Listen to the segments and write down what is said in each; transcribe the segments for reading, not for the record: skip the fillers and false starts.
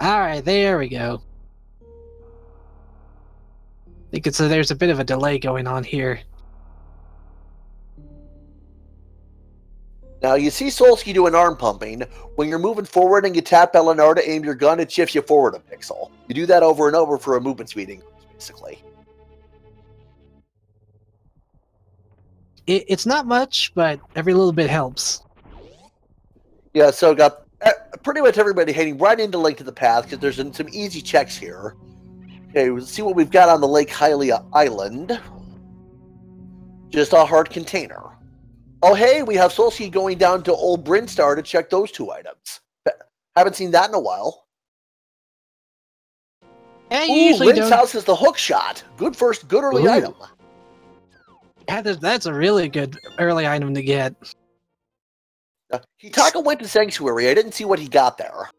Alright, there we go. I think there's a bit of a delay going on here. Now, you see Solsky do an arm pumping. When you're moving forward and you tap LNR to aim your gun, it shifts you forward a pixel. You do that over and over for a movement speed increase, basically. It's not much, but every little bit helps. Yeah, so got pretty much everybody heading right into Link to the Path, because there's some easy checks here. Okay, let's see what we've got on the Lake Hylia Island. Just a hard container. Oh, hey, we have Solsky going down to Old Brinstar to check those two items. Haven't seen that in a while. Yeah, you Ooh, usually Lynn's don't. house is the hook shot. Good early item. That's a really good early item to get. Hitaka went to Sanctuary. I didn't see what he got there.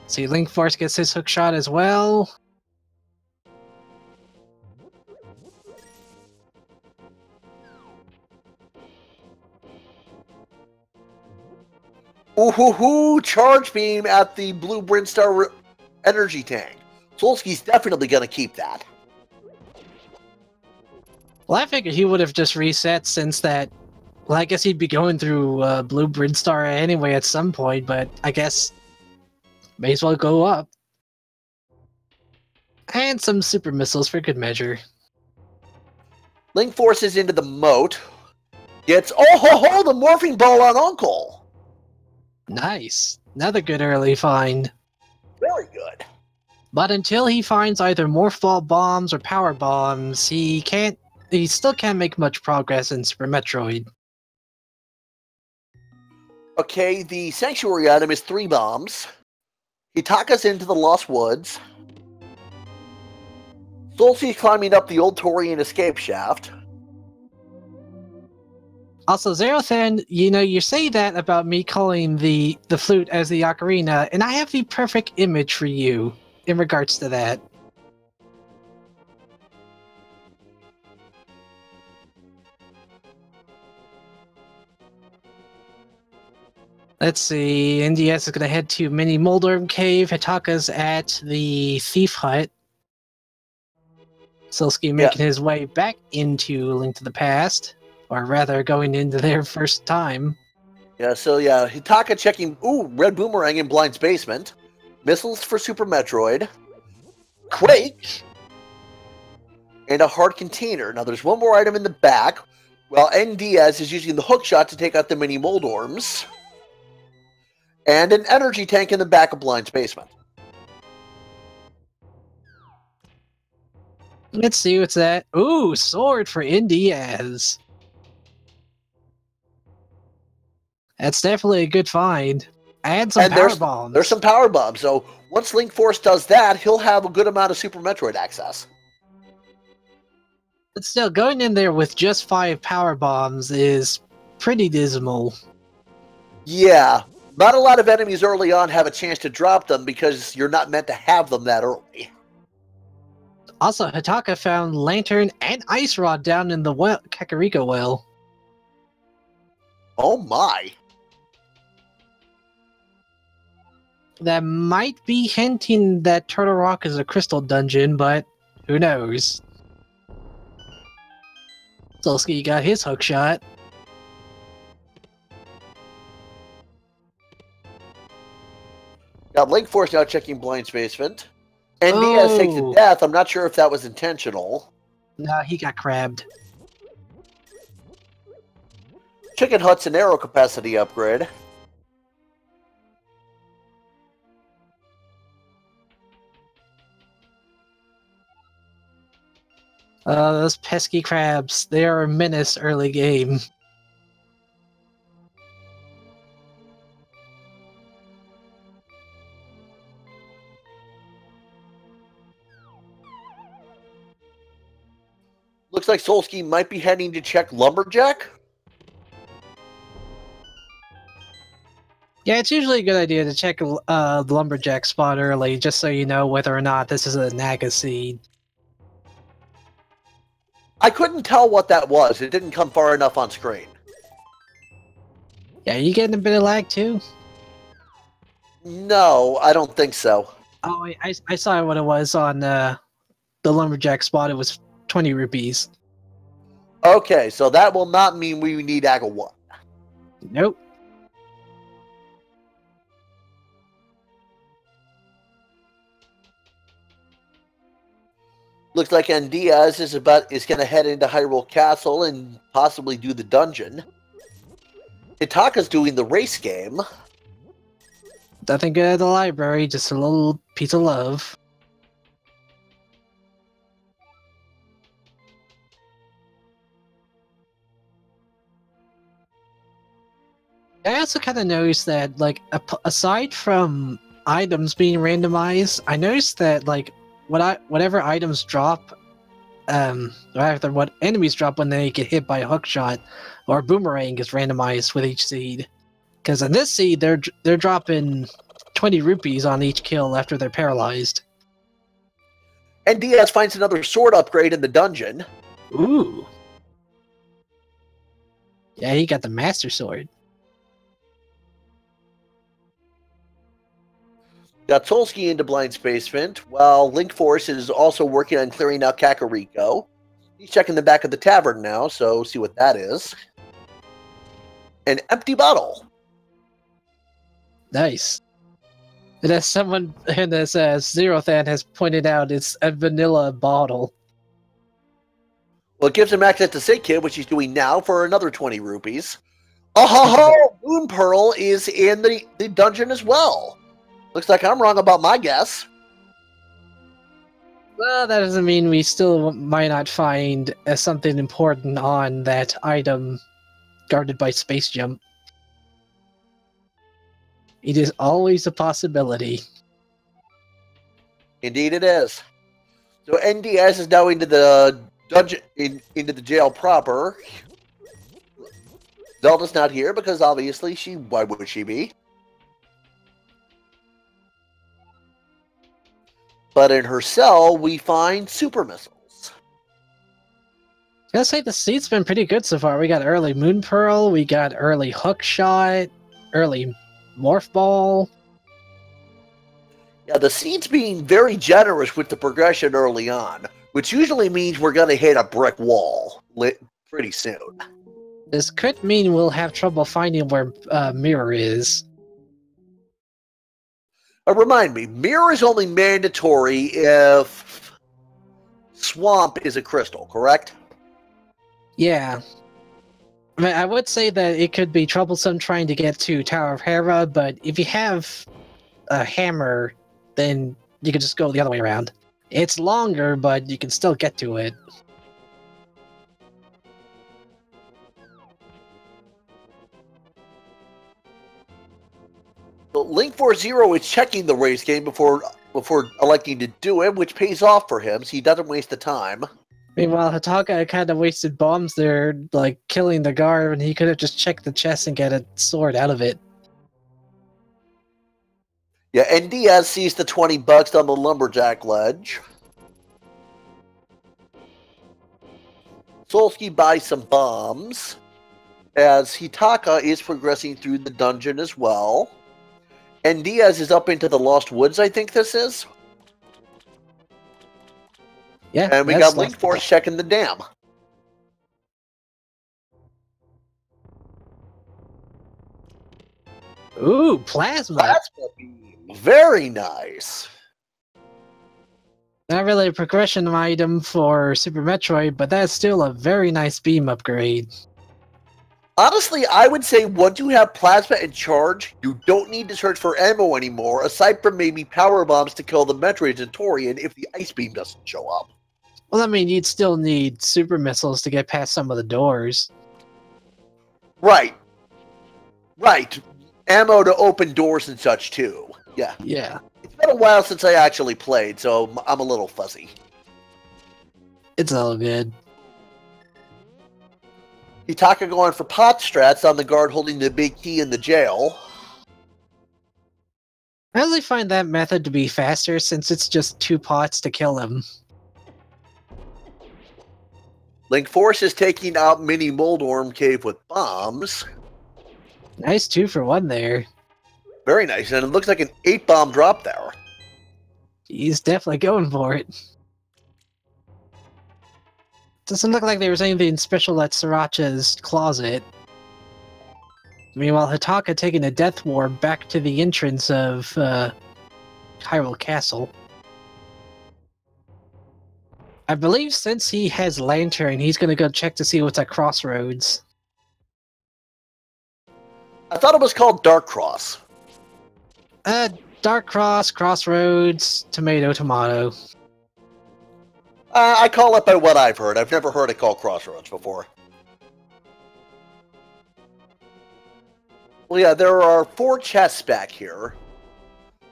See, Link Force gets his hook shot as well. Ooh, charge beam at the blue Brinstar energy tank. Solsky's definitely going to keep that. Well, I figured he would have just reset since that. Well, I guess he'd be going through Blue Brinstar anyway at some point, but I guess may as well go up. And some super missiles for good measure. Link forces into the moat. Gets, oh ho ho, the morphing ball on Uncle. Nice. Another good early find. Very good. But until he finds either morph ball bombs or power bombs, he still can't make much progress in Super Metroid. Okay, the Sanctuary item is 3 bombs. Hitaka's into the Lost Woods. Solsky's climbing up the old Torian escape shaft. Also, Zerothan, you say that about me calling the flute as the ocarina, and I have the perfect image for you in regards to that. Let's see, NDS is going to head to Mini Moldorm Cave, Hitaka's at the Thief Hut. Solsky making his way back into Link to the Past. Or rather, going into their first time. Yeah, so yeah, Hitaka checking... Ooh, Red Boomerang in Blind's basement. Missiles for Super Metroid. Quake! And a hard container. Now, there's one more item in the back, while NDS is using the hook shot to take out the mini Moldorms. And an energy tank in the back of Blind's basement. Let's see what's that. Ooh, sword for NDS. That's definitely a good find. And some power bombs. There's some power bombs. So once Link Force does that, he'll have a good amount of Super Metroid access. But still, going in there with just 5 power bombs is pretty dismal. Yeah. Not a lot of enemies early on have a chance to drop them because you're not meant to have them that early. Also, Hitaka found Lantern and Ice Rod down in the Kakariko well. Oh my. That might be hinting that Turtle Rock is a crystal dungeon, but who knows? Solsky got his hook shot. Got Link Force now checking Blind's basement. NDS takes a death. I'm not sure if that was intentional. No, he got crabbed. Chicken Hut's an arrow capacity upgrade. Those pesky crabs. They are a menace early game. Looks like Solsky might be heading to check Lumberjack. Yeah, it's usually a good idea to check the Lumberjack spot early, just so you know whether or not this is a Naga seed. I couldn't tell what that was. It didn't come far enough on screen. Yeah, you getting a bit of lag too? No, I don't think so. Oh, I saw what it was on the lumberjack spot. It was 20 rupees. Okay, so that will not mean we need Aga 1. Nope. Looks like Diaz is going to head into Hyrule Castle and possibly do the dungeon. Hitaka's doing the race game. Nothing good at the library, just a little piece of love. I also kind of noticed that, like, aside from items being randomized, I noticed that, like, whatever items drop, rather what enemies drop when they get hit by a hook shot or boomerang is randomized with each seed. Because in this seed, they're dropping 20 rupees on each kill after they're paralyzed. And Diaz finds another sword upgrade in the dungeon. Ooh. Yeah, he got the Master Sword. Got Solsky into Blind Spacement, while Link Force is also working on clearing out Kakariko. He's checking the back of the tavern now, so see what that is. An empty bottle. Nice. And as someone, and as Zerothan has pointed out, it's a vanilla bottle. Well, it gives him access to Sick Kid, which he's doing now for another 20 rupees. Oh, Moon Pearl is in the dungeon as well. Looks like I'm wrong about my guess. Well, that doesn't mean we still might not find something important on that item guarded by Space Jump. It is always a possibility. Indeed it is. So NDS is now into the dungeon, into the jail proper. Zelda's not here because obviously why would she be? But in her cell, we find super missiles. I gotta say, the seed's been pretty good so far. We got early Moon Pearl, we got early Hook Shot, early Morph Ball. Yeah, the seed's being very generous with the progression early on, which usually means we're going to hit a brick wall pretty soon. This could mean we'll have trouble finding where Mirror is. Remind me, mirror is only mandatory if swamp is a crystal, correct? Yeah. I mean, I would say that it could be troublesome trying to get to Tower of Hera, but if you have a hammer, then you could just go the other way around. It's longer, but you can still get to it. Link 40 is checking the race game before electing to do it, which pays off for him, so he doesn't waste the time. Meanwhile, Hataka kind of wasted bombs there, like killing the guard, and he could have just checked the chest and get a sword out of it. Yeah, and Diaz sees the 20 bucks on the lumberjack ledge. Solsky buys some bombs, as Hitaka is progressing through the dungeon as well. And Diaz is up into the Lost Woods, I think this is. Yeah, and we got Link Force checking the dam. Ooh, plasma. Plasma beam. Very nice. Not really a progression item for Super Metroid, but that's still a very nice beam upgrade. Honestly, I would say once you have plasma and charge, you don't need to search for ammo anymore, aside from maybe power bombs to kill the Metroid Centurion if the ice beam doesn't show up. Well, I mean, you'd still need super missiles to get past some of the doors. Right. Right. Ammo to open doors and such, too. Yeah. Yeah. It's been a while since I actually played, so I'm a little fuzzy. It's all good. Hitaka going for pot strats on the guard holding the big key in the jail. I really find that method to be faster since it's just 2 pots to kill him. Link Force is taking out Mini Moldorm Cave with bombs. Nice 2-for-1 there. Very nice, and it looks like an 8-bomb drop there. He's definitely going for it. Doesn't look like there was anything special at Sriracha's closet. Meanwhile, Hitaka taking a death warp back to the entrance of Hyrule Castle. I believe since he has Lantern, he's gonna go check to see what's at Crossroads. I thought it was called Dark Cross. Dark Cross, Crossroads, Tomato. I call it by what I've heard. I've never heard it called Crossroads before. Well, yeah, there are 4 chests back here.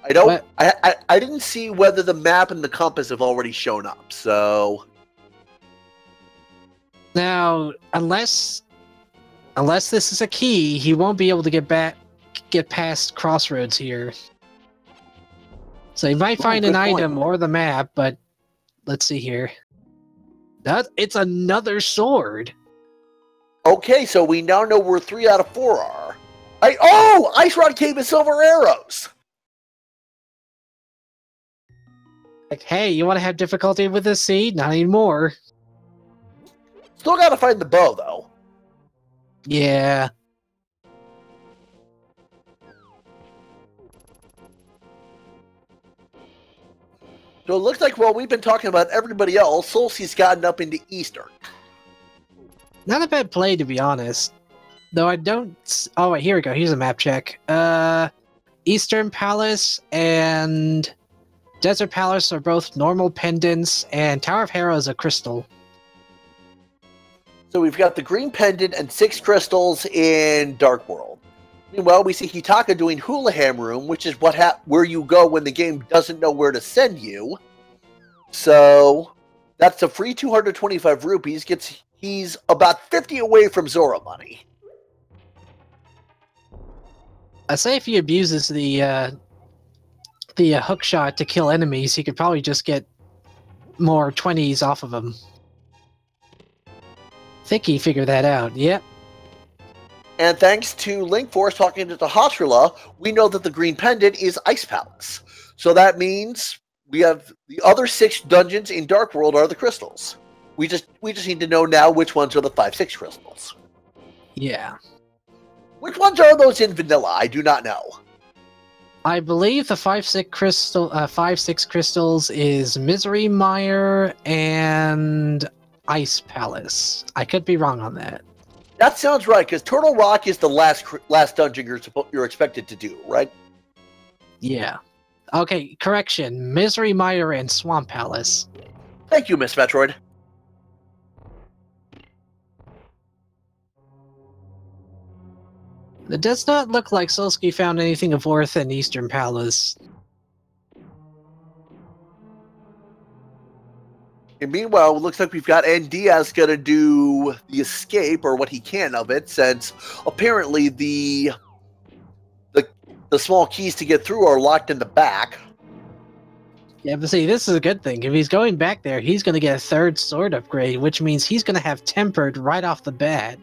I don't. I didn't see whether the map and the compass have already shown up. So now, unless this is a key, he won't be able to get past Crossroads here. So he might find an item or the map, but let's see here. It's another sword. Okay, so we now know where 3 out of 4 are. Ice Rod Cave and Silver Arrows! Like, hey, you want to have difficulty with this seed? Not anymore. Still gotta find the bow, though. Yeah. So it looks like, while we've been talking about everybody else, Solsti's gotten up into Eastern. Not a bad play, to be honest. Though I don't... Oh, wait, here we go. Here's a map check. Eastern Palace and Desert Palace are both normal pendants, and Tower of Hera is a crystal. So we've got the green pendant and 6 crystals in Dark World. Meanwhile, we see Hitaka doing Hula Ham Room, which is where you go when the game doesn't know where to send you. So that's a free 225 rupees. He's about 50 away from Zora money. I say if he abuses the hook shot to kill enemies, he could probably just get more 20s off of them. I think he figured that out. Yep. And thanks to Link Force talking to Hatrula, we know that the green pendant is Ice Palace. So that means we have the other 6 dungeons in Dark World are the crystals. We just need to know now which ones are the 5-6 crystals. Yeah. Which ones are those in vanilla? I do not know. I believe the 5-6 crystals is Misery Mire and Ice Palace. I could be wrong on that. That sounds right, because Turtle Rock is the last dungeon you're expected to do, right? Yeah. Okay, correction. Misery Mire and Swamp Palace. Thank you, Miss Metroid. It does not look like Solsky found anything of worth in Eastern Palace. And meanwhile, it looks like we've got N. Diaz going to do the escape, or what he can of it, since apparently the small keys to get through are locked in the back. Yeah, but see, this is a good thing. If he's going back there, he's going to get a 3rd sword upgrade, which means he's going to have Tempered right off the bat.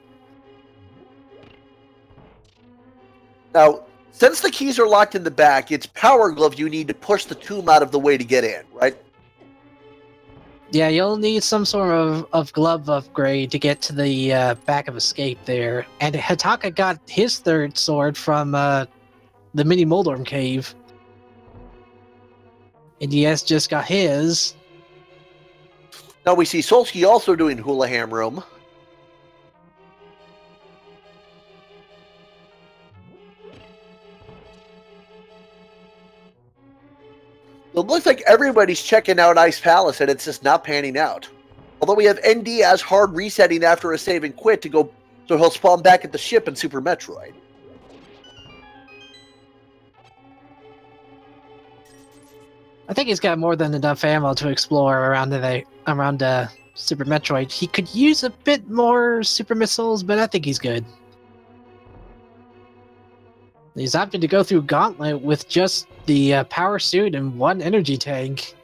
Now, since the keys are locked in the back, it's Power Glove you need to push the tomb out of the way to get in, right? Yeah, you'll need some sort of glove upgrade to get to the back of Escape there. And Hitaka got his 3rd sword from the Mini Moldorm Cave. And Yes just got his. Now we see Solsky also doing Hula Ham Room. It looks like everybody's checking out Ice Palace, and it's just not panning out. Although we have ND as hard resetting after a save and quit to go, so he'll spawn back at the ship in Super Metroid. I think he's got more than enough ammo to explore around Super Metroid. He could use a bit more super missiles, but I think he's good. He's opted to go through Gauntlet with just the power suit and 1 energy tank.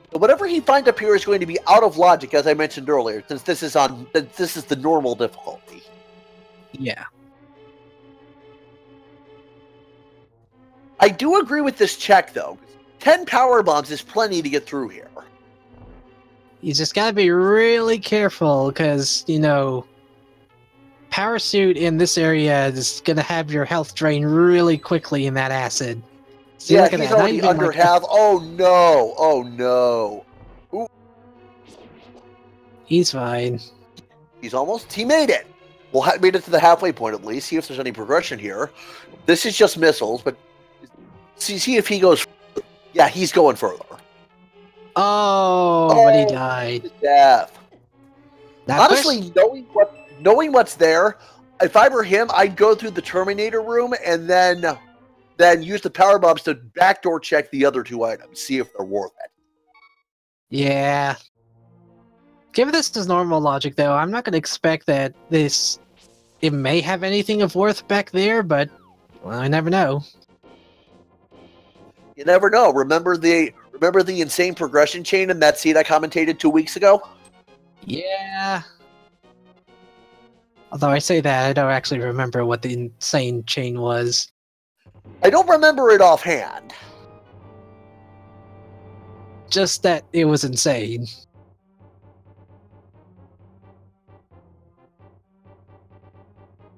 But whatever he finds up here is going to be out of logic, as I mentioned earlier, since this is the normal difficulty. Yeah. I do agree with this check, though. 10 power bombs is plenty to get through here. You just gotta be really careful, because, you know, Power Suit in this area is gonna have your health drain really quickly in that acid. See, yeah, look at he's that. already under half. Oh no! Oh no! Ooh. He's fine. He's almost. He made it. Well, made it to the halfway point at least. See if there's any progression here. This is just missiles, but see if he goes. Yeah, he's going further. Oh, but he died. Death. Now, honestly, knowing what's there, if I were him, I'd go through the Terminator room and then use the power bombs to backdoor check the other 2 items, see if they're worth it. Yeah. Given this is normal logic, though, I'm not going to expect that it may have anything of worth back there, but, well, I never know. You never know. Remember the insane progression chain in that seed I commentated 2 weeks ago? Yeah. Although I say that, I don't actually remember what the insane chain was. I don't remember it offhand. Just that it was insane.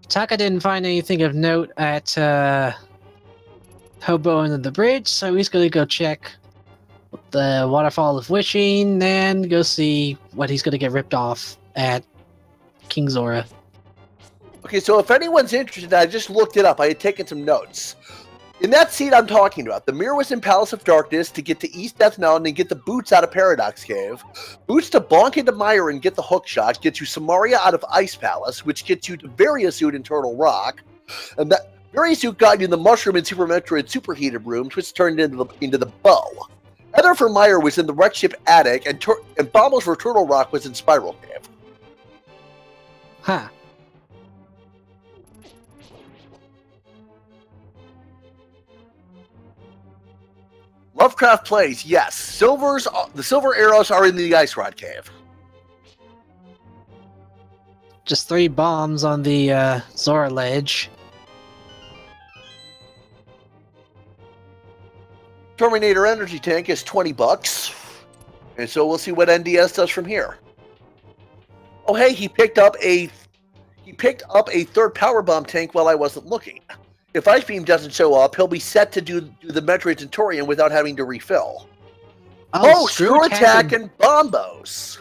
Taka didn't find anything of note at Hobo under the bridge, so he's gonna go check the Waterfall of Wishing, and go see what he's gonna get ripped off at King Zora. Okay, so if anyone's interested, I just looked it up. I had taken some notes. In that seed I'm talking about, the mirror was in Palace of Darkness to get to East Death Mountain and get the boots out of Paradox Cave. Boots to bonk into Meyer and get the hook shot, gets you Samaria out of Ice Palace, which gets you to Variasuit in Turtle Rock. And that Variasuit got you the Mushroom in Super Metroid Superheated rooms, which turned into the bow. Heather for Meyer was in the wreck ship attic, and Bombos for Turtle Rock was in Spiral Cave. Huh. Lovecraft plays, yes. The silver arrows are in the Ice Rod Cave. Just 3 bombs on the Zora ledge. Terminator Energy Tank is $20. And so we'll see what NDS does from here. Oh hey, he picked up a 3rd power bomb tank while I wasn't looking. If Ice Beam doesn't show up, he'll be set to do the Metroid Centurion without having to refill. Oh, Screw Attack and Bombos!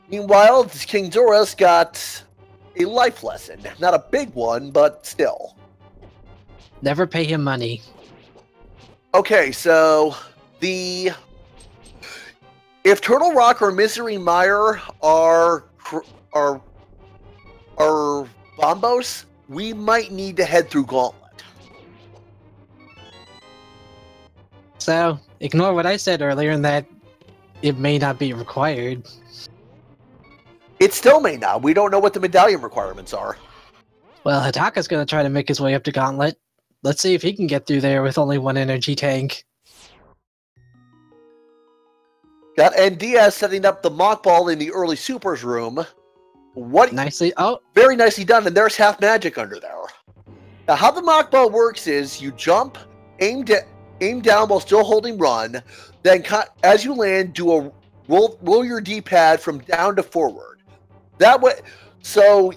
Meanwhile, King Zora's got a life lesson. Not a big one, but still. Never pay him money. Okay, so if Turtle Rock or Misery Mire are Bombos, we might need to head through Gauntlet. So, ignore what I said earlier in that it may not be required. It still may not. We don't know what the medallion requirements are. Well, Hataka's gonna try to make his way up to Gauntlet. Let's see if he can get through there with only 1 energy tank. Got NDS setting up the mock ball in the early supers room. Very nicely done, and there's half magic under there. Now, how the mock ball works is you jump, aim down while still holding run, then as you land, do a roll your D-pad from down to forward. That way, so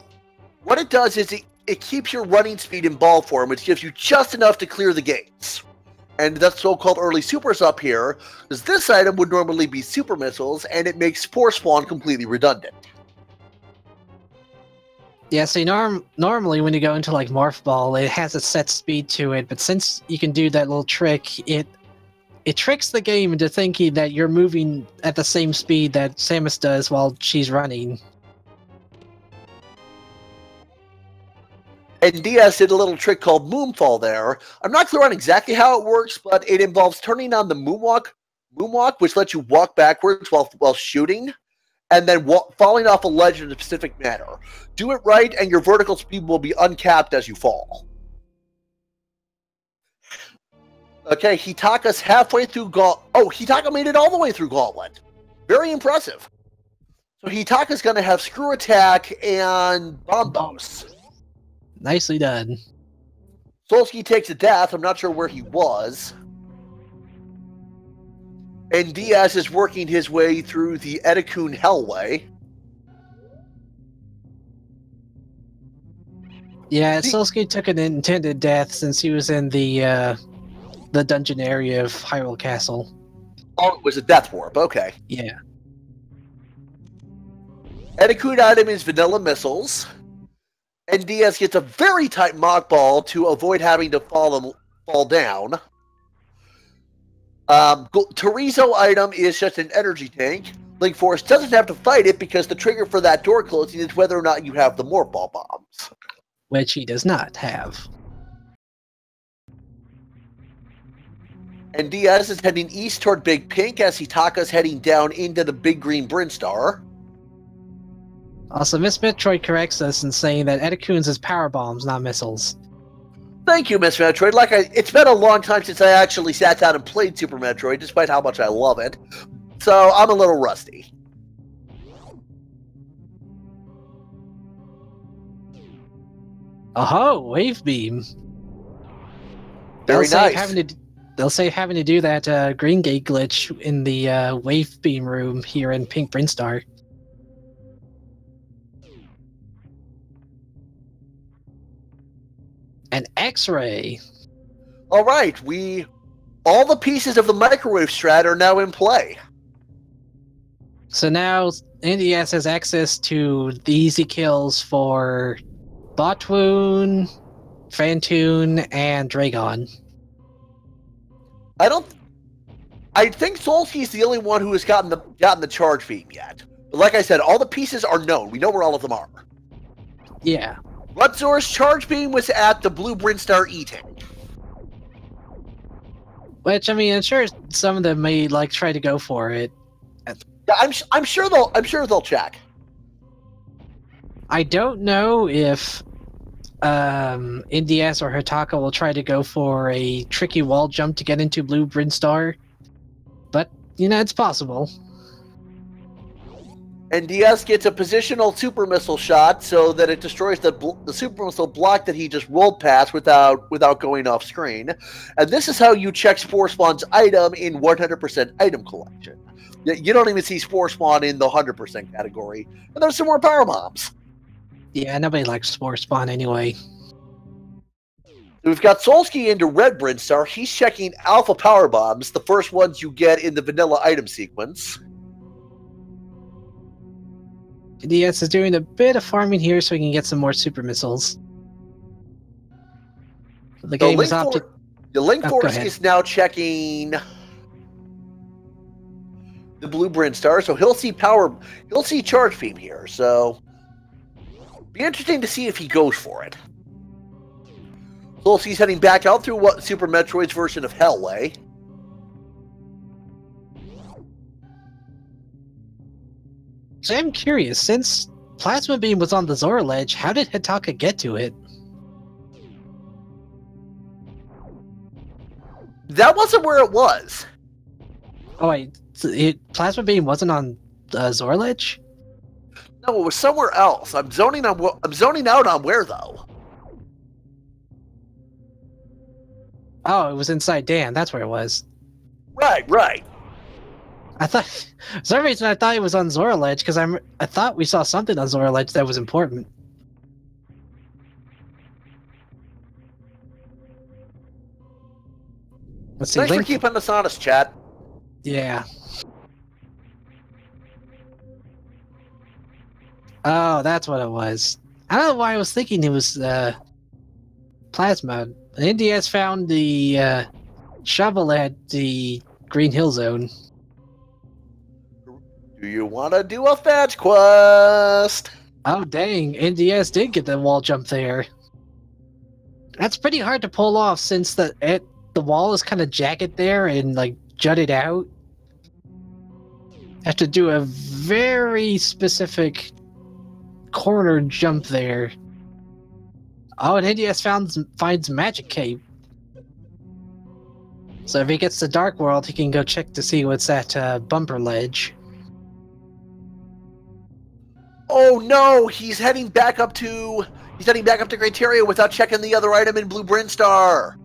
what it does is it keeps your running speed in ball form, which gives you just enough to clear the gates. And that's so-called early supers up here, because this item would normally be super missiles, and it makes Spore Spawn completely redundant. Yeah, see, normally when you go into, like, Morph Ball, it has a set speed to it, but since you can do that little trick, it tricks the game into thinking that you're moving at the same speed that Samus does while she's running. And DS did a little trick called Moonfall there. I'm not clear on exactly how it works, but it involves turning on the moonwalk, which lets you walk backwards while shooting, and then falling off a ledge in a specific manner. Do it right, and your vertical speed will be uncapped as you fall. Okay, Hitaka's halfway through Gauntlet. Oh, Hitaka made it all the way through Gauntlet. Very impressive. So Hitaka's going to have Screw Attack and Bombos. Nicely done. Solsky takes a death. I'm not sure where he was. And Diaz is working his way through the Edikun Hellway. Yeah, Solsky took an intended death since he was in the dungeon area of Hyrule Castle. Oh, it was a death warp. Okay. Yeah. Edikun item is vanilla missiles. And Diaz gets a very tight mock ball to avoid having to fall down. Torizo item is just an energy tank. Link Force doesn't have to fight it because the trigger for that door closing is whether or not you have the Morph Ball bombs. Which he does not have. And Diaz is heading east toward Big Pink as Hitaka's heading down into the Big Green Brinstar. Also, Miss Metroid corrects us in saying that Edikun's is power bombs, not missiles. Thank you, Miss Metroid. It's been a long time since I actually sat down and played Super Metroid, despite how much I love it. So I'm a little rusty. Oh, wave beam. Very nice. They'll say having to do that Green Gate glitch in the wave beam room here in Pink Brinstar. An X-ray. All right, all the pieces of the microwave strat are now in play. So now NDS has access to the easy kills for Botwoon, Fantoon, and Dragon. I think Solsky's the only one who has gotten the charge beam yet. But like I said, all the pieces are known. We know where all of them are. Yeah. Rutzor's charge beam was at the Blue Brinstar eating. Which, I mean, I'm sure some of them may try to go for it. Yeah, I'm sure they'll check. I don't know if NDS or Hitaka will try to go for a tricky wall jump to get into Blue Brinstar, but it's possible. And Diaz gets a positional super missile shot so that it destroys the super missile block that he just rolled past without going off screen. And this is how you check Spore Spawn's item in 100% item collection. You don't even see Spore Spawn in the 100% category. And there's some more power bombs. Yeah, nobody likes Spore Spawn anyway. We've got Solsky into Red Brinstar. He's checking alpha power bombs, the first ones you get in the vanilla item sequence. DS is doing a bit of farming here so he can get some more super missiles. The game is opted. The Link Force is now checking the Blue Brinstar, so he'll see charge beam here. So be interesting to see if he goes for it. Solsky's heading back out through Super Metroid's version of Hellway. So I'm curious, since Plasma Beam was on the Zora ledge, how did Hitaka get to it? That wasn't where it was. Oh wait, Plasma Beam wasn't on the Zora ledge? No, it was somewhere else. I'm zoning out on where though. Oh, it was inside Dan. That's where it was. Right. I thought, for some reason, I thought it was on Zora Ledge because I thought we saw something on Zora Ledge that was important. Let's see. Thanks for keeping us honest, chat. Yeah. Oh, that's what it was. I don't know why I was thinking it was plasma. NDS found the shovel at the Green Hill Zone. Do you want to do a fetch quest? Oh, dang. NDS did get the wall jump there. That's pretty hard to pull off since the wall is kind of jagged there and jutted out. Have to do a very specific corner jump there. Oh, and NDS finds Magic Cape. So if he gets to Dark World, he can go check to see what's at Bumper Ledge. Oh no, he's heading back up to Criteria without checking the other item in Blue Brinstar.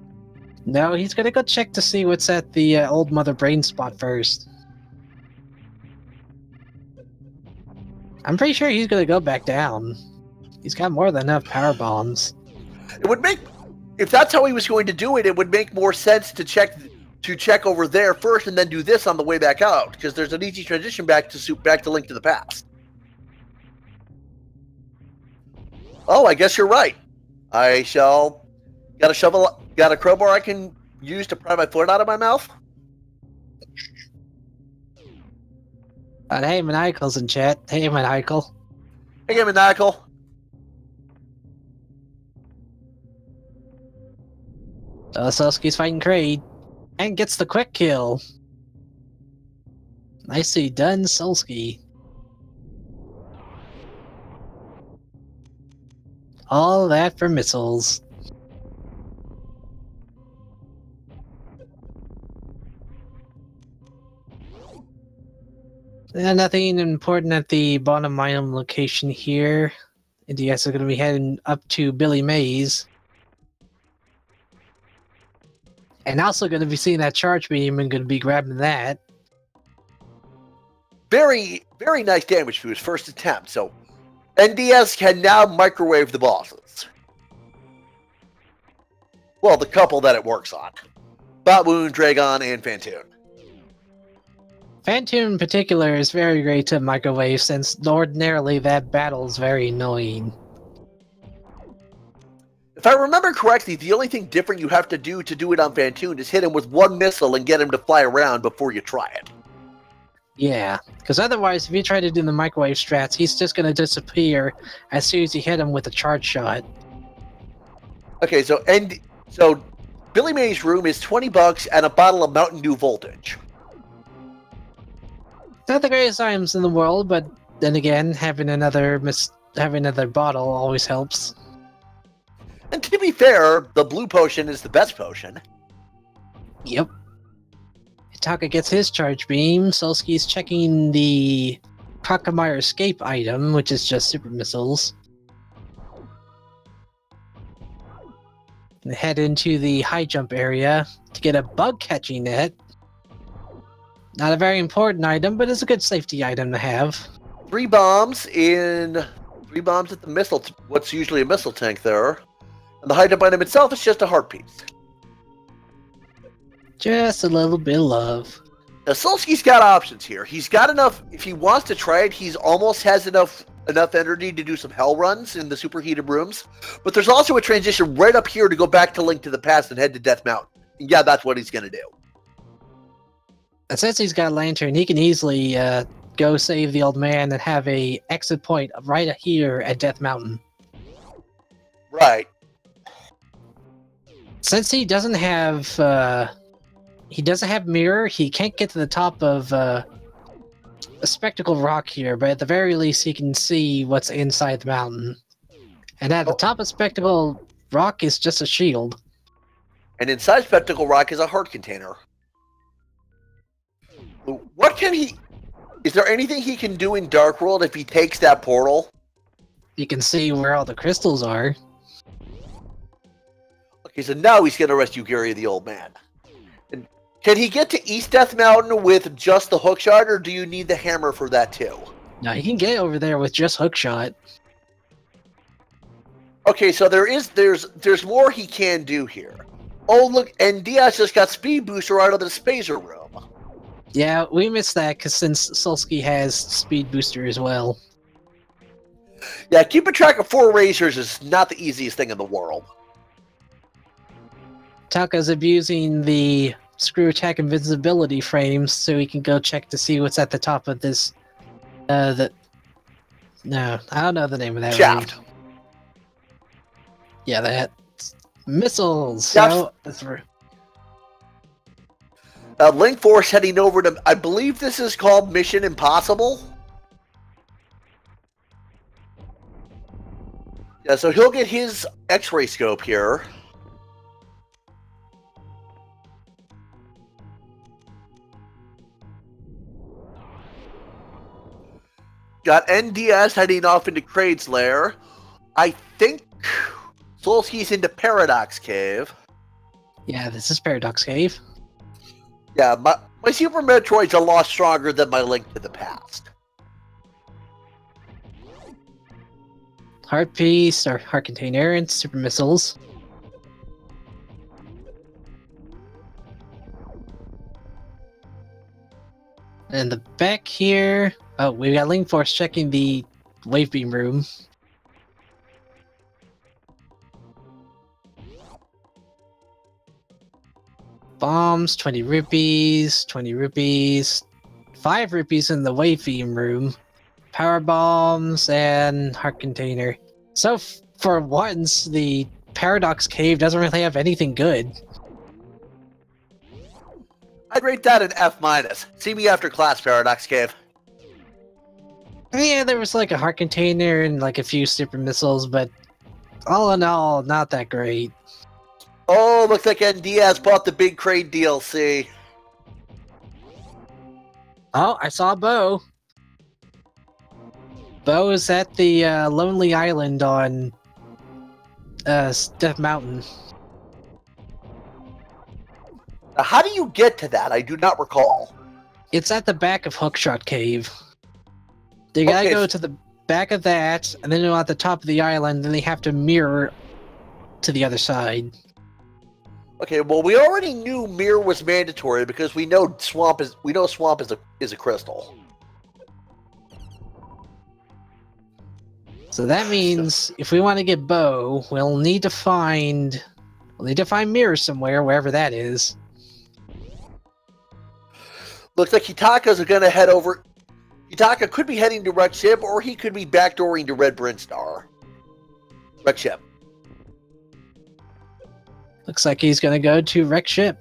No, he's gonna go check to see what's at the old Mother Brain spot first. I'm pretty sure he's gonna go back down. He's got more than enough power bombs. It would make, if that's how he was going to do it, it would make more sense to check over there first and then do this on the way back out, because there's an easy transition back to Link to the Past. Oh, I guess you're right. I shall got a crowbar I can use to pry my foot out of my mouth. Hey, Maniacal's in chat. Hey, Maniacal. Hey, Maniacal. Soski's fighting Kraid. And gets the quick kill. Nicely done, Solski. All that for missiles. Nothing important at the bottom item location here. NDS is going to be heading up to Billy Mays. And also going to be seeing that charge beam and going to be grabbing that. Very, very nice damage for his first attempt. So NDS can now microwave the bosses. Well, the couple that it works on. Batwoon, Dragon, and Phantoon. Phantoon in particular is very great to microwave since ordinarily that battle is very annoying. If I remember correctly, the only thing different you have to do it on Phantoon is hit him with one missile and get him to fly around before you try it. Yeah, because otherwise if you try to do the microwave strats, he's just going to disappear as soon as you hit him with a charge shot. Okay, so Billy May's room is $20 and a bottle of Mountain Dew Voltage. Not the greatest items in the world, but then again, having another bottle always helps. And to be fair, the blue potion is the best potion. Yep. Hitaka gets his charge beam. Solski's checking the Crocomire escape item, which is just super missiles. And head into the high jump area to get a bug catching net. Not a very important item, but it's a good safety item to have. 3 bombs at the missile, what's usually a missile tank there. And the high jump item itself is just a heart piece. Just a little bit of love. Now, Solski's got options here. He's got enough, if he wants to try it, he's almost has enough energy to do some hell runs in the superheated rooms. But there's also a transition right up here to go back to Link to the Past and head to Death Mountain. And yeah, that's what he's going to do. And since he's got a lantern, he can easily go save the old man and have a exit point right here at Death Mountain. Right. Since he doesn't have mirror, he can't get to the top of a spectacle rock here, but at the very least he can see what's inside the mountain. And at the top of spectacle rock is just a shield. And inside spectacle rock is a heart container. What can he... Is there anything he can do in Dark World if he takes that portal? You can see where all the crystals are. Okay, so now he's going to rescue Gary the old man. And can he get to East Death Mountain with just the hookshot, or do you need the hammer for that too? No, he can get over there with just hookshot. Okay, so there's more he can do here. Oh, look, and Diaz just got Speed Booster out of the Spacer room. Yeah, we missed that because since Solski has Speed Booster as well. Yeah, keeping track of 4 razors is not the easiest thing in the world. Taka's abusing the screw attack invincibility frames so he can go check to see what's at the top of this. No, I don't know the name of that. Shaft. Raid. Yeah, that. Missiles. So, Link Force heading over to, I believe this is called Mission Impossible. Yeah, so he'll get his X-ray scope here. Got NDS heading off into Kraid's lair. I think Solski's into Paradox Cave. Yeah, this is Paradox Cave. Yeah, my Super Metroid's a lot stronger than my Link to the Past. Heart Piece, or Heart Container, and Super Missiles. And the back here... Oh, we got Link Force checking the Wave Beam room. Bombs, 20 rupees, 20 rupees, 5 rupees in the Wave Beam room, power bombs, and Heart Container. So, for once, the Paradox Cave doesn't really have anything good. I'd rate that an F-. See me after class, Paradox Cave. Yeah, there was like a Heart Container and like a few Super Missiles, but all in all, not that great. Oh, looks like NDS bought the big Kraid DLC. Oh, I saw Bo. Bo is at the Lonely Island on Death Mountain. Now, how do you get to that? I do not recall. It's at the back of Hookshot Cave. They gotta go to the back of that, and then at the top of the island, then they have to mirror to the other side. Okay, well, we already knew mirror was mandatory because we know swamp is a crystal. So that means if we want to get Bo, we'll need to find mirror somewhere, wherever that is. Looks like Hitaka's going to head over. Hitaka could be heading to Red Ship, or he could be backdooring to Red Brinstar. Red Ship. Looks like he's going to go to Wreck Ship.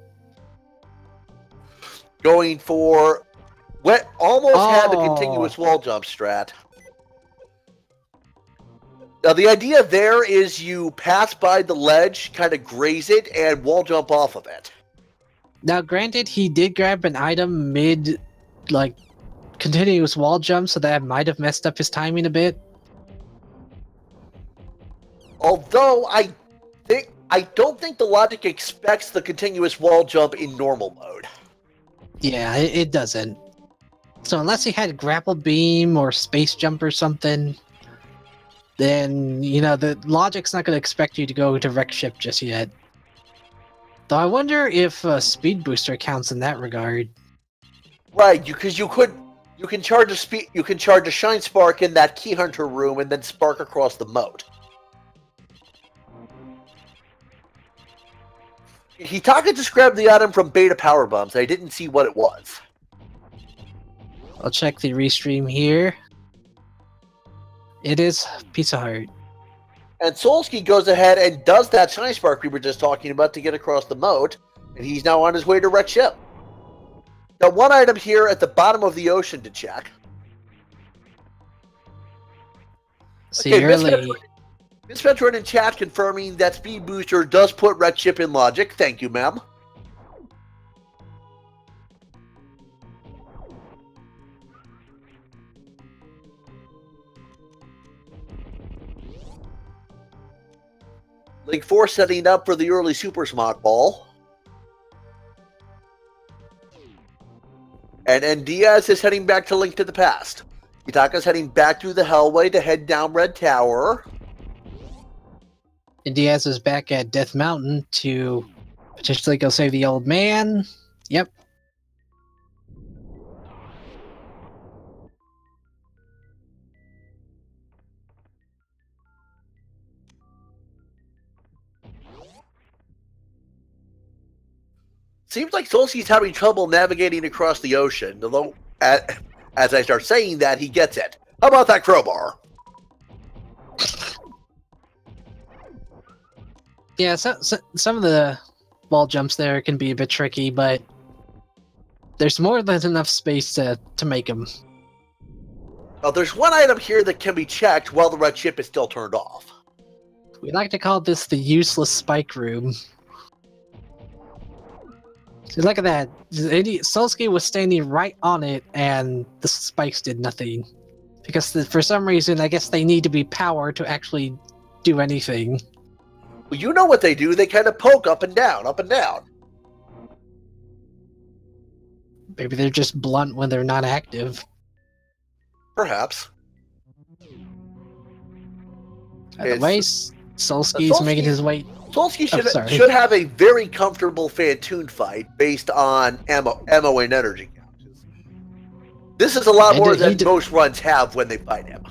Going for... almost had the continuous wall jump strat. Now, the idea there is you pass by the ledge, kind of graze it, and wall jump off of it. Now, granted, he did grab an item mid, like, continuous wall jump, so that might have messed up his timing a bit. Although, I don't think the logic expects the continuous wall jump in normal mode. Yeah, it doesn't. So unless he had grapple beam or space jump or something, then, you know, the logic's not going to expect you to go to Wreck Ship just yet. Though I wonder if Speed Booster counts in that regard. Right, because you can charge a Shine Spark in that Key Hunter room and then spark across the moat. Hitaka just grabbed the item from Beta Power Bombs. I didn't see what it was. I'll check the restream here. It is Piece of Heart. And Solski goes ahead and does that Shine Spark we were just talking about to get across the moat, and he's now on his way to Wreck Ship. Now, one item here at the bottom of the ocean to check. See, early. Miss Metroid in chat confirming that Speed Booster does put Wreck Ship in logic. Thank you, ma'am. Link 4 setting up for the early Super Smock Ball. And Diaz is heading back to Link to the Past. Hitaka's heading back through the Hellway to head down Red Tower. And Diaz is back at Death Mountain to potentially go save the old man. Yep. Seems like Solski's having trouble navigating across the ocean, although as I start saying that, he gets it. How about that crowbar? Yeah, some of the wall jumps there can be a bit tricky, but there's more than enough space to make them. Well, there's one item here that can be checked while the red ship is still turned off. We like to call this the useless spike room. So look at that. Solski was standing right on it, and the spikes did nothing. Because for some reason, I guess they need to be powered to actually do anything. Well, you know what they do. They kind of poke up and down, up and down. Maybe they're just blunt when they're not active. Perhaps. By the way, Solsky's making his way... Solsky should have a very comfortable Phantoon fight based on ammo and energy. This is a lot more than most runs have when they fight him.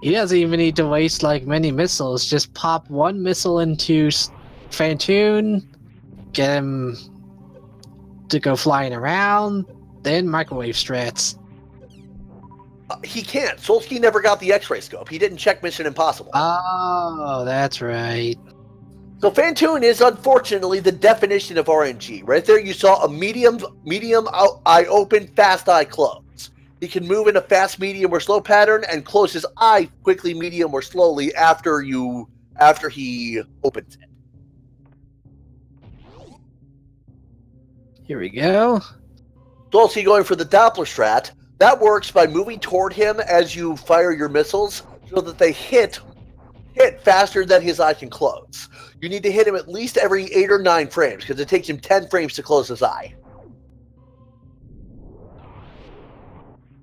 He doesn't even need to waste like many missiles. Just pop one missile into Phantoon, get him to go flying around, then microwave strats. He can't. Solsky never got the X-ray scope. He didn't check Mission Impossible. Oh, that's right. So Phantoon is unfortunately the definition of RNG. Right there you saw a medium eye open, fast eye close. He can move in a fast, medium, or slow pattern and close his eye quickly, medium, or slowly after he opens it. Here we go. Solsky going for the Doppler strat. That works by moving toward him as you fire your missiles so that they hit faster than his eye can close. You need to hit him at least every 8 or 9 frames because it takes him 10 frames to close his eye.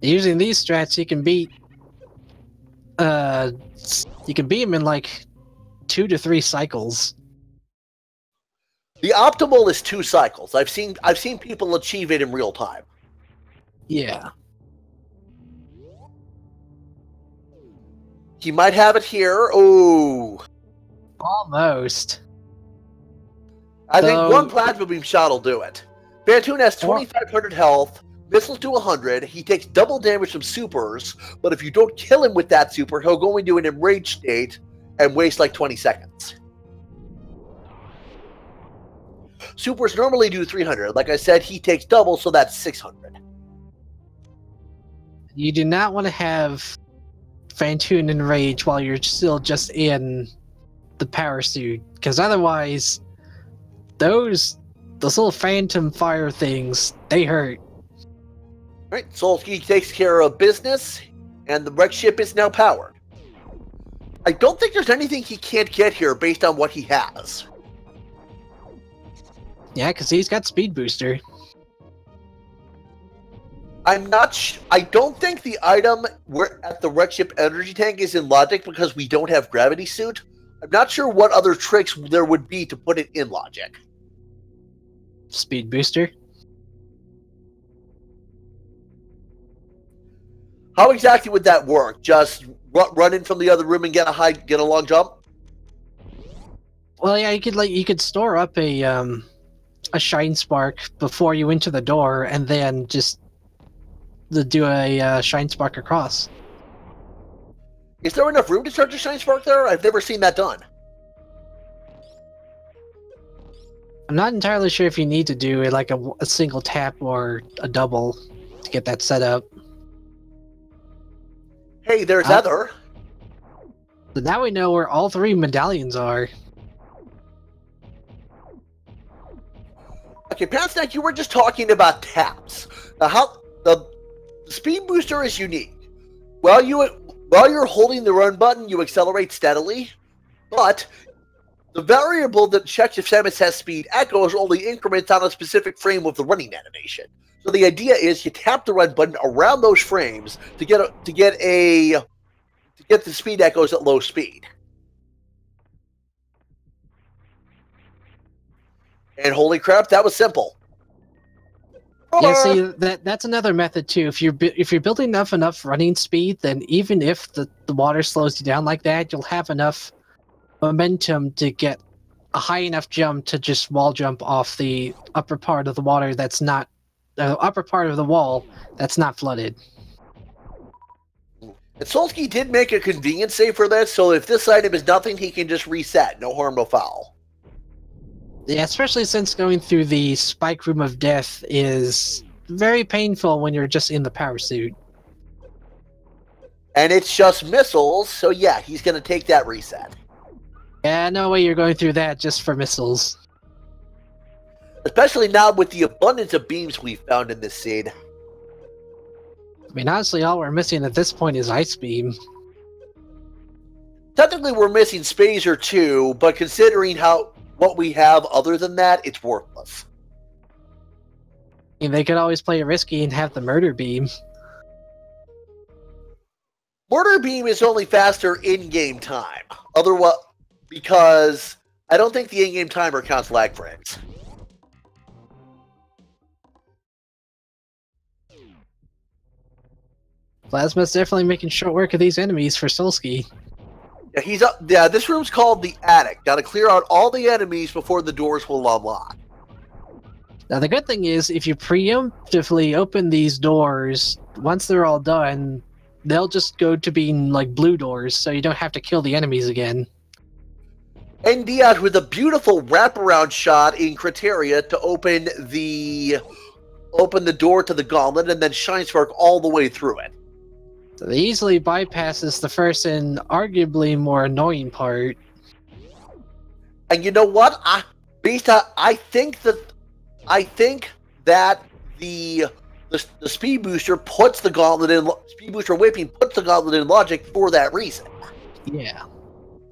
Using these strats, you can beat him in like 2 to 3 cycles. The optimal is 2 cycles. I've seen people achieve it in real time. Yeah. He might have it here. Oh. Almost. I think one plasma beam shot will do it. Phantoon has 2,500 health, missiles to 100. He takes double damage from supers, but if you don't kill him with that super, he'll go into an enraged state and waste like 20 seconds. Supers normally do 300. Like I said, he takes double, so that's 600. You do not want to have Phantoon enrage while you're still just in the power suit, because otherwise those little phantom fire things, they hurt. Alright, Solsky takes care of business, and the wreck ship is now powered. I don't think there's anything he can't get here based on what he has. Yeah, because he's got speed booster. I don't think the item at the wreck ship energy tank is in logic because we don't have gravity suit. I'm not sure what other tricks there would be to put it in logic. Speed booster. How exactly would that work? Just run in from the other room and get a long jump? Well, yeah, you could store up a shine spark before you enter the door, and then just do a shine spark across. Is there enough room to charge a shine spark there? I've never seen that done. I'm not entirely sure if you need to do like a single tap or a double to get that set up. Hey, there's Heather. So now we know where all 3 medallions are. Okay, Pansnack, you were just talking about taps. Now, how the speed booster is unique. While you're holding the run button, you accelerate steadily, but the variable that checks if Samus has speed echoes only increments on a specific frame of the running animation. So the idea is you tap the run button around those frames to get the speed echoes at low speed. And holy crap, that was simple. Yeah, see, that's another method too. If you're building enough running speed, then even if the water slows you down like that, you'll have enough momentum to get a high enough jump to just wall jump off the upper part of the water that's not upper part of the wall that's not flooded. And Solsky did make a convenience save for this, so if this item is nothing, he can just reset. No harm, no foul. Yeah, especially since going through the spike room of death is very painful when you're just in the power suit. And it's just missiles, so yeah, he's going to take that reset. Yeah, no way you're going through that just for missiles. Especially now with the abundance of beams we've found in this scene. I mean, honestly, all we're missing at this point is Ice Beam. Technically, we're missing Spazer too, but considering what we have other than that, it's worthless. I mean, they could always play it risky and have the Murder Beam. Murder Beam is only faster in-game time. Otherwise, because I don't think the in-game timer counts lag frames. Plasma's definitely making short work of these enemies for Solsky. Yeah, he's up. Yeah, this room's called the Attic. Got to clear out all the enemies before the doors will unlock. Now, the good thing is, if you preemptively open these doors, once they're all done, they'll just go to being like blue doors, so you don't have to kill the enemies again. And Diaz with a beautiful wraparound shot in Criteria to open the door to the gauntlet and then Shine Spark all the way through it. So they easily bypasses the first and arguably more annoying part. And you know what? I think that the speed booster puts the gauntlet in. Speed booster whipping puts the gauntlet in logic for that reason. Yeah.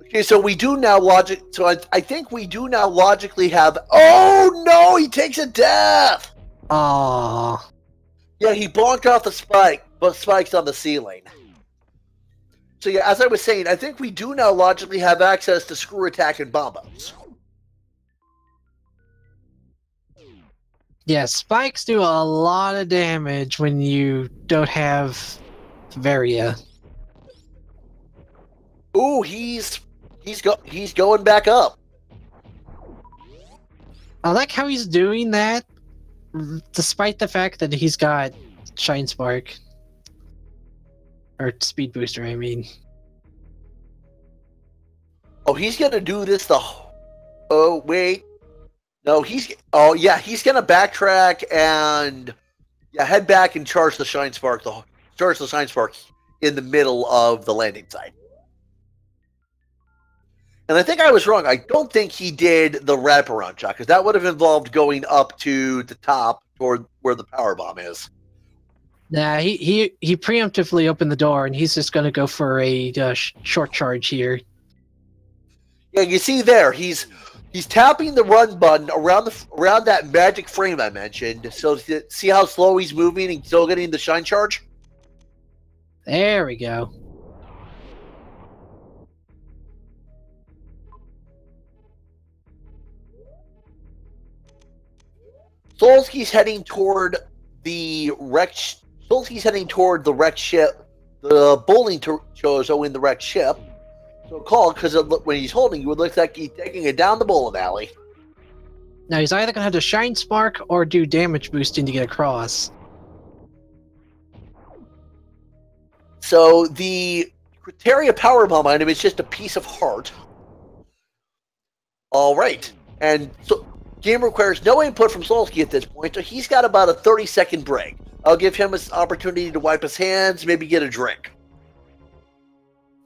Okay, so we do now logic. So I think we do now logically have. Oh no! He takes a death. Aww. Yeah, he bonked off the spike, but spikes on the ceiling. So yeah, as I was saying, I think we do now logically have access to screw attack and bombos. Yeah, spikes do a lot of damage when you don't have Varia. Ooh, he's going back up. I like how he's doing that, despite the fact that he's got Shine Spark. Or Speed Booster, I mean. Oh, he's gonna do this Oh, wait. No, Oh, yeah, he's gonna backtrack and... Yeah, head back and charge the Shine Spark. Charge the Shine Spark in the middle of the landing site. And I think I was wrong. I don't think he did the wraparound shot, because that would have involved going up to the top toward where the power bomb is. Nah, he preemptively opened the door, and he's just going to go for a short charge here. Yeah, you see there, he's tapping the run button around that magic frame I mentioned. So see how slow he's moving and still getting the shine charge? There we go. Solsky's heading toward the wrecked ship, the bowling chozo in the wrecked ship. So called because when he's holding you, it looks like he's taking it down the bowling alley. Now he's either going to have to Shine Spark or do damage boosting to get across. So the Criteria Power Bomb item is just a piece of heart. All right, and so game requires no input from Solsky at this point, so he's got about a 30-second break. I'll give him an opportunity to wipe his hands, maybe get a drink.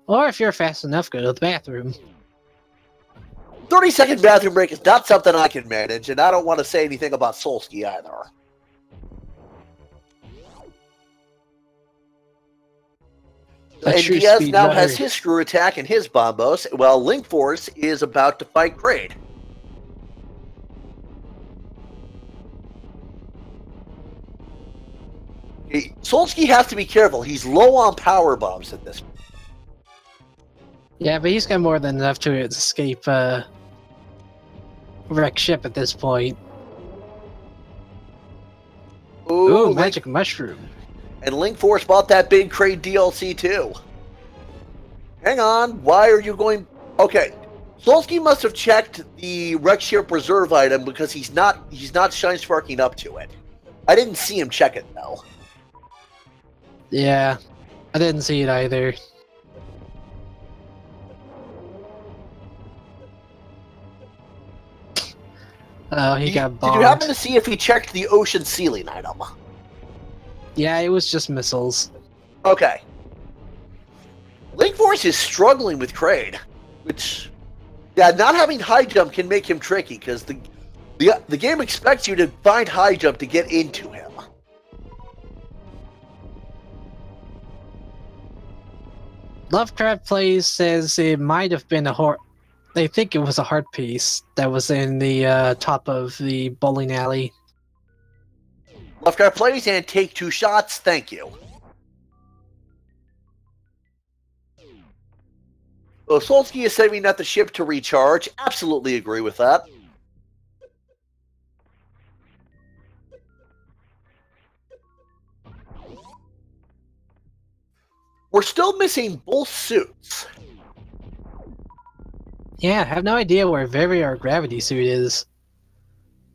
Or if you're fast enough, go to the bathroom. 30-second bathroom break is not something I can manage, and I don't want to say anything about Solsky either. And Diaz now has his screw attack and his bombos, while Link Force is about to fight Kraid. Solsky has to be careful. He's low on power bombs at this point. Yeah, but he's got more than enough to escape wreck ship at this point. Ooh, magic mushroom. And Link Force bought that big Kraid DLC too. Hang on, why are you going... Okay, Solsky must have checked the wreck ship reserve item because he's not shine sparking up to it. I didn't see him check it though. Yeah, I didn't see it either. Oh, he got bombed. Did you happen to see if he checked the ocean ceiling item? Yeah, it was just missiles. Okay. Link Force is struggling with Kraid, which, yeah, not having high jump can make him tricky because the game expects you to find high jump to get into him. Lovecraft Plays says it might have been a heart. They think it was a heart piece that was in the top of the bowling alley. Lovecraft Plays and take 2 shots. Thank you. Solsky is saving at the ship to recharge. Absolutely agree with that. We're still missing both suits. Yeah, I have no idea where Very or Gravity Suit is.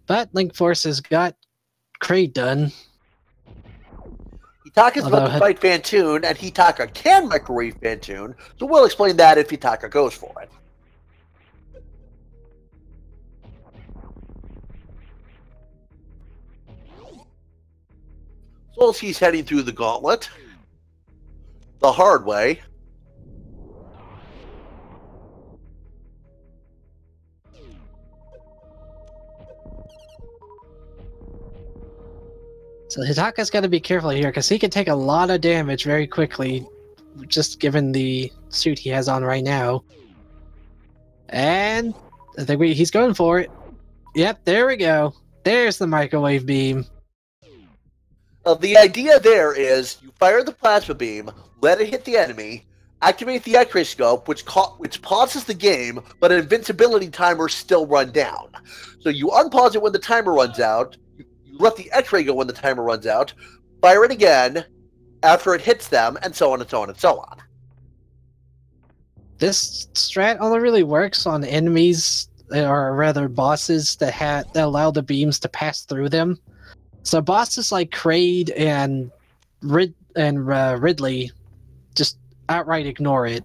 But Link Force has got Kraid done. Hitaka's about to fight Phantoon, and Hitaka can microwave Phantoon, so we'll explain that if Hitaka goes for it. Solsky's heading through the gauntlet. The hard way. So Hitaka's got to be careful here, because he can take a lot of damage very quickly, just given the suit he has on right now. And I think he's going for it. Yep, there we go. There's the microwave beam. The idea there is you fire the plasma beam, let it hit the enemy, activate the X-ray scope, which pauses the game, but invincibility timers still run down. So you unpause it when the timer runs out, you let the X-ray go when the timer runs out, fire it again after it hits them, and so on and so on and so on. This strat only really works on enemies, or rather bosses, that allow the beams to pass through them. So bosses like Kraid and Ridley just outright ignore it.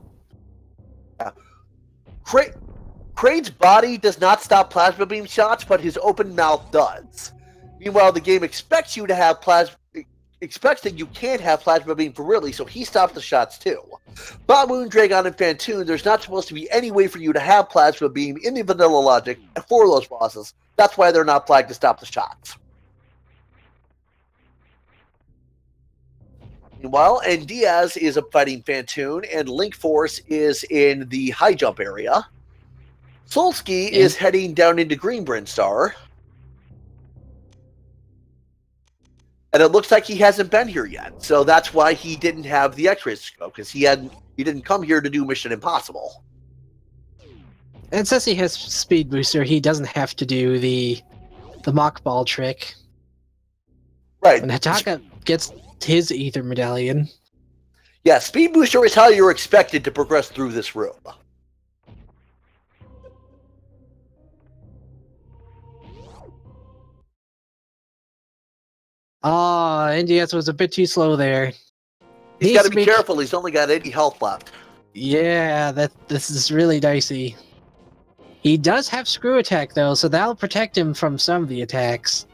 Yeah. Kraid's body does not stop plasma beam shots, but his open mouth does. Meanwhile, the game expects that you can't have plasma beam for Ridley, so he stops the shots too. But Moondragon and Phantoon, there's not supposed to be any way for you to have plasma beam in the vanilla logic for those bosses. That's why they're not flagged to stop the shots. Meanwhile, and Diaz is fighting Phantoon, and Link Force is in the high jump area. Solsky is heading down into Green Brinstar. And it looks like he hasn't been here yet. So that's why he didn't have the X-ray scope, because he didn't come here to do Mission Impossible. And since he has Speed Booster, he doesn't have to do the Mock Ball trick. Right. When Hitaka gets his Ether Medallion. Yeah, Speed Booster is how you're expected to progress through this room. Ah, NDS was a bit too slow there. He's got to be careful. He's only got 80 health left. Yeah, this is really dicey. He does have Screw Attack, though, so that'll protect him from some of the attacks.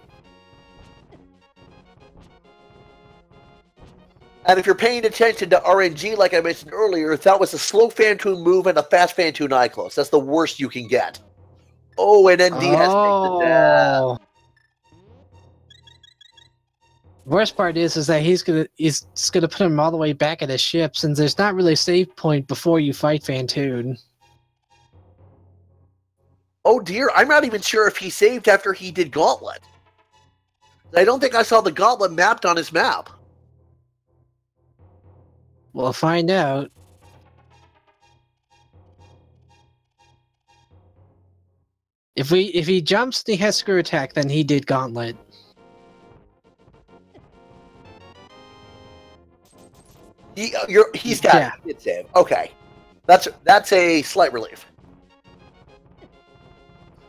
And if you're paying attention to RNG, like I mentioned earlier, that was a slow Phantoon move and a fast Phantoon eye close. That's the worst you can get. Oh, and ND has taken the down. Worst part is that he's gonna put him all the way back at his ship, since there's not really a save point before you fight Phantoon. Oh dear, I'm not even sure if he saved after he did Gauntlet. I don't think I saw the Gauntlet mapped on his map. We'll find out. If he jumps and he has Screw Attack, then he did Gauntlet. He's got it. He did save. Okay, that's a slight relief.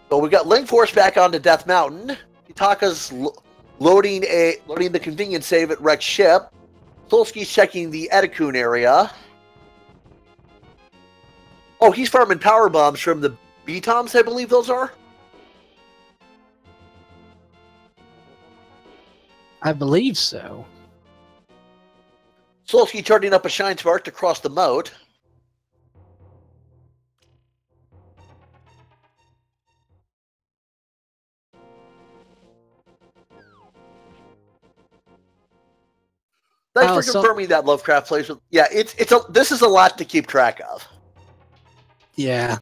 So we got Link Force back onto Death Mountain. Hitaka's loading the convenience save at Rex ship. Solsky's checking the Etikun area. Oh, he's farming power bombs from the B-Toms, I believe those are. I believe so. Solsky charging up a Shine Spark to cross the moat. Thanks for confirming that Lovecraft plays with. Yeah, this is a lot to keep track of. Yeah.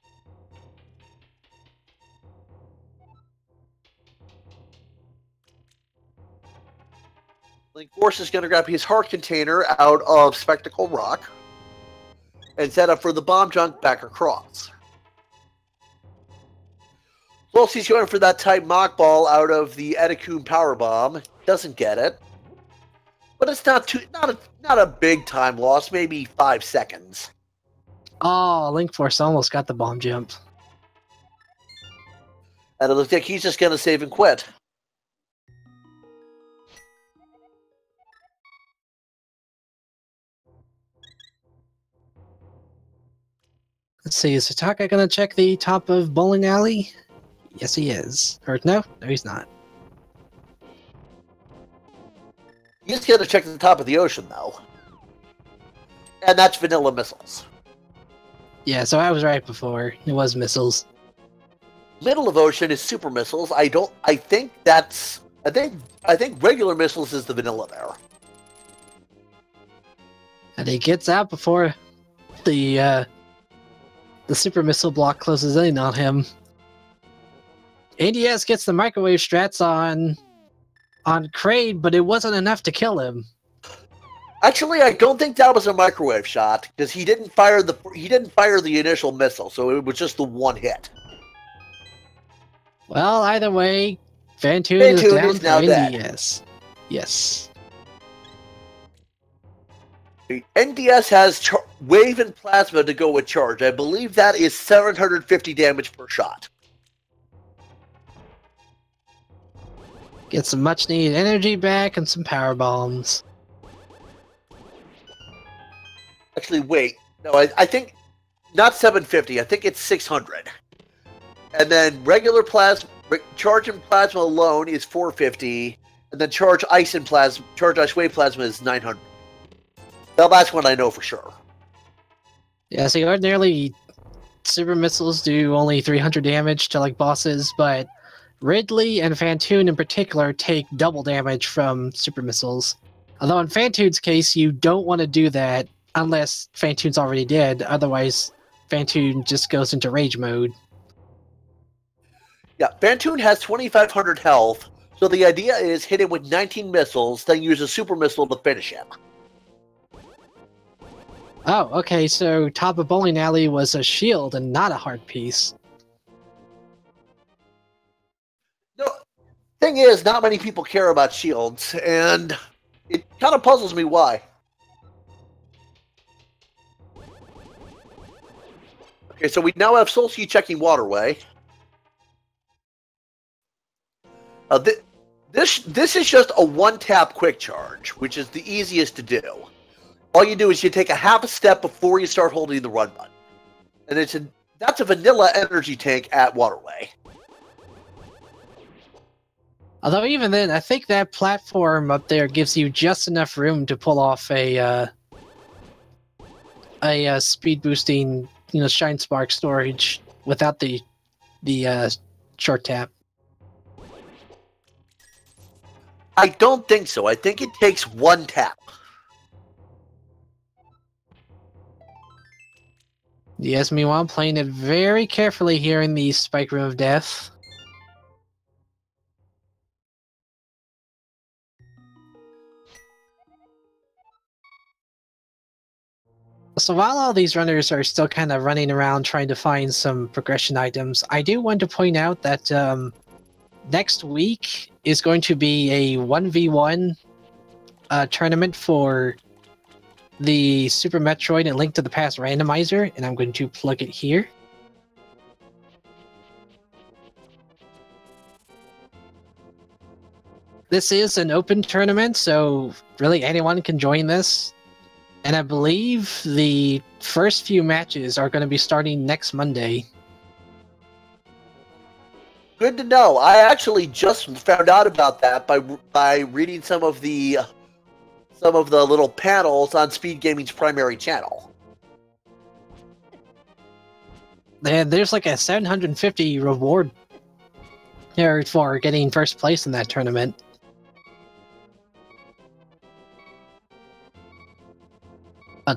Link Force is going to grab his heart container out of Spectacle Rock and set up for the bomb junk back across. Plus, he's going for that type mock ball out of the Etikun power bomb. Doesn't get it, but it's not a big time loss. Maybe 5 seconds. Oh, Link Force almost got the bomb jump. And it looks like he's just going to save and quit. Let's see, is Sataka gonna check the top of Bowling Alley? Yes, he is. Or no, he's not. He's going to check the top of the ocean, though. And that's vanilla missiles. Yeah, so I was right before. It was missiles. Middle of ocean is super missiles. I think regular missiles is the vanilla there. And he gets out before the super missile block closes in on him. ADS gets the microwave strats on Kraid, but it wasn't enough to kill him. Actually, I don't think that was a microwave shot because he didn't fire the initial missile, so it was just the one hit. Well, either way, Fantoon is down now for dead. NDS. Yes. The NDS has wave and plasma to go with charge. I believe that is 750 damage per shot. Get some much needed energy back and some power bombs. Actually, wait. No, I think not 750. I think it's 600. And then regular plasma, charge and plasma alone is 450, and then charge ice wave plasma is 900. Well, that's one I know for sure. Yeah, see, ordinarily super missiles do only 300 damage to like bosses, but Ridley and Fantoon in particular take double damage from super missiles. Although in Fantoon's case, you don't want to do that unless Fantoon's already dead. Otherwise, Fantoon just goes into rage mode. Yeah, Fantoon has 2,500 health, so the idea is hit him with 19 missiles, then use a super missile to finish him. Oh, okay, so top of Bowling Alley was a shield and not a heart piece. No, thing is, not many people care about shields, and it kind of puzzles me why. Okay, so we now have Solsky checking Waterway. This is just a one-tap quick charge, which is the easiest to do. All you do is you take a half a step before you start holding the run button. And that's a vanilla energy tank at Waterway. Although even then, I think that platform up there gives you just enough room to pull off a speed boosting, shine spark storage without the short tap. I don't think so. I think it takes one tap. Yes, meanwhile, I'm playing it very carefully here in the Spike Room of Death. So while all these runners are still kind of running around trying to find some progression items, I do want to point out that next week is going to be a 1v1 tournament for the Super Metroid and Link to the Past Randomizer, and I'm going to plug it here. This is an open tournament, so really anyone can join this. And I believe the first few matches are going to be starting next Monday. Good to know. I actually just found out about that by reading some of the little panels on Speed Gaming's primary channel. There's like a 750 reward here for getting first place in that tournament.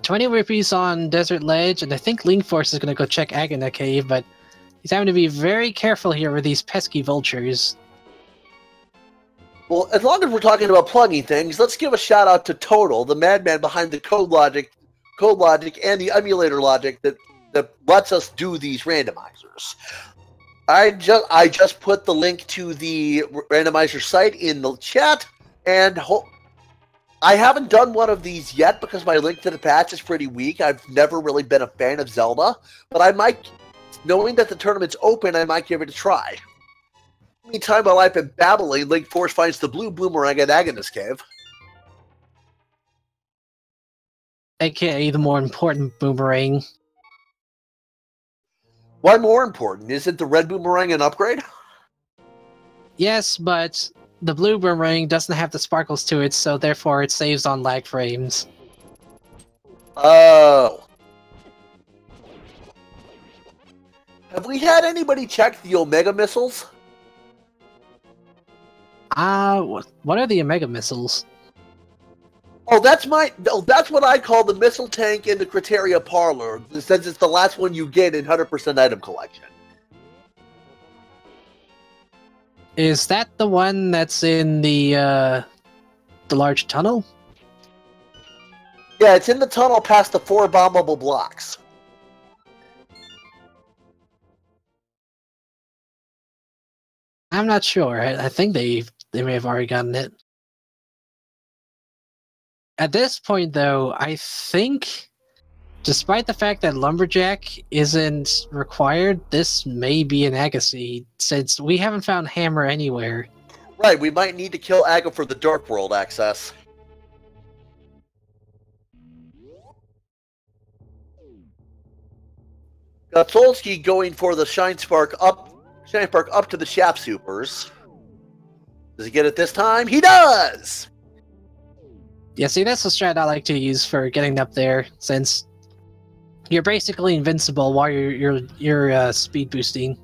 20 rupees on Desert Ledge, and I think Link Force is going to go check Agana Cave, but he's having to be very careful here with these pesky vultures. Well, as long as we're talking about plugging things, let's give a shout out to Total, the madman behind the code logic and the emulator logic that lets us do these randomizers. I just put the link to the randomizer site in the chat, and I haven't done one of these yet because my link to the patch is pretty weak. I've never really been a fan of Zelda, but I might, knowing that the tournament's open, I might give it a try. Meantime, while I've been babbling, Link Force finds the blue boomerang at Agnes Cave. AKA the more important boomerang. Why more important? Isn't the red boomerang an upgrade? Yes, but the blue boomerang doesn't have the sparkles to it, so therefore it saves on lag frames. Oh. Have we had anybody check the Omega missiles? What are the Omega missiles? Oh, that's what I call the missile tank in the Criteria Parlor, since it's the last one you get in 100% item collection. Is that the one that's in the large tunnel? Yeah, it's in the tunnel past the 4 bombable blocks. I'm not sure. I think they may have already gotten it. At this point, though, I think, despite the fact that Lumberjack isn't required, this may be an Agassi, since we haven't found Hammer anywhere. Right, we might need to kill Aga for the Dark World access. Got Solsky going for the Shine Spark up to the Shaft Supers. Does he get it this time? He does! Yeah, see, that's the strat I like to use for getting up there, since you're basically invincible while you're speed boosting.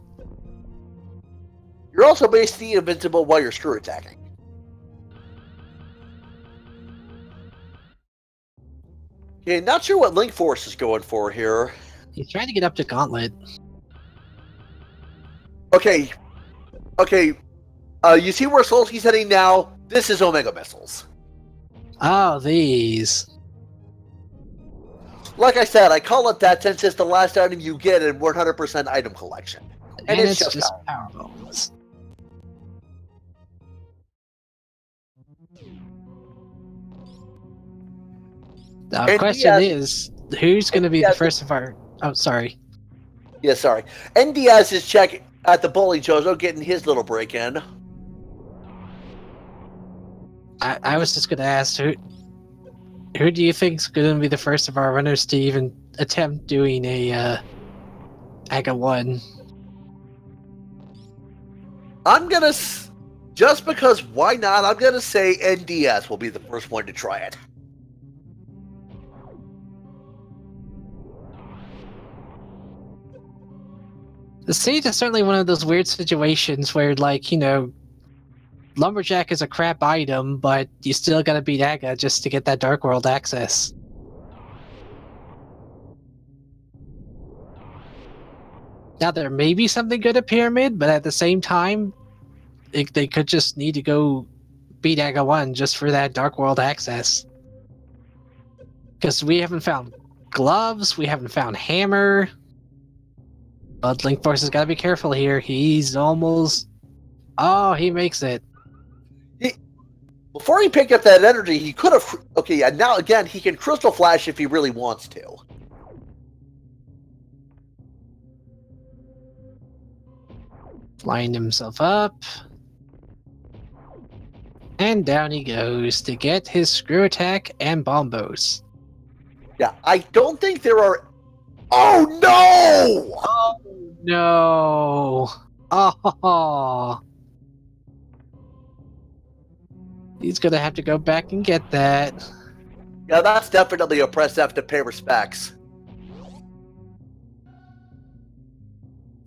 You're also basically invincible while you're screw attacking. Okay, not sure what Link Force is going for here. He's trying to get up to Gauntlet. Okay. You see where Solsky's heading now? This is Omega Missiles. Oh, these. Like I said, I call it that since it's the last item you get in 100% item collection. And it's just power bones. The question is, who's going to be the first of our... Oh, sorry. Yeah, sorry. NDS is checking at the bowling Jojo, getting his little break in. I was just going to ask, who do you think is going to be the first of our runners to even attempt doing a Aga 1? I'm going to... Just because, why not? I'm going to say NDS will be the first one to try it. The stage is certainly one of those weird situations where, like, you know, Lumberjack is a crap item, but you still gotta beat Aga just to get that Dark World access. Now, there may be something good at Pyramid, but at the same time, they could just need to go beat Aga 1 just for that Dark World access. Because we haven't found gloves, we haven't found hammer. But Link Force has got to be careful here. He's almost... Oh, he makes it. Before he picked up that energy, he could have... Okay, and now again, he can Crystal Flash if he really wants to. Flying himself up. And down he goes to get his Screw Attack and Bombos. Yeah, I don't think there are... Oh, no! Oh, no. Oh. He's going to have to go back and get that. Yeah, that's definitely a press F to pay respects.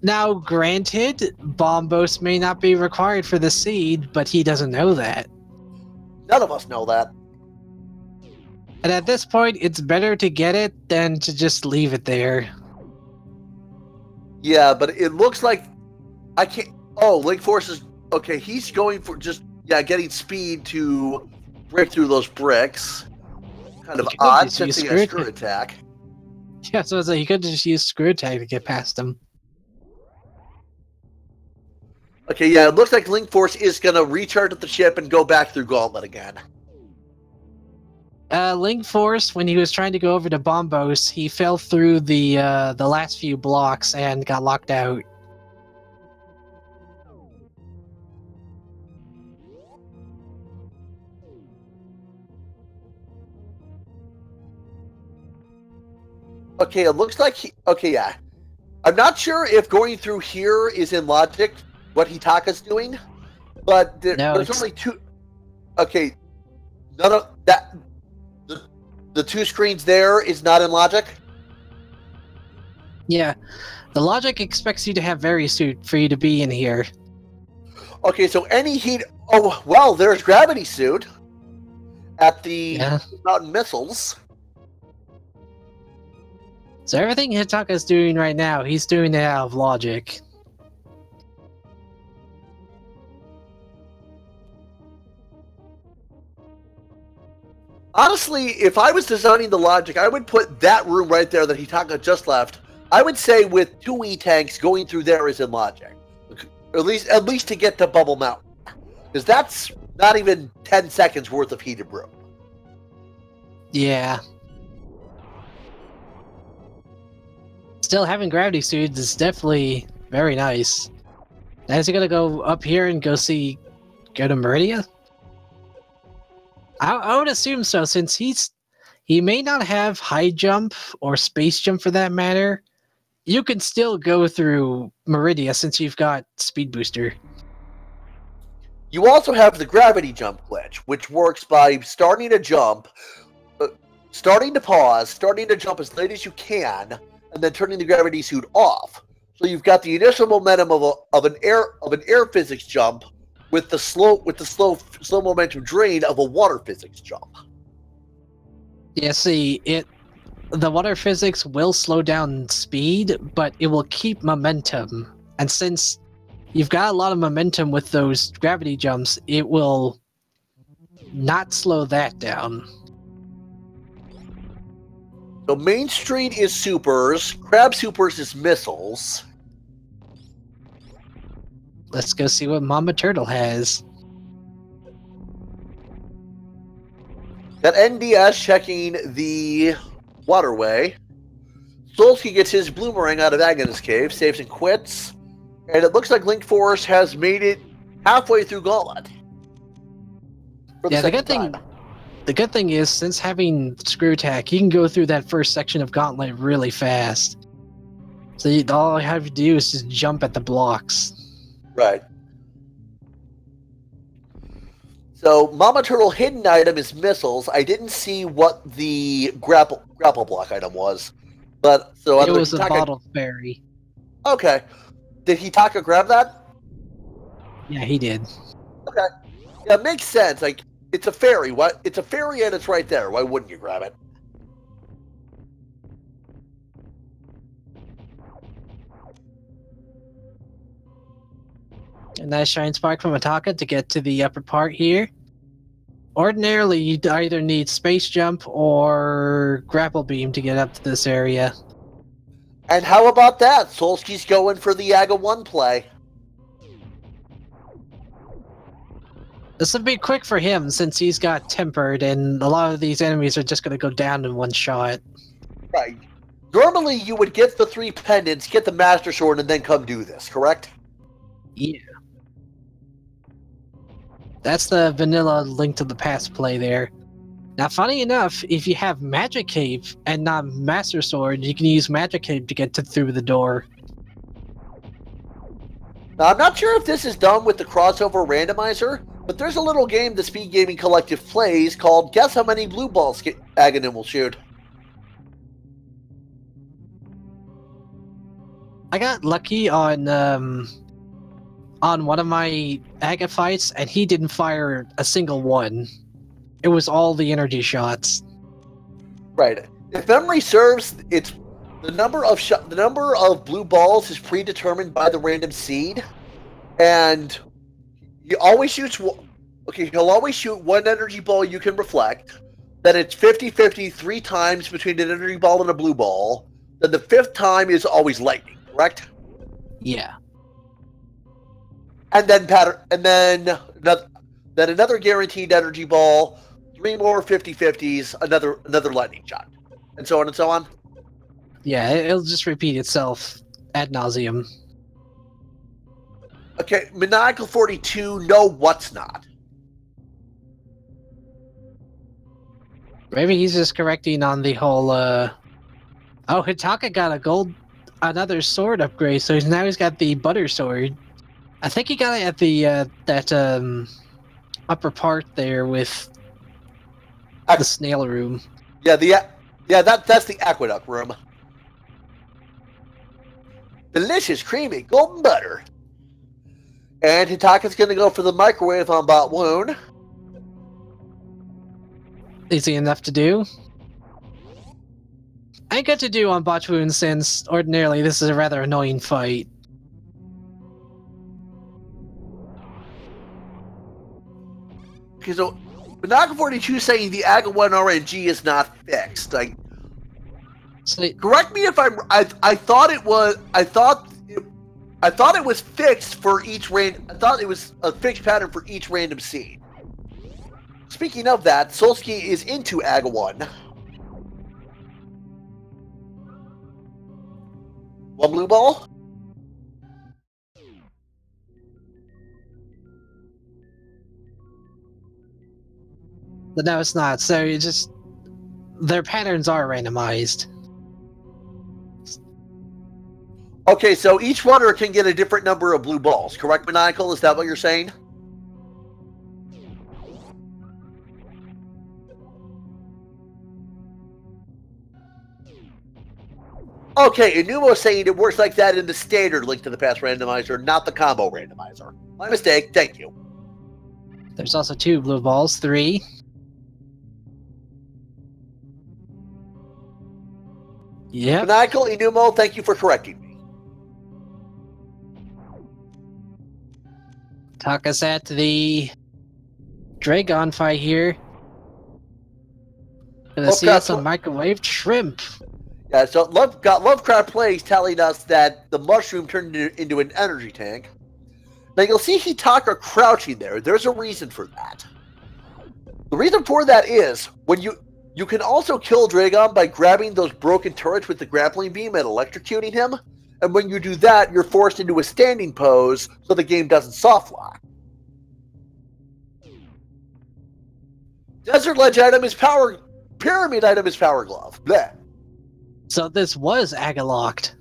Now, granted, Bombos may not be required for the seed, but he doesn't know that. None of us know that. And at this point, it's better to get it than to just leave it there. Yeah, but it looks like I can't. Oh, Link Force is okay. He's going for just getting speed to break through those bricks. Kind of odd since he has screw attack. Yeah, so it's like you could just use screw attack to get past him. Okay, yeah, it looks like Link Force is gonna recharge at the ship and go back through Gauntlet again. Link Force, when he was trying to go over to Bombos, he fell through the last few blocks and got locked out. Okay, it looks like he... Okay, yeah. I'm not sure if going through here is in logic, what Hitaka's doing, but there's only two... Okay, none of that... The two screens there is not in logic? Yeah. The logic expects you to have Very Suit for you to be in here. Okay, so any heat... Oh, well, there's Gravity Suit at the Mountain Missiles. So everything Hitaka's doing right now, he's doing it out of logic. Honestly, if I was designing the logic, I would put that room right there that Hitaka just left. I would say with two E-tanks going through there is in logic. At least to get to Bubble Mountain. Because that's not even 10 seconds worth of heated room. Yeah. Still, having gravity suits is definitely very nice. Now, is he gonna go up here and go to Meridia? I would assume so, since he may not have high jump or space jump for that matter. You can still go through Meridia since you've got speed booster. You also have the gravity jump glitch, which works by starting a jump, starting to pause, starting to jump as late as you can, and then turning the gravity suit off. So you've got the initial momentum of an air physics jump with the slow momentum drain of a water physics jump. Yeah, see, the water physics will slow down speed, but it will keep momentum. And since you've got a lot of momentum with those gravity jumps, it will not slow that down. So Main Street is supers, Crab Supers is missiles. Let's go see what Mama Turtle has. Got NDS checking the waterway. Solsky gets his Bloomerang out of Agnes Cave, saves and quits. And it looks like Link Force has made it halfway through Gauntlet. Yeah, the good thing is, since having Screw Attack, you can go through that first section of Gauntlet really fast. So all you have to do is just jump at the blocks. Right. So Mama Turtle hidden item is missiles. I didn't see what the grapple block item was, but so it was a bottle fairy. Okay, did Hitaka grab that? Yeah, he did. Okay, yeah, it makes sense. Like it's a fairy. What? It's a fairy and it's right there. Why wouldn't you grab it? A nice shine spark from Ataka to get to the upper part here. Ordinarily, you'd either need Space Jump or Grapple Beam to get up to this area. And how about that? Solsky's going for the Yaga 1 play. This would be quick for him since he's got Tempered and a lot of these enemies are just going to go down in one shot. Right. Normally, you would get the 3 pendants, get the Master Sword, and then come do this, correct? Yeah. That's the vanilla Link to the Past play there. Now, funny enough, if you have Magic Cape and not Master Sword, you can use Magic Cape to get through the door. Now, I'm not sure if this is done with the crossover randomizer, but there's a little game the Speed Gaming Collective plays called Guess How Many Blue Balls Aghanim Will Shoot. I got lucky on one of my Aga fights, and he didn't fire a single one. It was all the energy shots. Right. If memory serves, it's the number of blue balls is predetermined by the random seed, and he always shoots. Okay, he'll always shoot one energy ball you can reflect. Then it's 50-50 3 times between an energy ball and a blue ball. Then the 5th time is always lightning. Correct? Yeah. And then another guaranteed energy ball, 3 more 50-50s, another lightning shot, and so on and so on. Yeah, it'll just repeat itself ad nauseum. Okay, Maniacal 42, no, what's not? Maybe he's just correcting on the whole, Oh, Hitaka got another sword upgrade, so he's got the butter sword. I think he got it at the, upper part there with the snail room. Yeah, that's the aqueduct room. Delicious, creamy, golden butter. And Hitaka's going to go for the microwave on Bot Wound. Easy enough to do. Ain't good to do on Bot Wound since ordinarily this is a rather annoying fight. Okay, so Banaka 42 saying the Aga 1 RNG is not fixed. Like, correct me if I thought it was. I thought it was fixed for each random. I thought it was a fixed pattern for each random seed. Speaking of that, Solsky is into Aga 1. One blue ball. But no, it's not. So you just their patterns are randomized. Okay, so each runner can get a different number of blue balls. Correct, Maniacal? Is that what you're saying? Okay, Inumo saying it works like that in the standard Link to the Past randomizer, not the combo randomizer. My mistake. Thank you. There's also 2 blue balls, 3. Yep. Maniacal, Inumo, thank you for correcting me. Taka's at the Dragon fight here. Gonna see us on microwave shrimp. Yeah, so Lovecraft Plays telling us that the mushroom turned into an energy tank. Now you'll see Hitaka crouching there. There's a reason for that. The reason for that is when you can also kill Dragon by grabbing those broken turrets with the grappling beam and electrocuting him. And when you do that, you're forced into a standing pose so the game doesn't soft lock. Desert Ledge item is power. Pyramid item is power glove. Bleh. So this was Aga locked.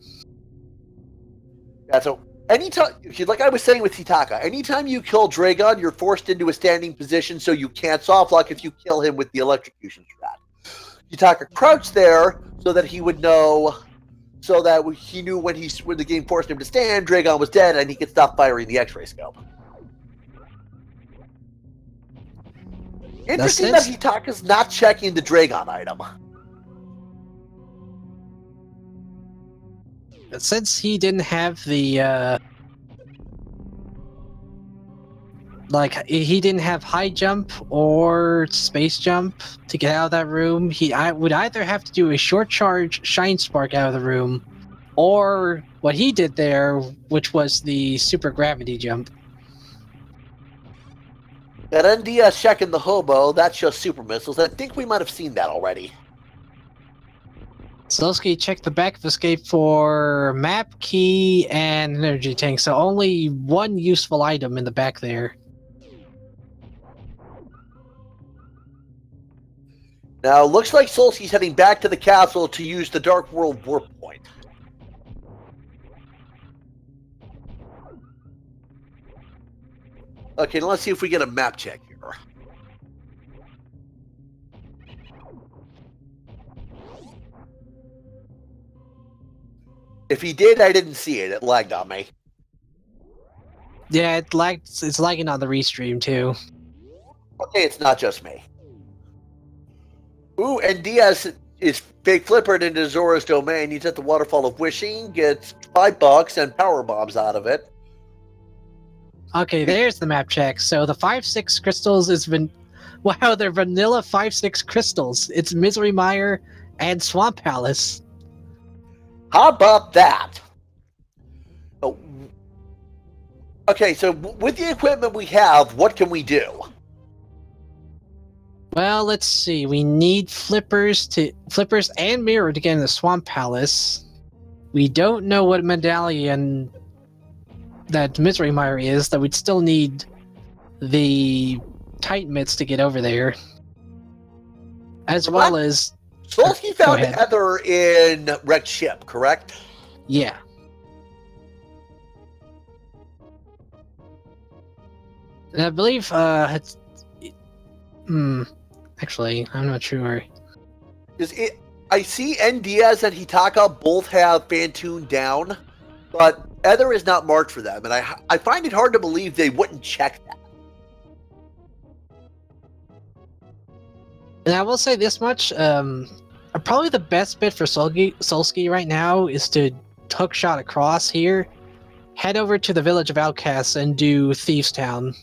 Yeah, so anytime, like I was saying with Hitaka, anytime you kill Dragon, you're forced into a standing position so you can't soft lock if you kill him with the electrocution strat. Hitaka crouched there so that he would know, so that he knew when the game forced him to stand, Dragon was dead and he could stop firing the X-ray scope. Interesting that Hitaka's not checking the Dragon item. Since he didn't have the he didn't have high jump or space jump to get out of that room, I would either have to do a short charge shine spark out of the room, or what he did there, which was the super gravity jump. That NDS checking the hobo, that's just super missiles. I think we might have seen that already. Slowski checked the back of escape for map, key, and energy tank, so only one useful item in the back there. Now, looks like Solski's heading back to the castle to use the Dark World warp point. Okay, now let's see if we get a map check here. If he did, I didn't see it. It lagged on me. Yeah, it lagged. It's lagging on the restream too. Okay, it's not just me. Ooh, and Diaz, is fake flippered into Zora's domain. He's at the Waterfall of Wishing, gets $5 and power bombs out of it. Okay, there's the map check. So the 5-6 crystals is wow, they're vanilla 5-6 crystals. It's Misery Mire and Swamp Palace. How about that? Oh, okay, so with the equipment we have, what can we do? Well, let's see. We need flippers and mirror to get in the Swamp Palace. We don't know what medallion that Misery Mire is, that we'd still need the Titan Mitts to get over there. As well as... Solsky found Heather in Wrecked Ship, correct? Yeah. And I believe, actually, I'm not sure. I see N. Diaz and Hitaka both have Fantoon down, but Ether is not marked for them, and I find it hard to believe they wouldn't check that. And I will say this much, probably the best bit for Solsky right now is to hook shot across here, head over to the Village of Outcasts and do Thieves Town.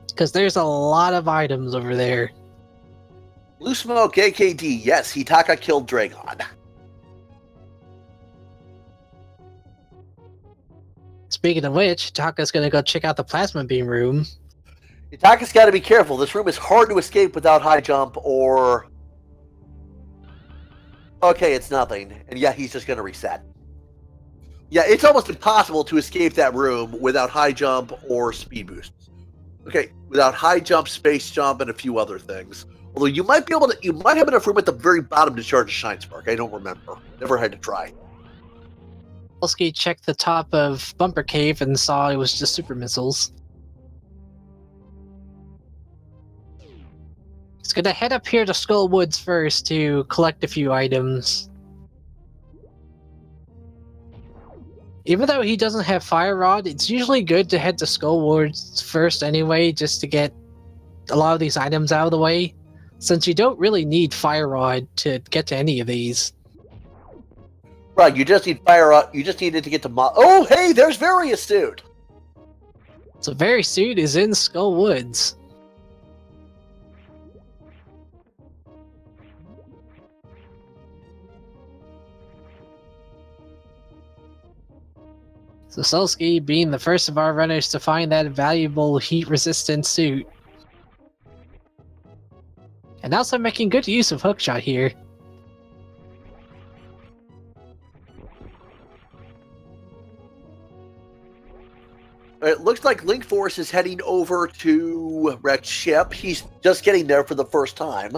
Because there's a lot of items over there. Blue Smoke AKD, yes, Hitaka killed Dragon. Speaking of which, Hitaka's gonna go check out the Plasma Beam room. Hitaka's gotta be careful. This room is hard to escape without high jump or... Okay, it's nothing. And yeah, he's just gonna reset. Yeah, it's almost impossible to escape that room without high jump or speed boosts. Okay, without high jump, space jump, and a few other things. Although you might be able to, you might have enough room at the very bottom to charge a Shine Spark. I don't remember. Never had to try. Solsky checked the top of Bumper Cave and saw it was just super missiles. He's gonna head up here to Skull Woods first to collect a few items. Even though he doesn't have Fire Rod, it's usually good to head to Skull Woods first anyway, just to get a lot of these items out of the way, since you don't really need Fire Rod to get to any of these. Right, you just need Fire Rod, you just needed to get to oh, hey, there's Various Suit! So Various Suit is in Skull Woods. So Solsky being the first of our runners to find that valuable heat-resistant suit. And also making good use of Hookshot here. It looks like Link Force is heading over to Wrecked Ship. He's just getting there for the first time.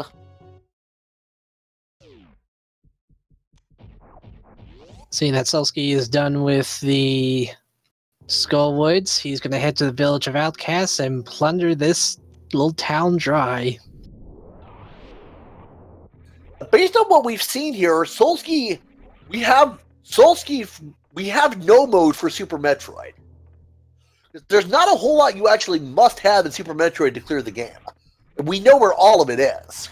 Seeing that Solsky is done with the Skull Woods, he's going to head to the Village of Outcasts and plunder this little town dry. Based on what we've seen here, Solsky, we have no mode for Super Metroid. There's not a whole lot you actually must have in Super Metroid to clear the game. And we know where all of it is.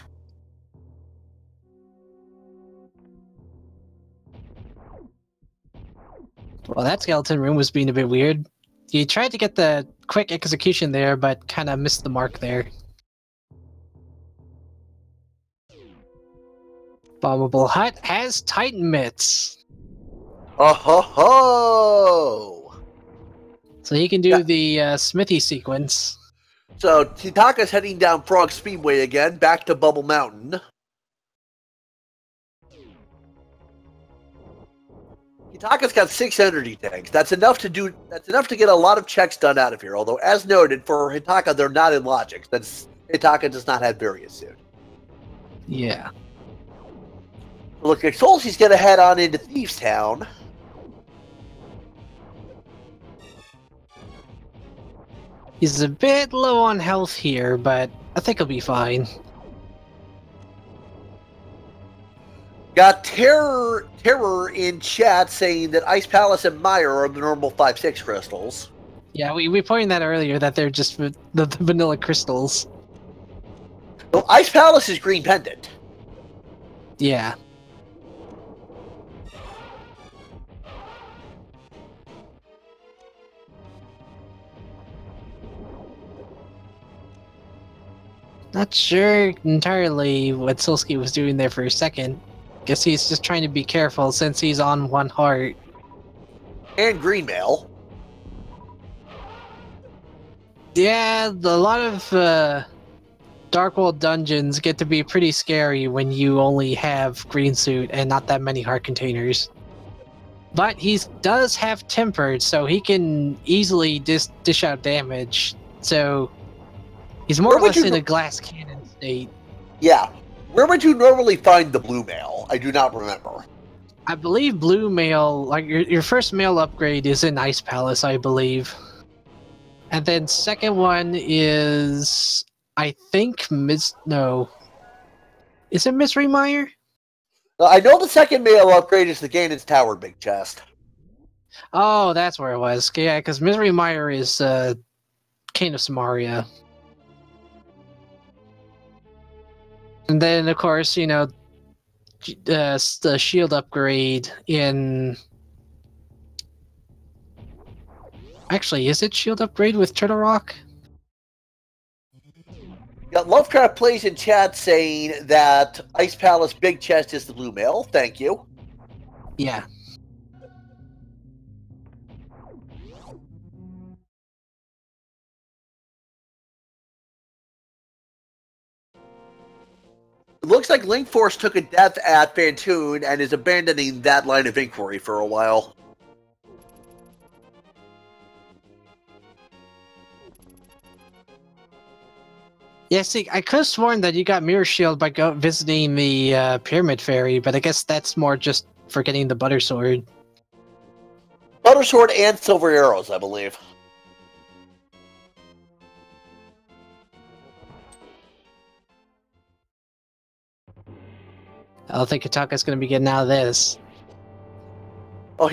Well, that skeleton room was being a bit weird. You tried to get the quick execution there, but kind of missed the mark there. Bombable Hut has Titan Mitts. Oh ho ho! So he can do the Smithy sequence. So Hitaka's heading down Frog Speedway again, back to Bubble Mountain. Hitaka's got 6 energy tanks. That's enough to get a lot of checks done out of here. Although, as noted, for Hitaka, they're not in logic. Hitaka does not have Various Suit. Yeah. Look, like Solsky's gonna head on into Thieves Town. He's a bit low on health here, but I think he'll be fine. Got Terror in chat saying that Ice Palace and Mire are the normal 5-6 crystals. Yeah, we pointed that earlier, that they're just the vanilla crystals. So Ice Palace is Green Pendant. Yeah. Not sure entirely what Silsky was doing there for a second. Guess he's just trying to be careful since he's on one heart. And green mail. Yeah, a lot of Dark World dungeons get to be pretty scary when you only have green suit and not that many heart containers. But he does have tempered, so he can easily dish out damage. So he's more or less in a glass cannon state. Yeah. Where would you normally find the blue mail? I do not remember. I believe blue mail, like your first mail upgrade is in Ice Palace, I believe. And then second one is, I think, no. Is it Miss Remeyer? I know the second mail upgrade is the Ganon's Tower big chest. Oh, that's where it was. Yeah, because Miss Remeyer is King of Samaria. And then, of course, you know, the shield upgrade in... Actually, is it shield upgrade with Turtle Rock? Yeah, Lovecraft plays in chat saying that Ice Palace big chest is the blue mail. Thank you. Yeah. It looks like Link Force took a death at Fantoon and is abandoning that line of inquiry for a while. Yeah, see, I could have sworn that you got Mirror Shield by visiting the Pyramid Fairy, but I guess that's more just for getting the Butter Sword. Butter Sword and Silver Arrows, I believe. I don't think Kataka's going to be getting out of this. Oh,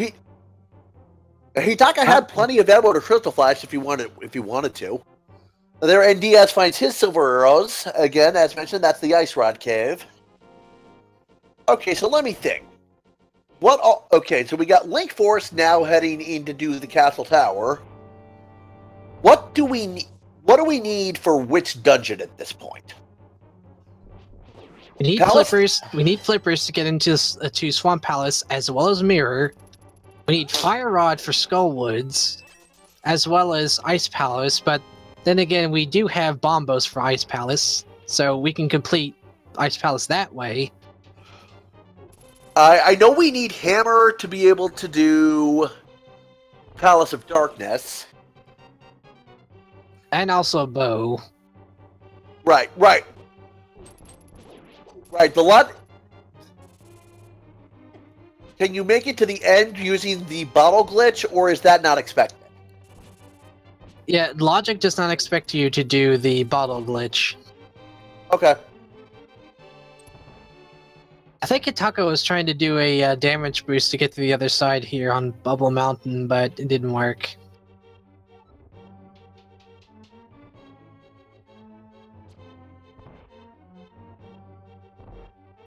Hitaka had plenty of ammo to Crystal Flash if he wanted to. There, and Diaz finds his Silver Arrows. Again, as mentioned, that's the Ice Rod Cave. Okay, so let me think. Okay, so we got Link Force now heading in to do the Castle Tower. What do we need for which dungeon at this point? We need flippers. We need flippers to get into to Swamp Palace, as well as Mirror. We need Fire Rod for Skullwoods, as well as Ice Palace. But then again, we do have Bombos for Ice Palace, so we can complete Ice Palace that way. I know we need Hammer to be able to do Palace of Darkness. And also a bow. Right. Can you make it to the end using the bottle glitch, or is that not expected? Yeah, Logic does not expect you to do the bottle glitch. Okay. I think Hitaka was trying to do a damage boost to get to the other side here on Bubble Mountain, but it didn't work.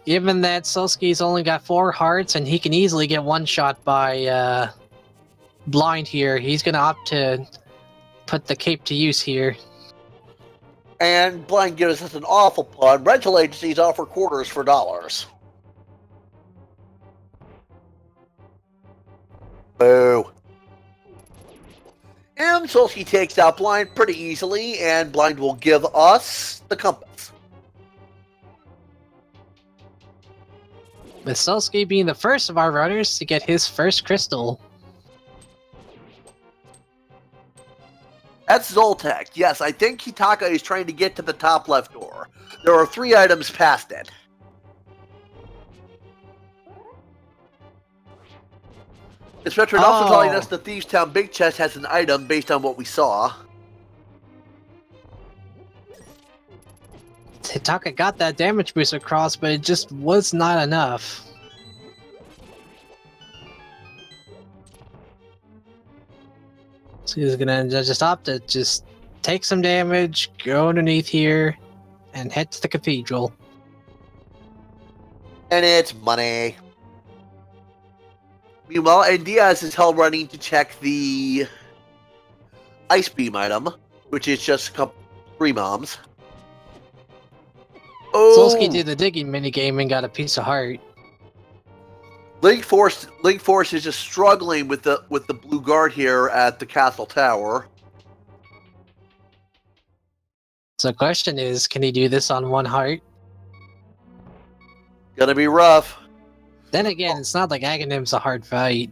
Given that Sulsky's only got 4 hearts and he can easily get one shot by Blind here, he's going to opt to put the cape to use here. And Blind gives us an awful pun. Rental agencies offer quarters for dollars. Boo. And Sulsky takes out Blind pretty easily, and Blind will give us the compass. With Sulsky being the first of our runners to get his first crystal. That's Zoltek. Yes, I think Hitaka is trying to get to the top left door. There are 3 items past it. This veteran also telling us the Thieves Town Big Chest has an item based on what we saw. Hitaka got that damage boost across, but it just was not enough. So he's gonna just opt to just take some damage, go underneath here, and head to the cathedral. And it's money. Meanwhile, and Diaz is held running to check the Ice Beam item, which is just a couple 3 bombs. Oh! Solsky did the digging minigame and got a piece of heart. Link Force is just struggling with the blue guard here at the castle tower. So the question is, can he do this on 1 heart? Gonna be rough. Then again, it's not like Aghanim's a hard fight.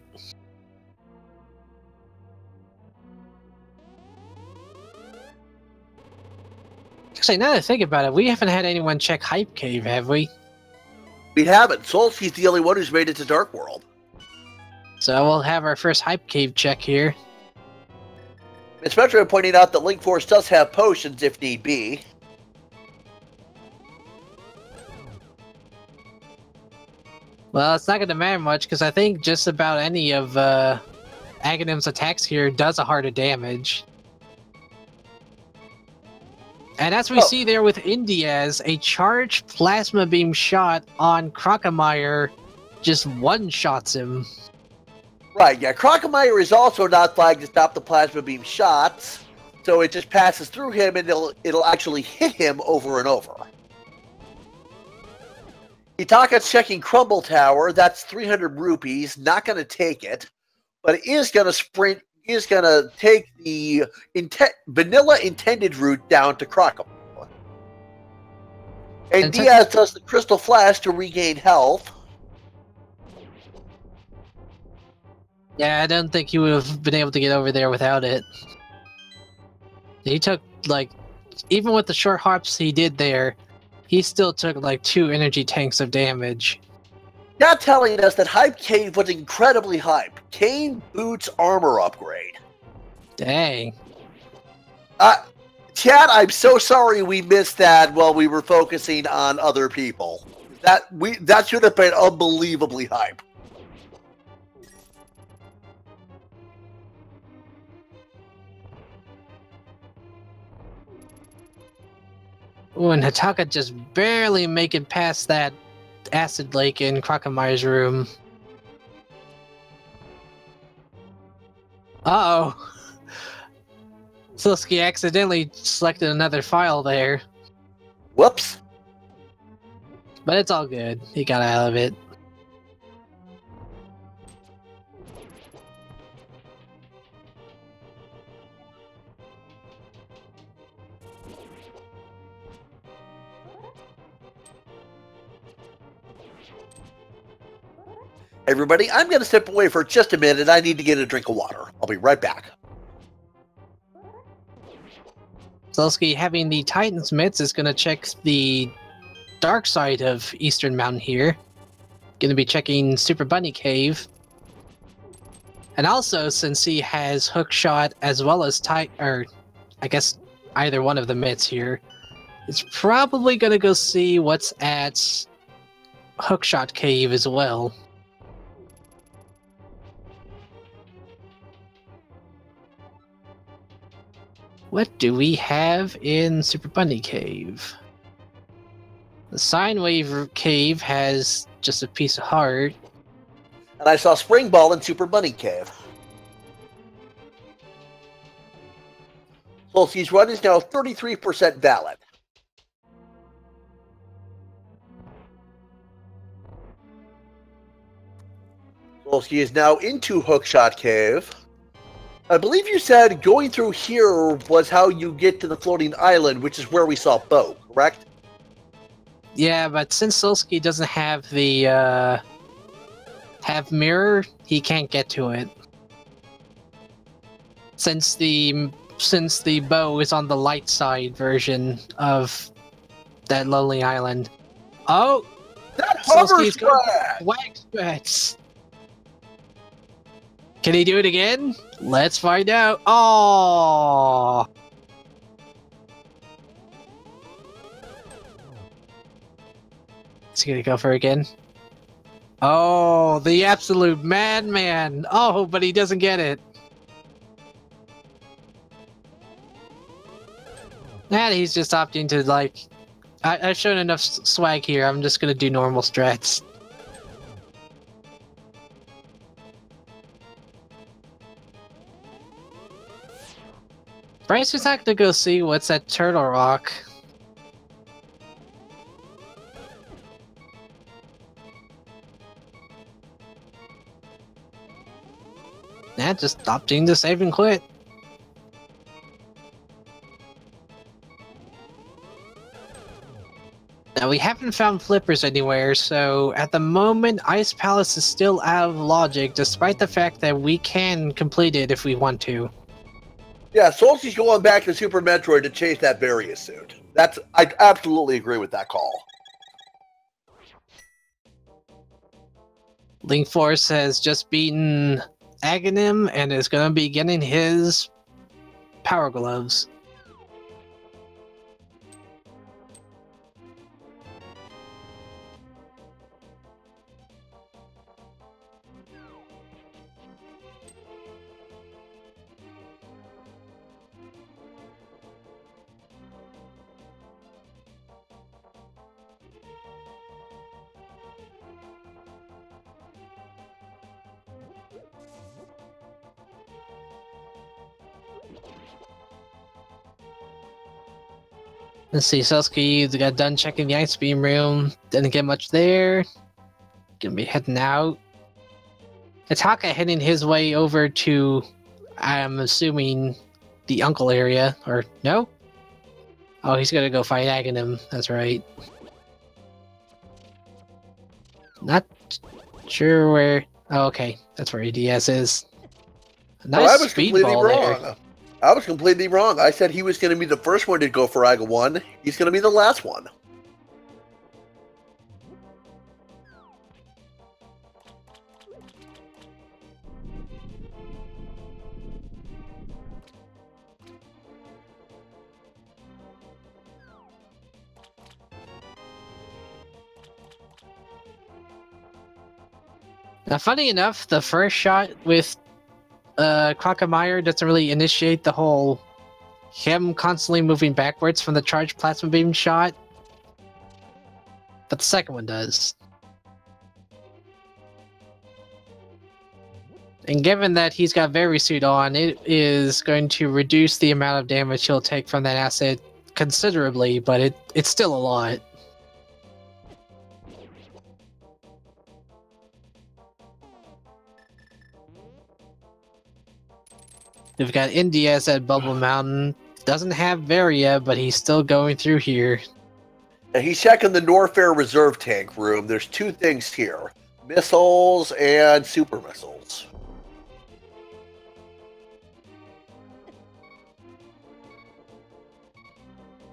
Actually, now that I think about it, we haven't had anyone check Hype Cave, have we? We haven't. Solsky's the only one who's made it to Dark World. So we'll have our first Hype Cave check here. Miss Metroid pointing out that Link Force does have potions if need be. Well, it's not going to matter much, because I think just about any of Aghanim's attacks here does a heart of damage. And as we see there with Indiaz, a charged plasma beam shot on Crocomire just one-shots him. Right, yeah. Crocomire is also not flagged to stop the plasma beam shots, so it just passes through him and it'll actually hit him over and over. Itaka's checking Crumble Tower. That's 300 rupees. Not going to take it, but it is going to sprint. Is going to take the vanilla intended route down to Crocomire. And Diaz does the Crystal Flash to regain health. Yeah, I don't think he would have been able to get over there without it. He took, like, even with the short harps he did there, he still took, like, 2 energy tanks of damage. Not telling us that Hype Cave was incredibly hype. Kane Boots armor upgrade. Dang. Chad, I'm so sorry we missed that while we were focusing on other people. That should have been unbelievably hype. Ooh, and Hataka just barely making past that acid lake in Crocomire's room. Uh-oh. Silsky accidentally selected another file there. Whoops. But it's all good. He got out of it. Everybody, I'm going to step away for just a minute. I need to get a drink of water. I'll be right back. Silsky, having the Titan's Mitts, is going to check the dark side of Eastern Mountain here. Going to be checking Super Bunny Cave. And also, since he has Hookshot as well as I guess either one of the mitts here, it's probably going to go see what's at Hookshot Cave as well. What do we have in Super Bunny Cave? The Sine Wave Cave has just a piece of heart. And I saw Spring Ball in Super Bunny Cave. Solsky's run is now 33% valid. Solsky is now into Hookshot Cave. I believe you said going through here was how you get to the floating island, which is where we saw Bo, correct? Yeah, but since Solsky doesn't have the have mirror, he can't get to it. Since the bow is on the light side version of that lonely island. Oh, that hover Wag Spreads. Can he do it again? Let's find out. Oh. Is he gonna go for it again? Oh, the absolute madman! Oh, but he doesn't get it. And he's just opting to, like, I've shown enough swag here. I'm just gonna do normal strats. Bryce is not gonna go see what's at Turtle Rock. Nah, just stop doing the save and quit. Now, we haven't found flippers anywhere, so at the moment, Ice Palace is still out of logic, despite the fact that we can complete it if we want to. Yeah, Solsti's going back to Super Metroid to chase that Various suit. I absolutely agree with that call. Link Force has just beaten Aghanim and is going to be getting his Power Gloves. Let's see, Sasuke got done checking the Ice Beam room. Didn't get much there. Gonna be heading out. Ataka heading his way over to, I'm assuming, the Uncle area. Or, no? Oh, he's gonna go fight Aghanim. That's right. Not sure where... Oh, okay. That's where EDS is. Nice I was completely speedball wrong. there. I was completely wrong. I said he was going to be the first one to go for Aga 1. He's going to be the last one. Now, funny enough, the first shot with Crocomire doesn't really initiate the whole him constantly moving backwards from the charged plasma beam shot, but the second one does. And given that he's got Suit on, it is going to reduce the amount of damage he'll take from that asset considerably, but it's still a lot. We've got NDS at Bubble Mountain. Doesn't have Varia, but he's still going through here. And he's checking the Norfair Reserve Tank room. There's two things here. Missiles and super missiles.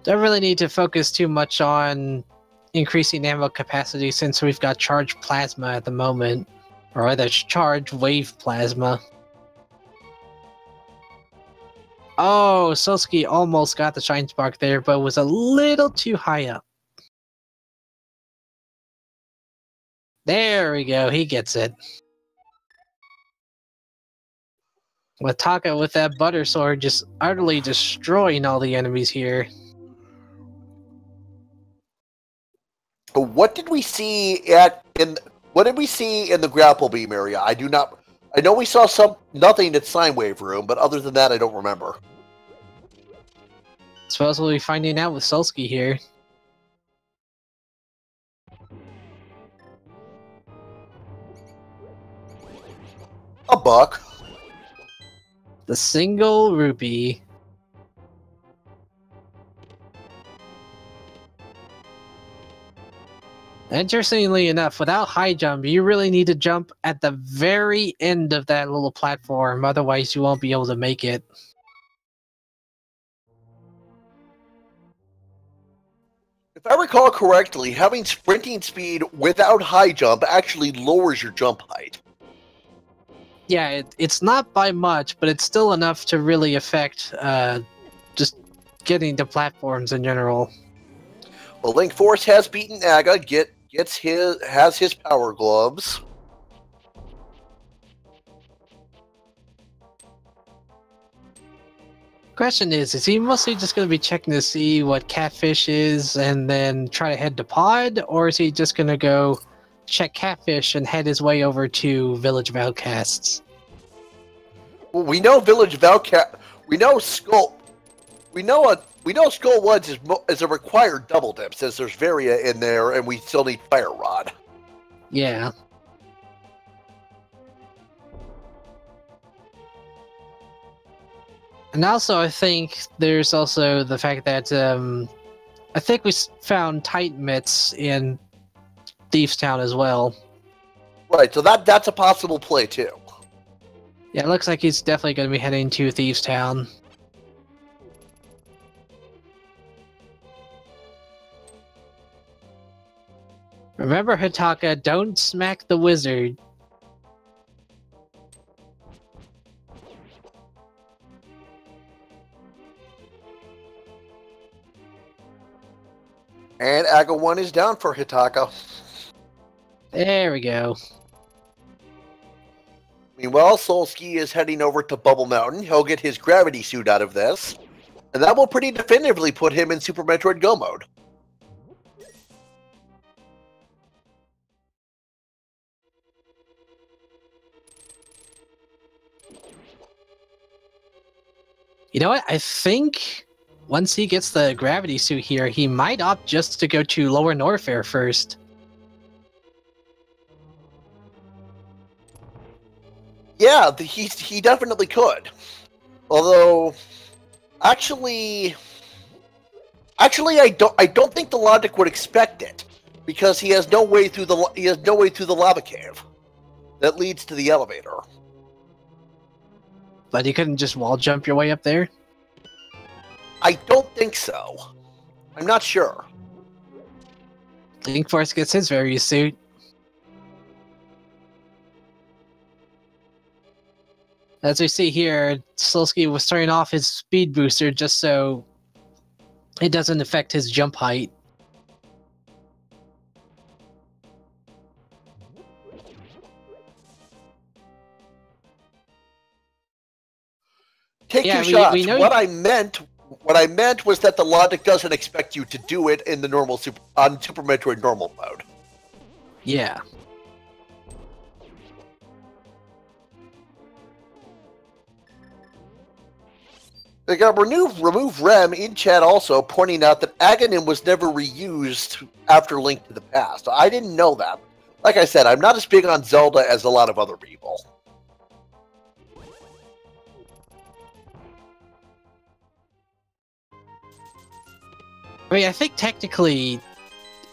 Don't really need to focus too much on increasing ammo capacity since we've got charged plasma at the moment. Or rather, charged wave plasma. Oh, Sosuke almost got the Shine Spark there, but was a little too high up. There we go, he gets it. Wataka with that Butter Sword just utterly destroying all the enemies here. What did we see in the grapple beam area? I know we saw nothing at Sine Wave room, but other than that, I don't remember. Suppose we'll be finding out with Solsky here. A buck. The single rupee. Interestingly enough, without high jump, you really need to jump at the very end of that little platform, otherwise you won't be able to make it. If I recall correctly, having sprinting speed without high jump actually lowers your jump height. Yeah, it's not by much, but it's still enough to really affect just getting to platforms in general. Well, Link Force has beaten Aga, has his power gloves. Question is he mostly just going to be checking to see what Catfish is and then try to head to Pod, or is he just going to go check Catfish and head his way over to Village of Outcasts? Well, we know Village of Outcasts. We know Skull. We know Skull Woods is a required double dip since there's Varia in there, and we still need Fire Rod. Yeah. And also, I think there's also the fact that I think we found Titan mitts in Thieves Town as well. Right, so that's a possible play too. Yeah, it looks like he's definitely going to be heading to Thieves Town. Remember, Hitaka, don't smack the wizard. And Aga 1 is down for Hitaka. There we go. Meanwhile, Solski is heading over to Bubble Mountain. He'll get his gravity suit out of this, and that will pretty definitively put him in Super Metroid Go mode. You know what? I think once he gets the gravity suit here, he might opt just to go to Lower Norfair first. Yeah, he definitely could. Although, actually, I don't think the logic would expect it, because he has no way through the lava cave that leads to the elevator. But you couldn't just wall jump your way up there? I don't think so. I'm not sure. Link Force gets his various suit. As we see here, Slowski was turning off his speed booster just so it doesn't affect his jump height. Take Yeah, your shots. we know what I meant was that the logic doesn't expect you to do it in the normal Super Metroid normal mode. Yeah. They got remove Rem in chat also pointing out that Aghanim was never reused after Link to the Past. I didn't know that. Like I said, I'm not as big on Zelda as a lot of other people. I mean, I think technically,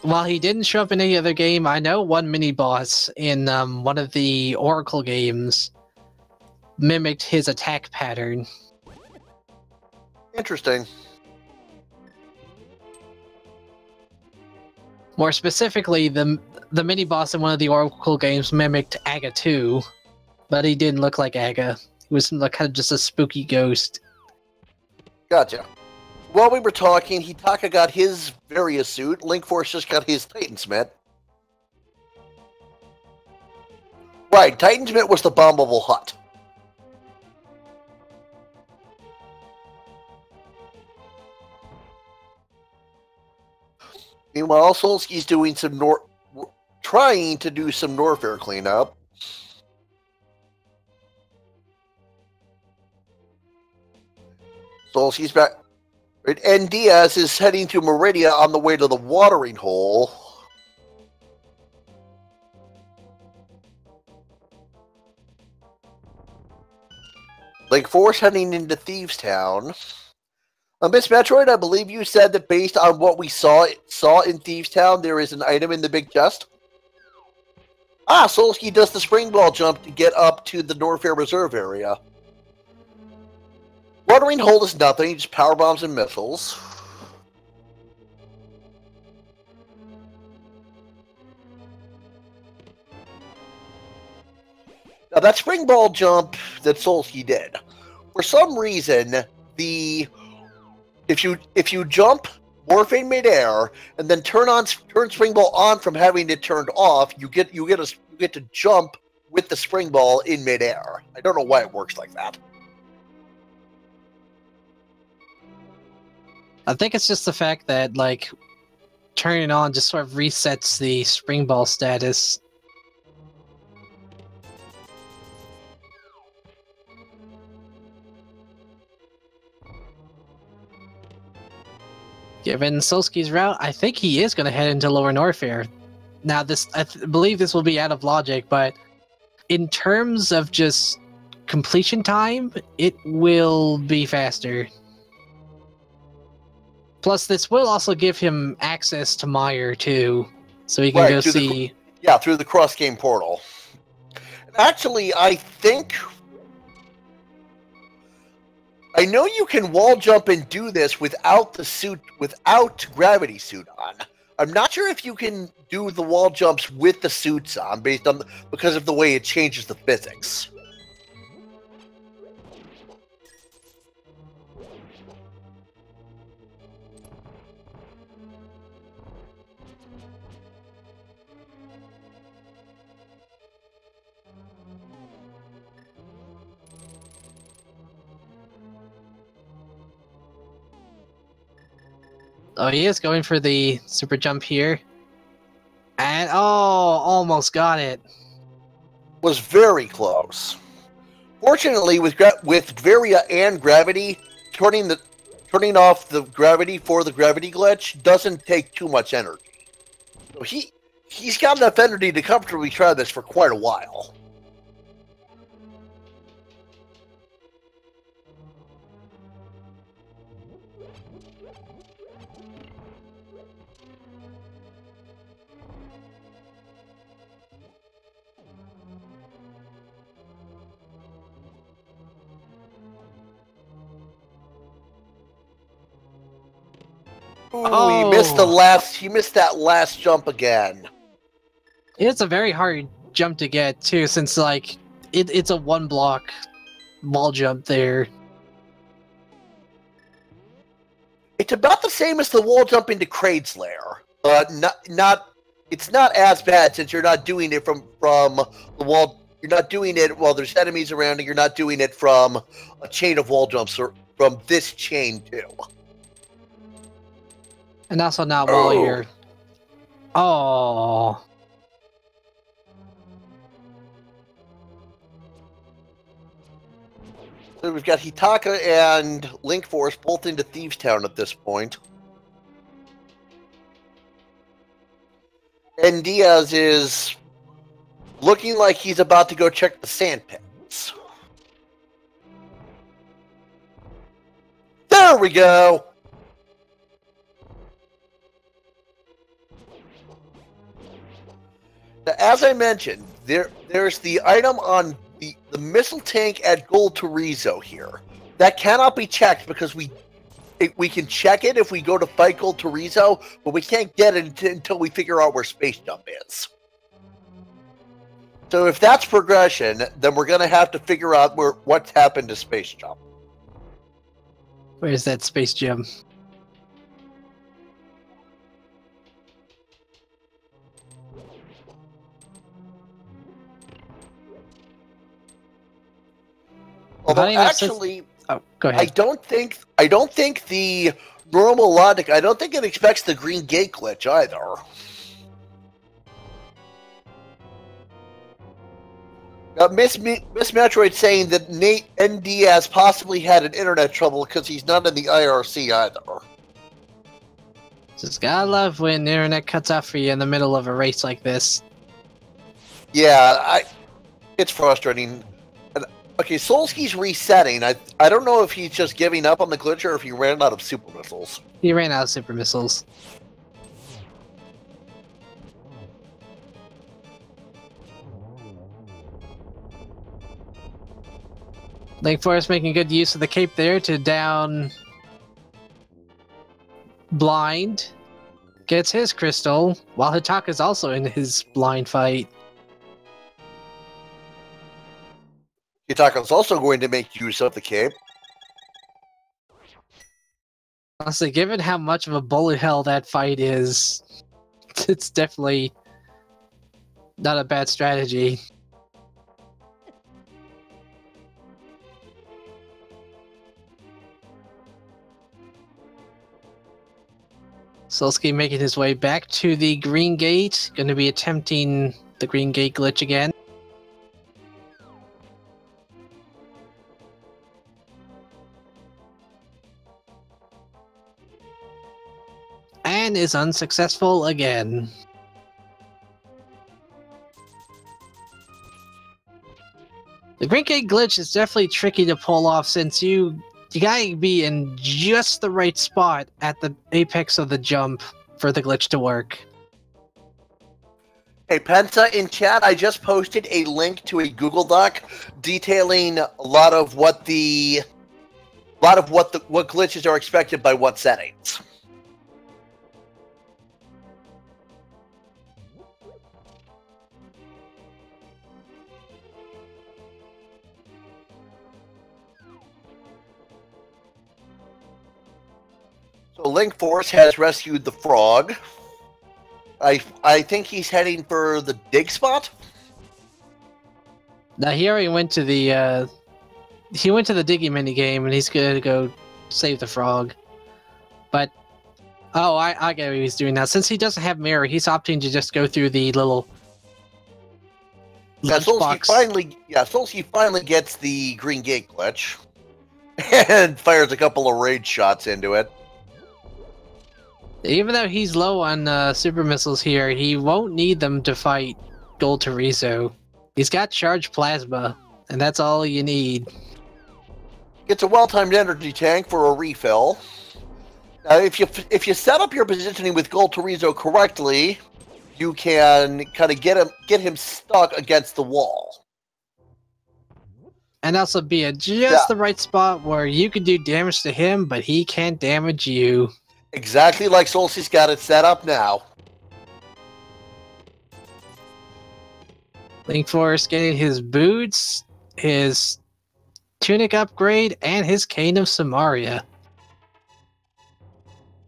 while he didn't show up in any other game, I know one mini-boss in one of the Oracle games mimicked his attack pattern. Interesting. More specifically, the mini-boss in one of the Oracle games mimicked Aga 2, but he didn't look like Aga. He was like, kind of just a spooky ghost. Gotcha. While we were talking, Hitaka got his Varia suit. Link Force just got his Titan's Mitt. Right, Titan's Mitt was the bombable hut. Meanwhile, Solski's doing some trying to do some Norfair cleanup. Solski's back. Right, and Diaz is heading to Meridia on the way to the watering hole. Link Force heading into Thieves Town. Miss Metroid, I believe you said that based on what we saw in Thieves Town, there is an item in the big chest. Ah, Solski does the spring ball jump to get up to the Norfair Reserve area. Watering hole is nothing, just power bombs and missiles. Now that spring ball jump that Solski did, for some reason, if you jump morphine midair and then turn spring ball on from having it turned off, you get to jump with the spring ball in midair. I don't know why it works like that. I think it's just the fact that, like, turning it on just sort of resets the spring ball status. Given Solski's route, I think he is going to head into Lower Norfair. Now, I believe this will be out of logic, but in terms of just completion time, it will be faster. Plus, this will also give him access to Meyer, too, so he can go see... through the cross-game portal. Actually, I think... I know you can wall jump and do this without the suit, without gravity suit on. I'm not sure if you can do the wall jumps with the suits on, because of the way it changes the physics. Oh, he is going for the super jump here. And, oh, almost got it. Was very close. Fortunately, with Varia and gravity, turning off the gravity for the gravity glitch doesn't take too much energy. So he's got enough energy to comfortably try this for quite a while. Ooh, Oh. He missed that last jump again. It's a very hard jump to get, too, since, like, it's a one-block wall jump there. It's about the same as the wall jump into Kraid's lair, but it's not as bad since you're not doing it from the wall. You're not doing it while there's enemies around, and you're not doing it from a chain of wall jumps or from this chain too. And also not while you're... Oh. So we've got Hitaka and Link Force both into Thieves Town at this point. And Diaz is looking like he's about to go check the sand pits. There we go! Now, as I mentioned, there's the item on the missile tank at Gold Torizo here. That cannot be checked because we can check it if we go to fight Gold Torizo, but we can't get it until we figure out where Space Jump is. So if that's progression, then we're going to have to figure out what's happened to Space Jump. Where's that Space Gem? Although actually, go ahead. I don't think the normal logic. I don't think it expects the green gate glitch either. Miss Metroid saying that N. Diaz possibly had an internet trouble because he's not in the IRC either. Just gotta love when the internet cuts off for you in the middle of a race like this. Yeah, it's frustrating. Okay, Solski's resetting. I don't know if he's just giving up on the glitch or if he ran out of super missiles. He ran out of super missiles. Link Forest making good use of the cape there to down Blind. Gets his crystal, while Hitaka's also in his blind fight. Hitaka's also going to make use of the cape. Honestly, given how much of a bullet hell that fight is, it's definitely not a bad strategy. Solski making his way back to the Green Gate, going to be attempting the Green Gate glitch again. and is unsuccessful again. The Green Gate glitch is definitely tricky to pull off since you gotta be in just the right spot at the apex of the jump for the glitch to work. Hey, Penta, in chat, I just posted a link to a Google Doc detailing a lot of what glitches are expected by what settings. So Link Force has rescued the frog. I think he's heading for the dig spot. Now he already went to the Diggy mini game and he's gonna go save the frog. But oh, I get what he's doing now. Since he doesn't have mirror, he's opting to just go through the little Solsky finally gets the Green Gate glitch and fires a couple of rage shots into it. Even though he's low on super missiles here, he won't need them to fight Gold Torizo. He's got charged plasma, and that's all you need. Gets a well-timed energy tank for a refill. Now, if you set up your positioning with Gold Torizo correctly, you can kind of get him stuck against the wall. And also be at just the right spot where you can do damage to him, but he can't damage you. Exactly like Solsty's got it set up now. Link Force getting his boots, his tunic upgrade, and his Cane of Samaria.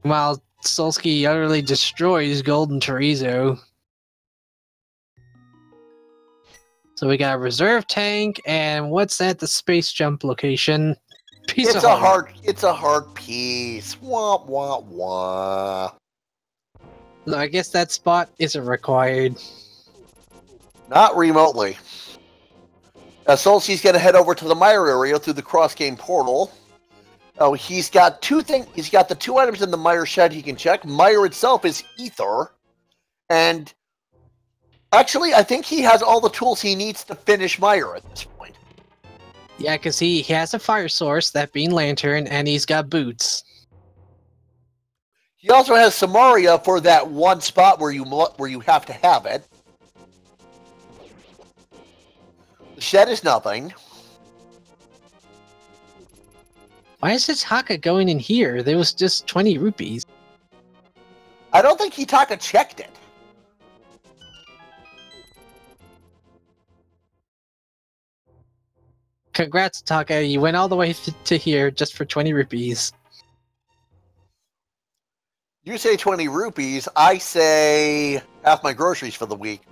While Solsky utterly destroys Golden Torizo. So we got a reserve tank, and what's that? The space jump location. It's a hard piece. Wah wah wah. So I guess that spot isn't required. Not remotely. Solsty's gonna head over to the Mire area through the cross-game portal. Oh, he's got two things. He's got the two items in the Mire shed he can check. Mire itself is ether, and actually, I think he has all the tools he needs to finish Mire at this point. Yeah, because he has a fire source, that being Lantern, and he's got boots. He also has Samaria for that one spot where you have to have it. The shed is nothing. Why is Hitaka going in here? There was just 20 rupees. I don't think Hitaka checked it. Congrats, Taka. You went all the way to here just for 20 rupees. You say 20 rupees, I say half my groceries for the week.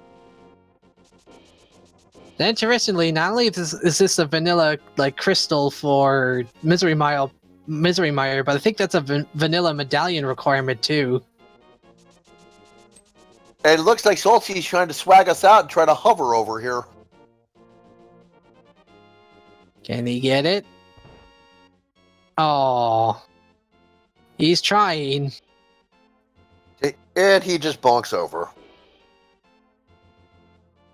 Interestingly, not only is this a vanilla crystal for Misery Mire, but I think that's a vanilla medallion requirement too. And it looks like Solsty's trying to swag us out and try to hover over here. Can he get it? Oh, he's trying. And he just bonks over.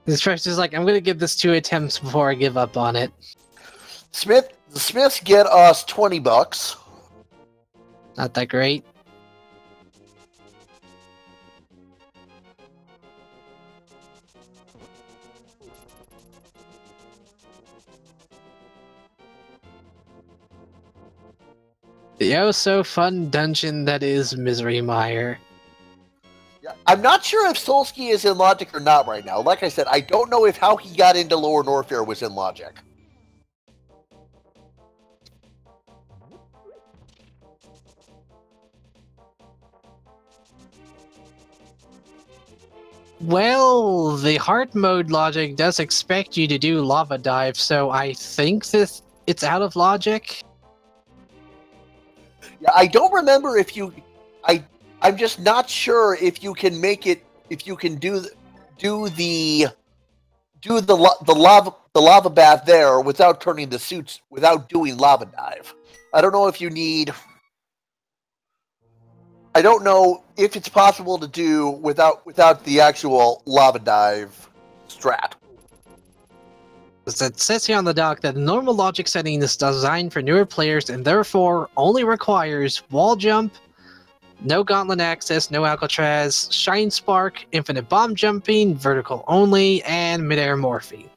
His first is like, I'm gonna give this 2 attempts before I give up on it. The Smiths get us 20 bucks. Not that great. The oh-so-fun dungeon that is Misery Mire. Yeah, I'm not sure if Solsky is in Logic or not right now. Like I said, I don't know if how he got into Lower Norfair was in Logic. Well, the hard mode logic does expect you to do lava dive, so I think that it's out of logic. Yeah, I don't remember if you. I'm just not sure if you can make it. If you can do the lava bath there without turning the suits without doing lava dive. I don't know if you need. I don't know if it's possible to do without the actual lava dive strat. It says here on the dock that the normal logic setting is designed for newer players and therefore only requires wall jump, no gauntlet access, no Alcatraz, shine spark, infinite bomb jumping, vertical only, and midair morphing.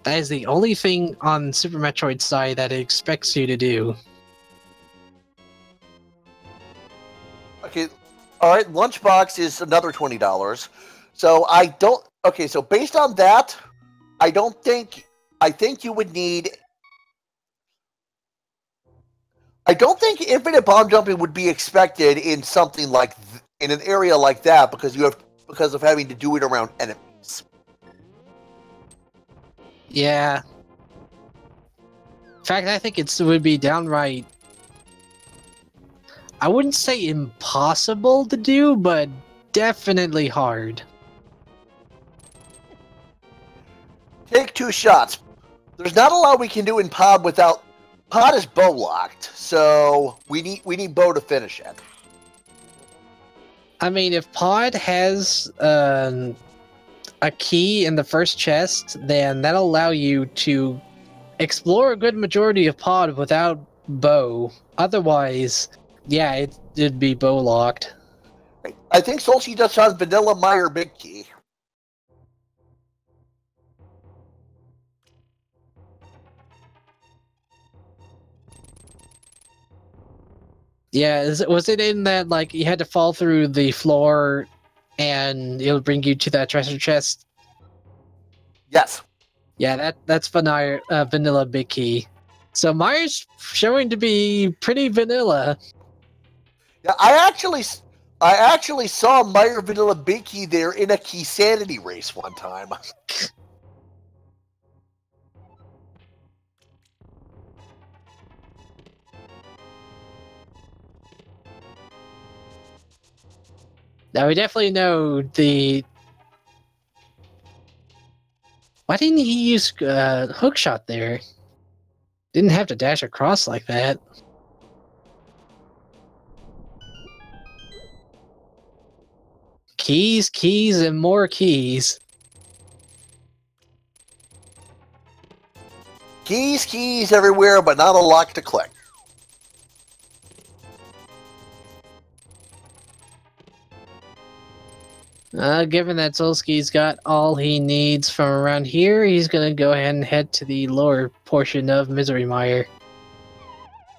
That is the only thing on Super Metroid side that it expects you to do. Okay, alright, Lunchbox is another $20. So I don't... Okay, so based on that, I think you would need... I don't think infinite bomb jumping would be expected in something like... in an area like that, because of having to do it around enemies. Yeah. In fact, I think it would be downright... I wouldn't say impossible to do, but definitely hard. Take 2 shots. There's not a lot we can do in Pod without... Pod is bow locked, so we need bow to finish it. I mean, if Pod has a key in the first chest, then that'll allow you to explore a good majority of Pod without bow. Otherwise, yeah, it'd be bow locked. I think Solchi just has Vanilla Meyer Big Key. Yeah, was it in that, like, you had to fall through the floor and it'll bring you to that treasure chest? Yes. Yeah, that's Vanilla Big Key. So Meyer's showing to be pretty vanilla. Yeah, I actually saw Meyer Vanilla Big Key there in a Key Sanity race one time. Now we definitely know the... Why didn't he use hookshot there? Didn't have to dash across like that. Keys, keys, and more keys. Keys everywhere, but not a lock to click. Given that Solski's got all he needs from around here, he's gonna go ahead and head to the lower portion of Misery Mire.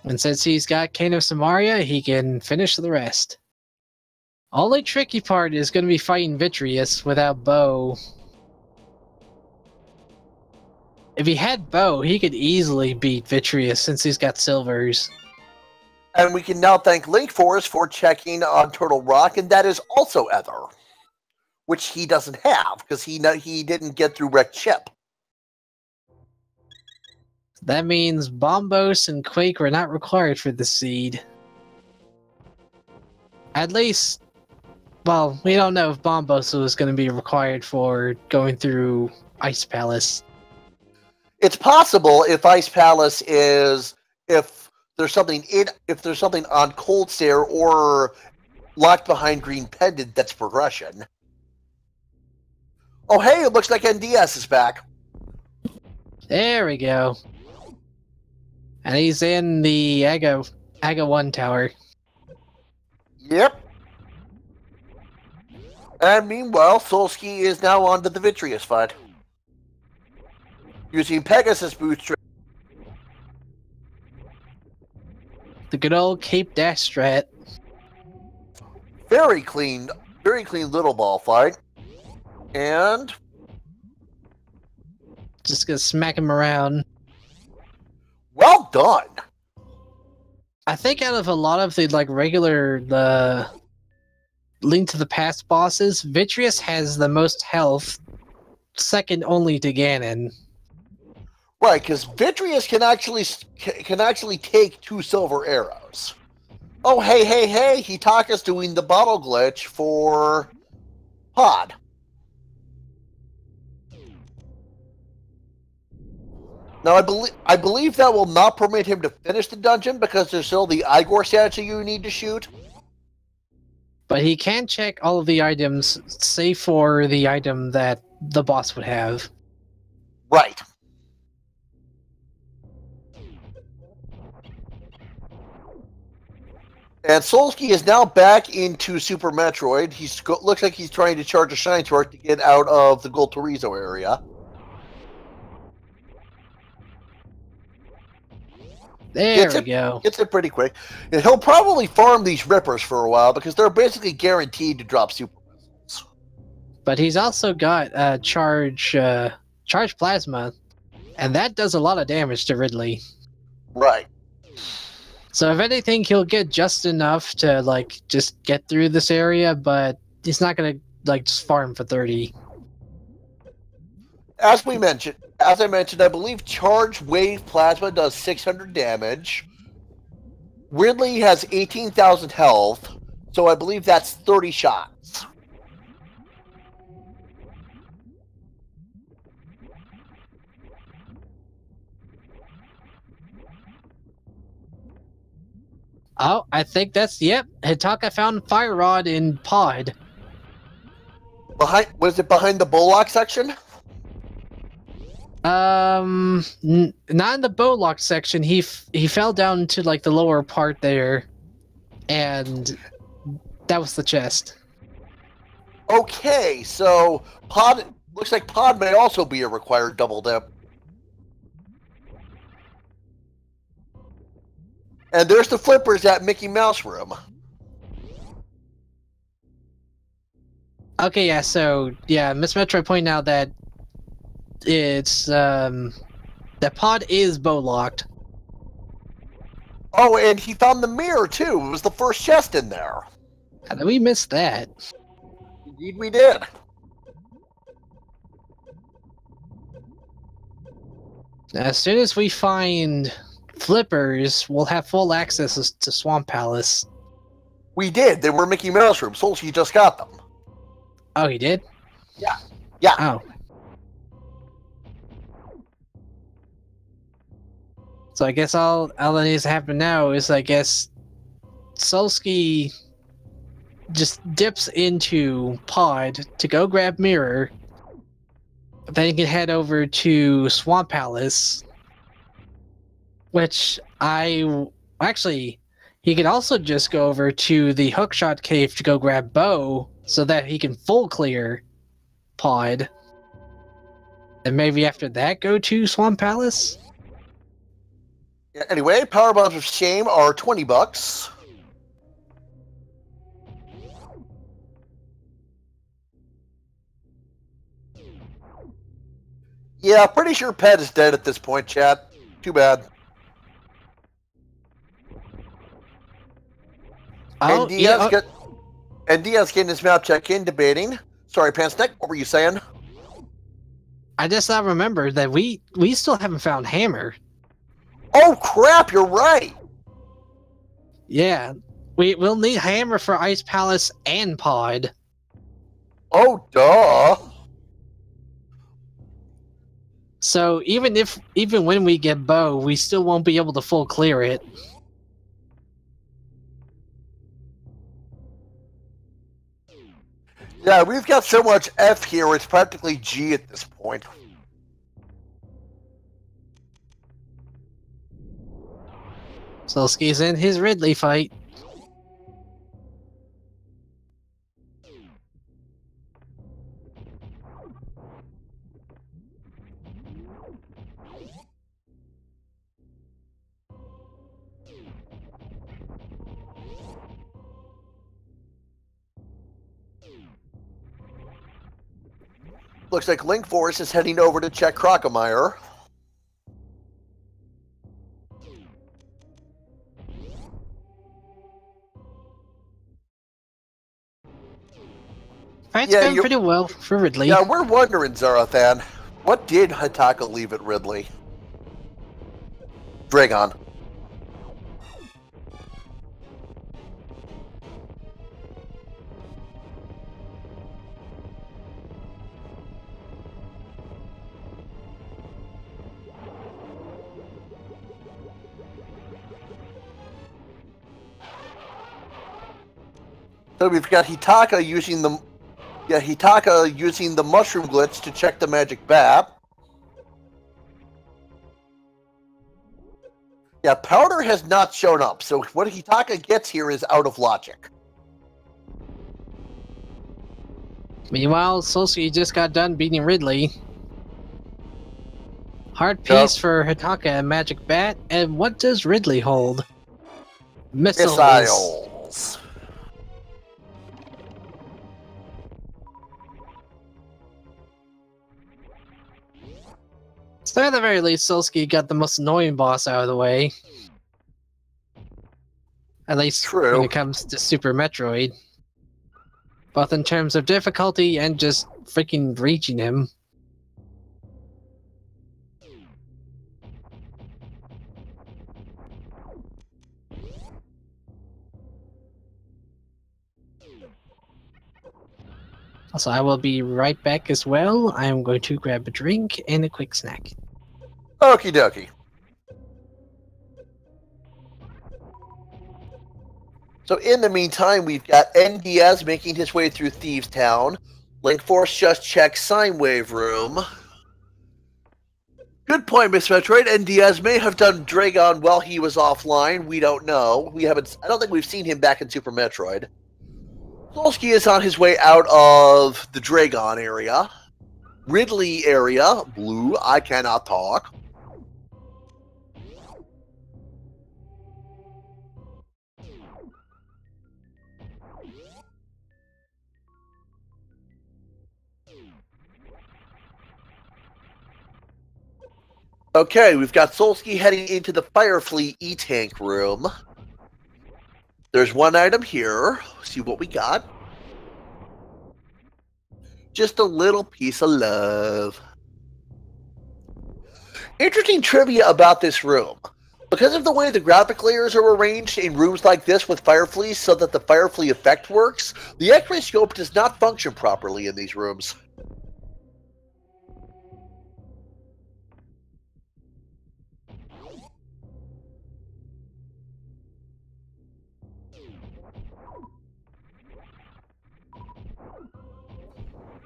And since he's got Cane of Samaria, he can finish the rest. Only tricky part is gonna be fighting Vitreous without bow. If he had bow, he could easily beat Vitreous since he's got silvers. And we can now thank Link Forest for checking on Turtle Rock, and that is also Ether, which he doesn't have because he didn't get through Wrecked Ship. That means Bombos and Quake were not required for the seed. At least, well, we don't know if Bombos was going to be required for going through Ice Palace. It's possible if Ice Palace is if there's something on Cold Stare or locked behind Green Pendant that's progression. Oh hey, it looks like NDS is back. There we go. And he's in the Aga 1 tower. Yep. And meanwhile, Solski is now on to the Vitreous fight. Using Pegasus Bootstrap. The good old Cape Dash strat. Very clean little ball fight. And Just gonna smack him around. well done. I think out of a lot of the regular Link to the Past bosses, Vitreous has the most health, second only to Ganon. Right, because Vitreous can actually take 2 silver arrows. Oh hey, Hitaka's doing the bottle glitch for Pod. Now, I believe that will not permit him to finish the dungeon because there's still the Igor statue you need to shoot. But he can check all of the items, save for the item that the boss would have. Right. And Solsky is now back into Super Metroid. Looks like he's trying to charge a Shine Torch to get out of the Gold Torizo area. There we go. Gets it pretty quick. And he'll probably farm these Rippers for a while because they're basically guaranteed to drop Super Missiles. But he's also got charge plasma, and that does a lot of damage to Ridley. Right. So if anything, he'll get just enough to like just get through this area, but he's not gonna like just farm for 30. As I mentioned, I believe Charge Wave Plasma does 600 damage. Ridley has 18,000 health, so I believe that's 30 shots. Oh, I think that's, yep. Hitaka found Fire Rod in Pod. Was it behind the Bullock section? Not in the Bowlock section. He fell down to like the lower part there, and that was the chest. Okay, so Pod looks like Pod may also be a required double dip. And there's the flippers at Mickey Mouse Room. Okay, yeah. So yeah, Miss Metroid pointed out that it's that Pod is bow locked. Oh, and he found the mirror too. It was the first chest in there. How did we miss that? Indeed, we did. As soon as we find flippers, we'll have full access to Swamp Palace. We did. They were Mickey Mouse Room. Solsky just got them. Oh, he did? Yeah. Yeah. Oh. So I guess all that needs to happen now is, I guess, Solsky just dips into Pod to go grab Mirror. Then he can head over to Swamp Palace, which actually, he could also just go over to the Hookshot Cave to go grab Bow so that he can full clear Pod. And maybe after that go to Swamp Palace? Yeah, anyway, Power Bombs of Shame are $20. Yeah, pretty sure Pet is dead at this point, chat. Too bad. Oh, and Diaz getting his map check in, debating. Sorry, Pansneck, what were you saying? I just now remembered that we still haven't found Hammer. Oh crap, you're right! Yeah, we'll need Hammer for Ice Palace and Pod. Oh, duh! So even when we get Bow, we still won't be able to full clear it. Yeah, we've got so much F here, it's practically G at this point. Solsky's in his Ridley fight. Looks like Link Force is heading over to check Crocomire. Fight's going pretty well for Ridley. Yeah, we're wondering, Zarathan, what did Hitaka leave at Ridley? Dragon. So we've got Hitaka using the mushroom glitch to check the magic bat. Yeah, Powder has not shown up, so what Hitaka gets here is out of logic. Meanwhile, Solskjaer just got done beating Ridley. Hard piece for Hitaka and Magic Bat, and what does Ridley hold? Missiles. So at the very least, Solskjaer got the most annoying boss out of the way. At least when it comes to Super Metroid. Both in terms of difficulty and just freaking reaching him. Also, I will be right back as well. I am going to grab a drink and a quick snack. Okie dokie. So in the meantime, we've got NDS making his way through Thieves Town. Link Force just checked Sine Wave Room. Good point, Miss Metroid. NDS may have done Dragon while he was offline. We don't know. I don't think we've seen him back in Super Metroid. Solskjaer is on his way out of the Dragon area. Ridley area. Blue, I cannot talk. Okay, we've got Solskjaer heading into the Firefleet E-Tank room. There's one item here. See what we got. Just a little piece of love. Interesting trivia about this room. Because of the way the graphic layers are arranged in rooms like this with Firefleet so that the Firefleet effect works, the X-ray scope does not function properly in these rooms.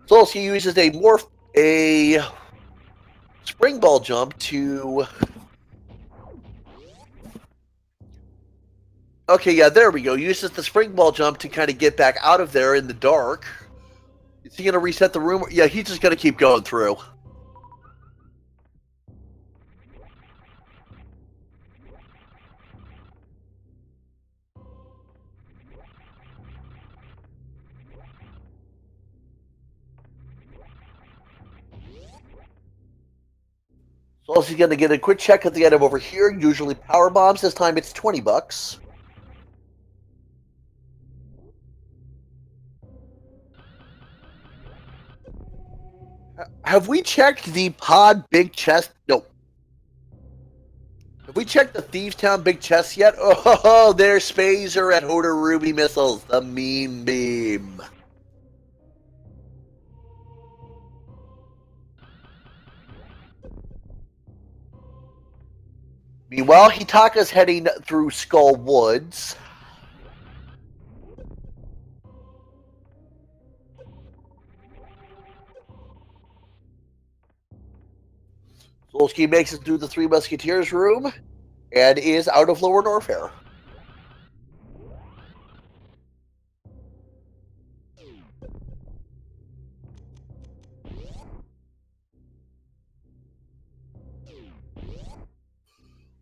So he uses a spring ball jump to... Okay, yeah, there we go. Uses the spring ball jump to kind of get back out of there in the dark. Is he going to reset the room? Yeah, he's just going to keep going through. So he's going to get a quick check at the item over here. Usually power bombs. This time it's $20. Have we checked the pod big chest? No. Have we checked the Thieves Town big chest yet? Oh, there's Spazer at Hoder Ruby Missiles. The meme beam. Meanwhile, Hitaka's heading through Skull Woods. Solskjaer makes it through the Three Musketeers room and is out of Lower Norfair.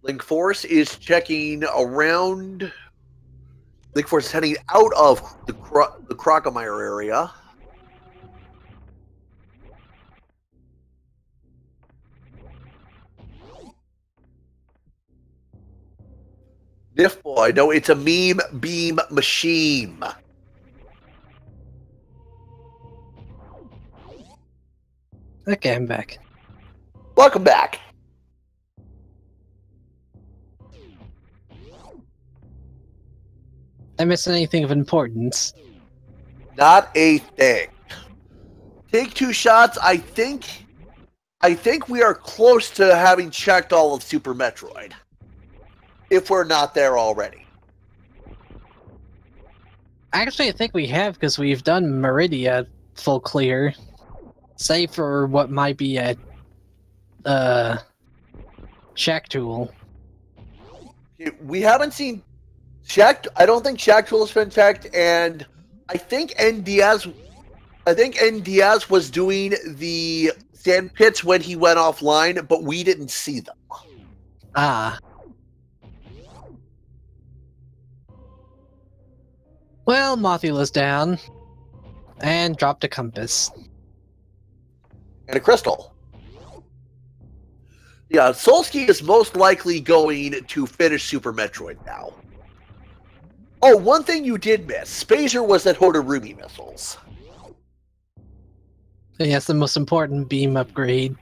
Link Force is checking around. Link Force is heading out of the Crocomire area. Diff Boy, no, it's a meme beam machine. Okay, I'm back. Welcome back. I missed anything of importance? Not a thing. Take two shots. I think we are close to having checked all of Super Metroid. If we're not there already. Actually, I think we have, because we've done Meridia full clear. Save for what might be a Shack Tool. We haven't seen Shack. I don't think Shack Tool has been checked, and I think NDS. I think NDS was doing the sand pits when he went offline, but we didn't see them. Ah. Well, Mothula's down. And dropped a compass. And a crystal. Yeah, Solsky is most likely going to finish Super Metroid now. Oh, one thing you did miss. Spazer was at Hodorumi missiles. Yes, the most important beam upgrade.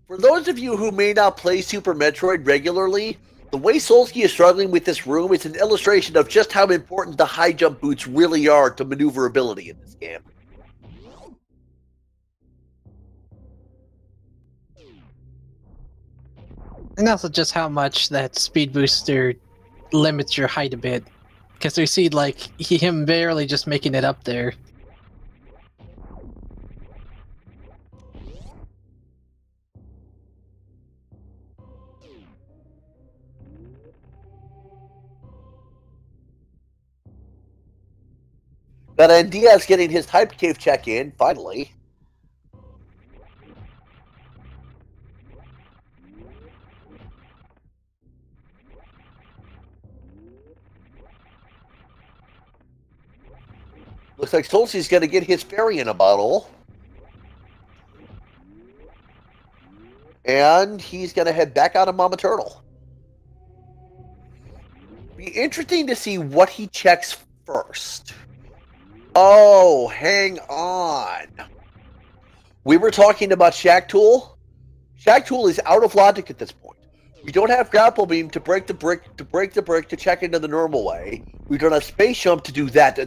For those of you who may not play Super Metroid regularly, the way Solsky is struggling with this room is an illustration of just how important the high jump boots really are to maneuverability in this game. And also just how much that speed booster limits your height a bit. Because we see, like, him barely just making it up there. But Diaz getting his type cave check in, finally. Looks like Solsky's going to get his fairy in a bottle. And he's going to head back out of Mama Turtle. Be interesting to see what he checks first. Oh, hang on. We were talking about Shack Tool. Shack Tool is out of logic at this point. We don't have Grapple Beam to break the brick, to check into the normal way. We don't have Space Jump to do that,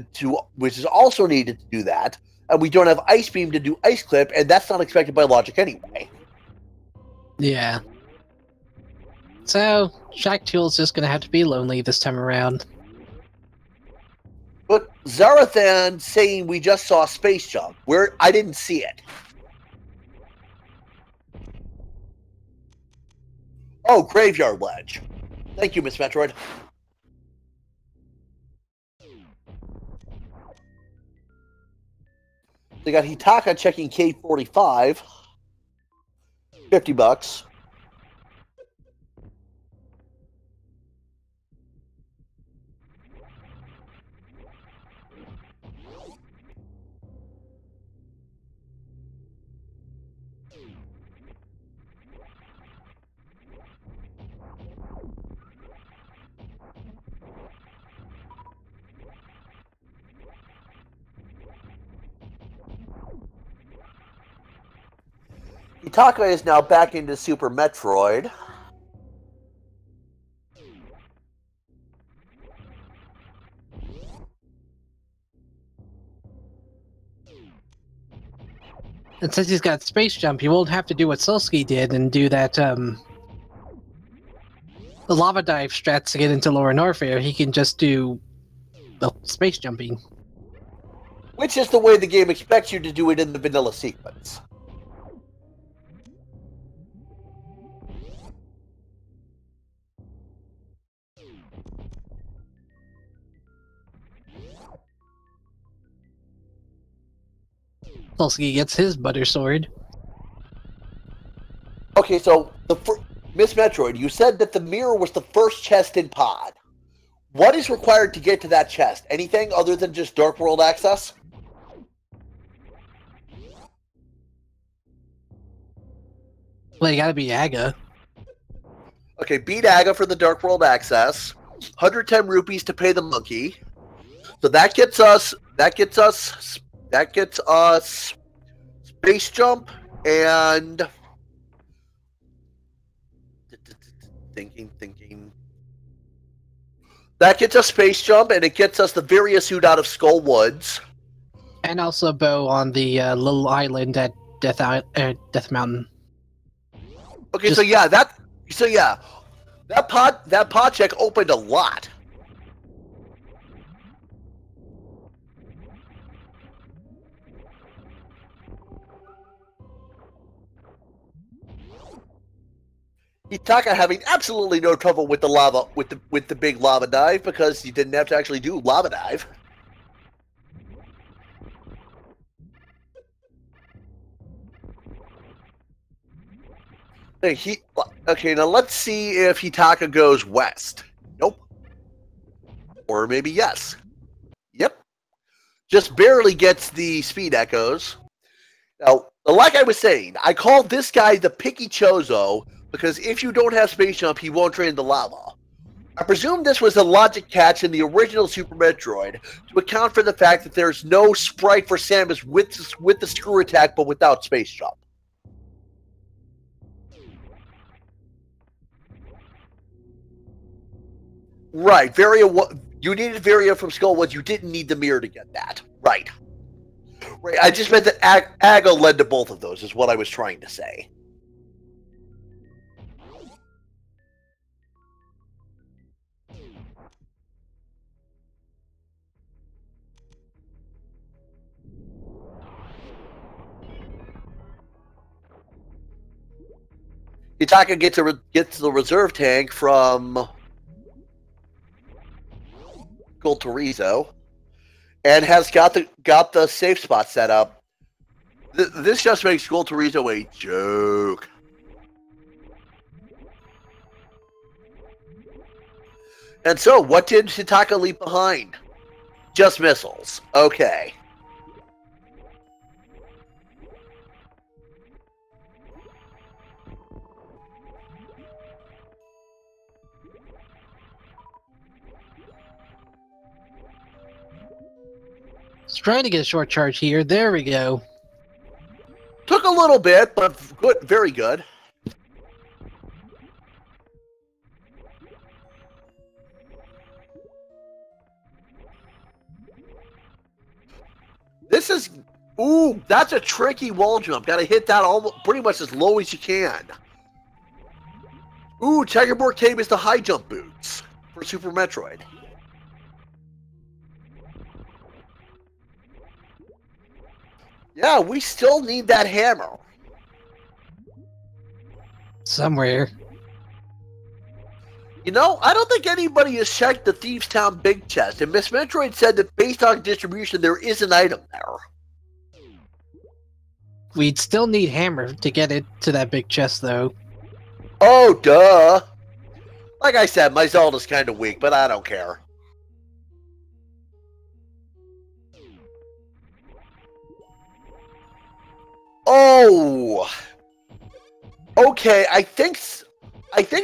which is also needed to do that. And we don't have Ice Beam to do Ice Clip, and that's not expected by logic anyway. Yeah. So, Shack Tool's just gonna have to be lonely this time around. But Zarathan saying we just saw Space Jump, where I didn't see it. Oh, Graveyard Ledge. Thank you, Miss Metroid. They got Hitaka checking K45. $50. Hitaka is now back into Super Metroid. And since he's got Space Jump, he won't have to do what Solsky did and do that, the Lava Dive strats to get into Lower Norfair. He can just do, well, Space Jumping. Which is the way the game expects you to do it in the vanilla sequence. Solsky gets his Butter Sword. Okay, so Miss Metroid, you said that the mirror was the first chest in Pod. What is required to get to that chest? Anything other than just Dark World access? Well, you gotta be Aga. Okay, beat Aga for the Dark World access. 110 rupees to pay the monkey. So that gets us Space Jump and thinking. That gets us Space Jump, and it gets us the Varia suit out of Skull Woods. And also Bow on the little island at Death Mountain. Okay, so yeah, that pod check opened a lot. Hitaka having absolutely no trouble with the lava with the big lava dive because he didn't have to actually do lava dive. Okay, now let's see if Hitaka goes west. Nope. Or maybe yes. Yep. Just barely gets the speed echoes. Now, like I was saying, I call this guy the Picky Chozo because if you don't have Space Jump, he won't drain the lava. I presume this was a logic catch in the original Super Metroid to account for the fact that there's no sprite for Samus with the screw attack but without Space Jump. Right, you needed Varia from Skullwoods, you didn't need the mirror to get that. Right. Right, I just meant that Ago led to both of those, is what I was trying to say. Hitaka gets the reserve tank from Goltorizo, and has got the safe spot set up. This just makes Goltorizo a joke. And so, what did Hitaka leave behind? Just missiles. Okay. Just trying to get a short charge here. There we go. Took a little bit, but good, very good. This is... Ooh, that's a tricky wall jump. Gotta hit that pretty much as low as you can. Ooh, Checkerboard Cave is the high jump boots for Super Metroid. Yeah, we still need that hammer. Somewhere. You know, I don't think anybody has checked the Thieves Town Big Chest, and Miss Metroid said that based on distribution, there is an item there. We'd still need hammer to get it to that big chest, though. Oh, duh. Like I said, my Zelda's kind of weak, but I don't care. Oh! Okay, I think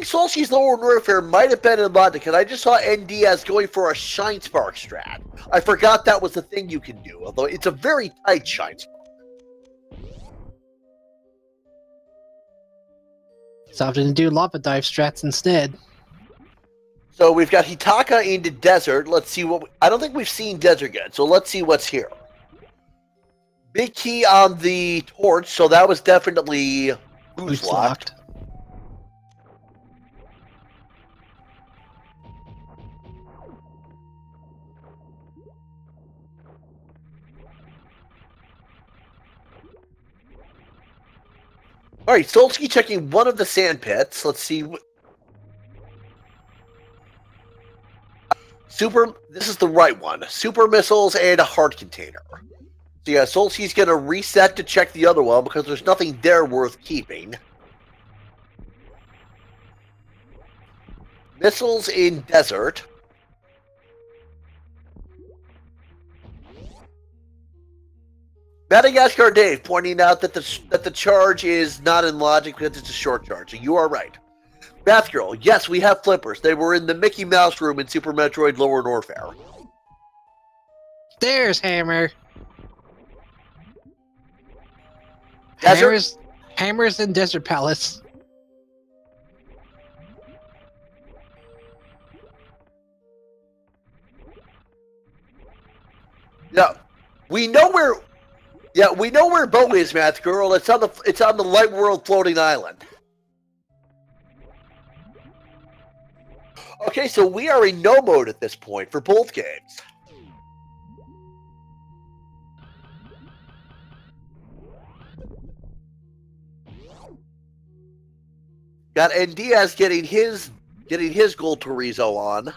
Solstice's Lower Warfare might have been in London, because I just saw NDS going for a Shine Spark strat. I forgot that was the thing you can do, although it's a very tight Shine Spark. So I'm gonna do lava dive strats instead. So we've got Hitaka into Desert. Let's see what... I don't think we've seen Desert yet, so let's see what's here. Big key on the torch, so that was definitely boost locked. Alright, Solsky checking one of the sand pits. Let's see. This is the right one. Super missiles and a heart container. So yeah, Solsky's going to reset to check the other one because there's nothing there worth keeping. Missiles in Desert. Madagascar Dave pointing out that the charge is not in logic because it's a short charge. So you are right. Bathgirl, yes, we have flippers. They were in the Mickey Mouse room in Super Metroid Lower Warfare. There's hammer. Desert? Hammers in Desert Palace. Yeah, we know where. Yeah, we know where Bo is, Math Girl. It's on the Light World floating island. Okay, so we are in no mode at this point for both games. Got and Diaz getting his gold Torizo on.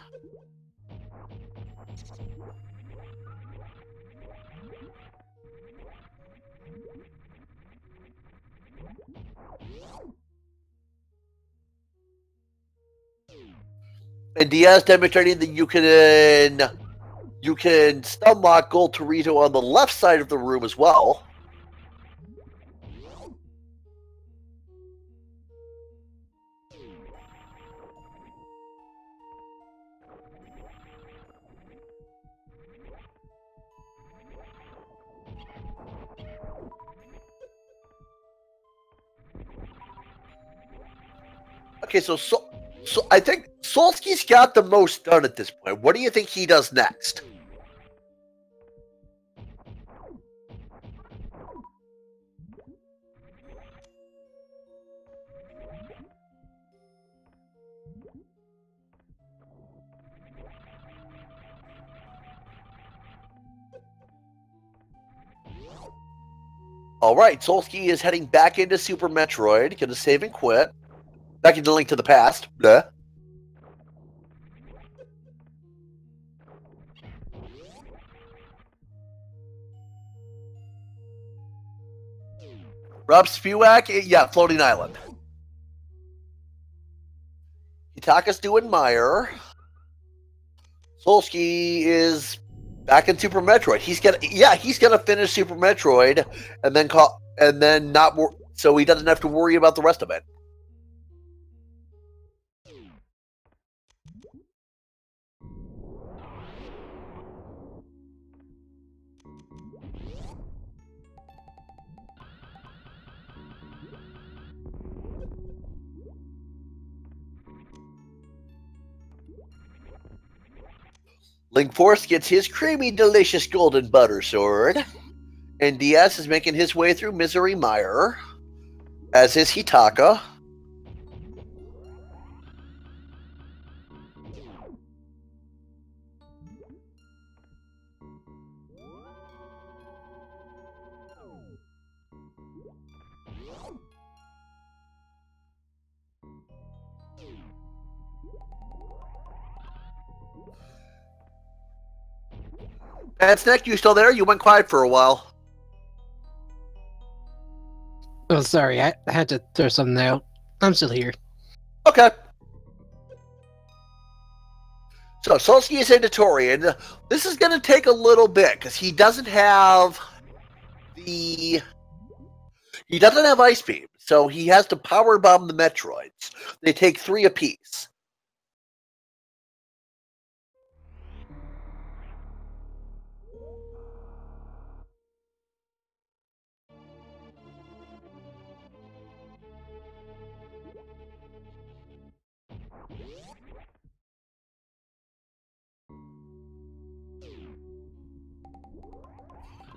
And Diaz demonstrating that you can stun lock gold Torizo on the left side of the room as well. Okay, so I think Solsky's got the most done at this point. What do you think he does next? All right, Solsky is heading back into Super Metroid, gonna save and quit. Back into Link to the Past. Blah. Rob Spewak, yeah, Floating Island. Hitaka's doing Meyer. Solsky is back in Super Metroid. He's gonna finish Super Metroid and then not so he doesn't have to worry about the rest of it. Link Force gets his creamy, delicious golden butter sword. And Diaz is making his way through Misery Mire, as is Hitaka. And Snack, you still there? You went quiet for a while. Oh, sorry, I had to throw something out. I'm still here. Okay. So, Solsky is into Torian. This is going to take a little bit, because he doesn't have Ice Beam, so he has to power bomb the Metroids. They take 3 apiece.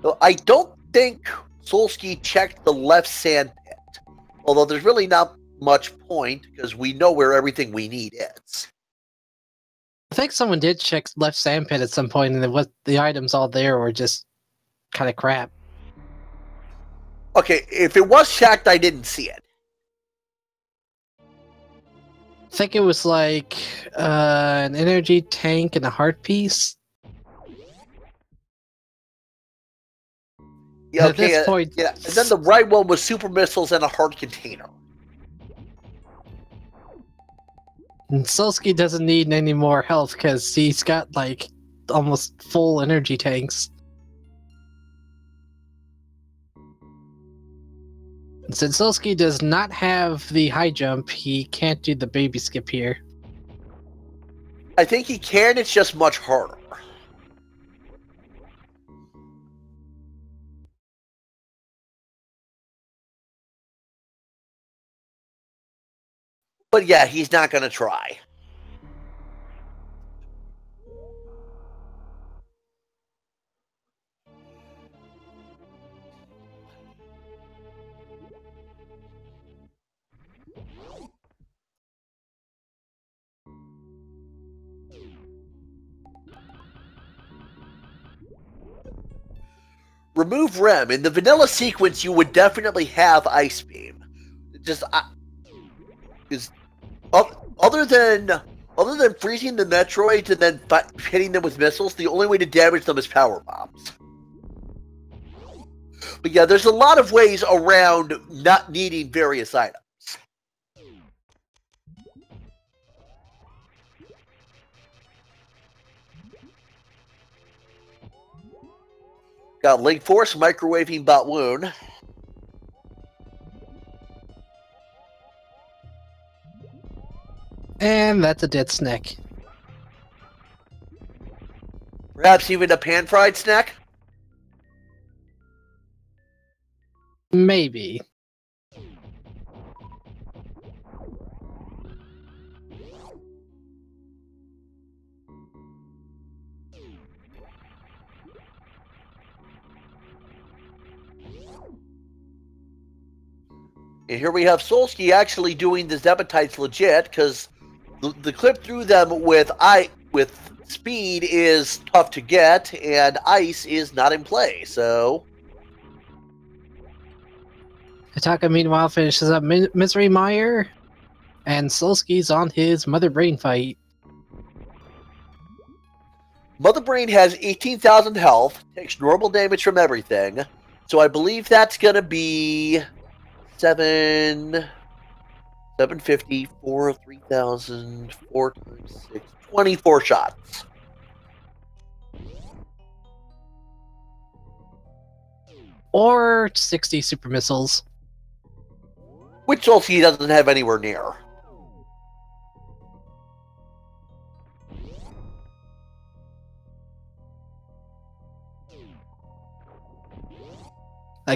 So I don't think Solsky checked the left sand pit, although there's really not much point because we know where everything we need is. I think someone did check left sandpit at some point, and the items all there were just kind of crap. Okay, if it was checked, I didn't see it. I think it was like an energy tank and a heart piece. Yeah, okay, at this point, yeah, and then the right one was super missiles and a heart container. And Solsky doesn't need any more health because he's got like almost full energy tanks. And since Solsky does not have the high jump, he can't do the baby skip here. I think he can, it's just much harder. But yeah, he's not going to try. remove Rem. In the vanilla sequence, you would definitely have Ice Beam. Just is other than freezing the Metroids and then hitting them with missiles, the only way to damage them is power bombs. But yeah, there's a lot of ways around not needing various items. Got Link Force microwaving Batwoon. And that's a dead snack. Perhaps even a pan-fried snack? Maybe. And here we have Solsky actually doing the Zebatites legit, because the clip through them with speed is tough to get, and ice is not in play, so... Ataka, meanwhile, finishes up Misery Mire, and Solsky's on his Mother Brain fight. Mother Brain has 18,000 health, takes normal damage from everything, so I believe that's going to be 750, 4, 3,000, 4 times 6, 24 shots. Or 60 super missiles. Which also he doesn't have anywhere near.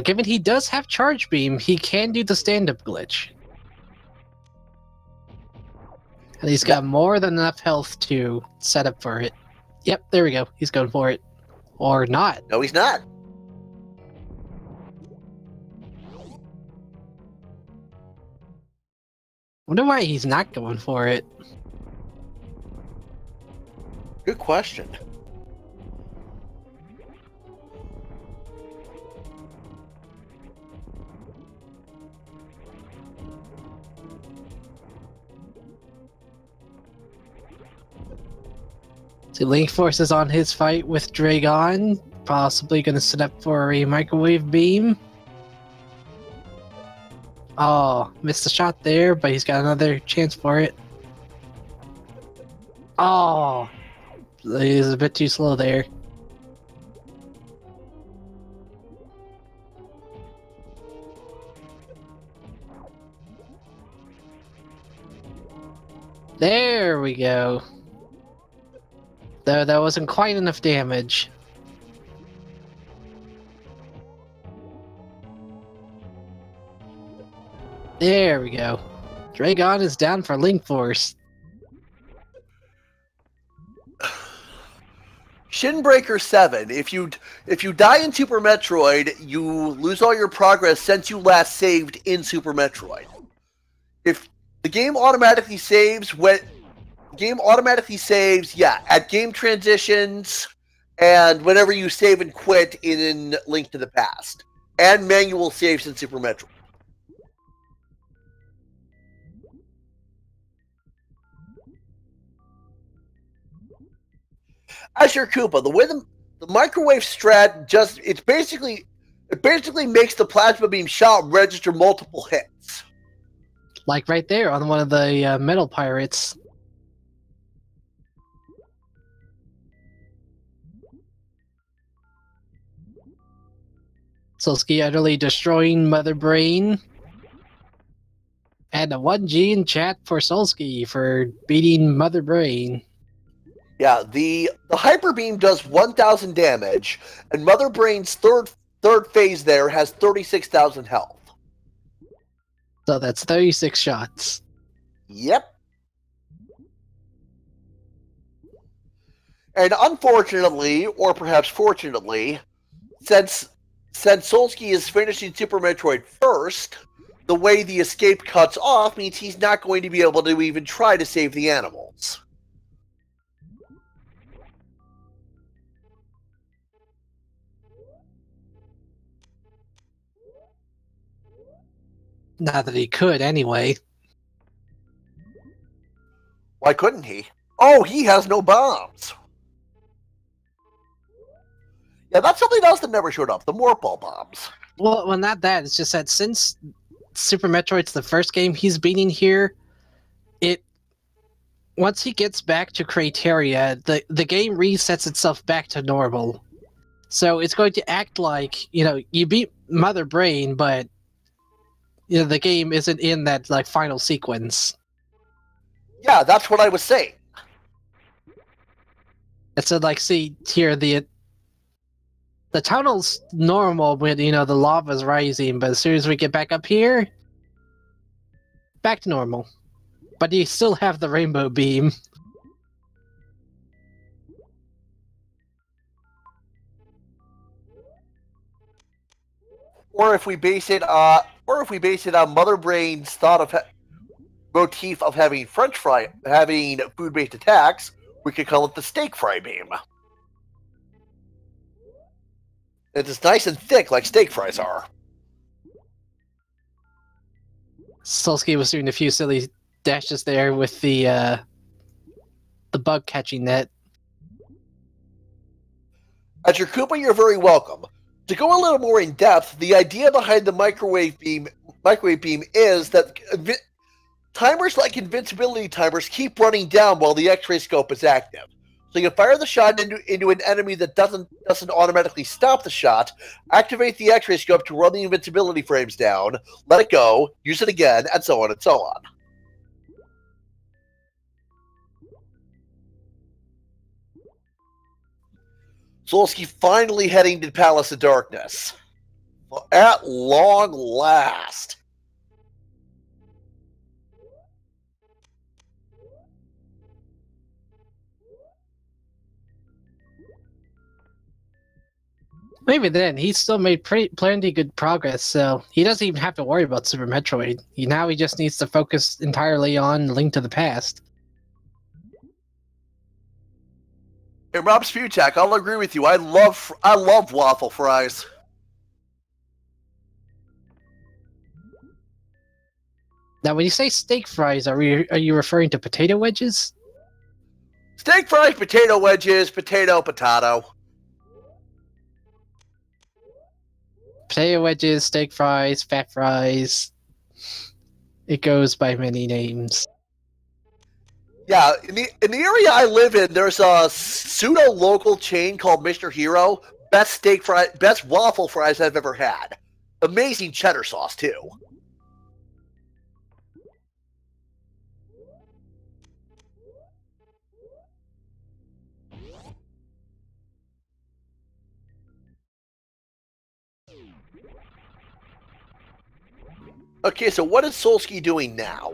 Given he does have Charge Beam, he can do the stand-up glitch. And he's got more than enough health to set up for it. Yep, there we go. He's going for it. Or not. No, he's not. Wonder why he's not going for it. Good question. So Link Force is on his fight with Dragon, possibly going to set up for a microwave beam. Oh, missed the shot there, but he's got another chance for it. Oh, he's a bit too slow there. There we go. Though that wasn't quite enough damage. There we go. Dragon is down for Link Force. Shinbreaker 7. If you die in Super Metroid, you lose all your progress since you last saved in Super Metroid. If the game automatically saves at game transitions and whenever you save and quit in Link to the Past, and manual saves in Super Metroid. As your Koopa, the way the microwave strat it basically makes the plasma beam shot register multiple hits. Like right there on one of the metal pirates. Solsky utterly destroying Mother Brain. And a 1G in chat for Solsky for beating Mother Brain. Yeah, the Hyper Beam does 1,000 damage, and Mother Brain's third phase there has 36,000 health. So that's 36 shots. Yep. And unfortunately, or perhaps fortunately, since Solsky is finishing Super Metroid first, the way the escape cuts off means he's not going to be able to even try to save the animals. Not that he could, anyway. Why couldn't he? Oh, he has no bombs. Yeah, that's something else that never showed up. The morph ball bombs. Well, not that. It's just that since Super Metroid's the first game he's beating here, once he gets back to Crateria, the game resets itself back to normal. So it's going to act like, you beat Mother Brain, but the game isn't in that final sequence. Yeah, that's what I was saying. And so see here the tunnel's normal when the lava's rising, but as soon as we get back up here, back to normal. But you still have the rainbow beam. Or if we base it on Mother Brain's motif of having having food-based attacks, we could call it the steak fry beam. It's nice and thick like steak fries are. Solsky was doing a few silly dashes there with the bug catching net. At your Koopa, you're very welcome. To go a little more in depth, the idea behind the microwave beam is that timers like invincibility timers keep running down while the X-ray scope is active. So you fire the shot into an enemy that doesn't automatically stop the shot, activate the X-ray scope to run the invincibility frames down, let it go, use it again, and so on and so on. Solsky finally heading to Palace of Darkness. Well, at long last. Maybe then, he's still made plenty good progress, so he doesn't even have to worry about Super Metroid. Now he just needs to focus entirely on Link to the Past. Hey, Rob Sputak, I'll agree with you. I love waffle fries. Now, when you say steak fries, are you referring to potato wedges? Steak fries, potato wedges, potato. Potato wedges, steak fries, fat fries. It goes by many names. Yeah, in the area I live in, there's a pseudo-local chain called Mr. Hero. Best waffle fries I've ever had. Amazing cheddar sauce, too. Okay, so what is Solsky doing now?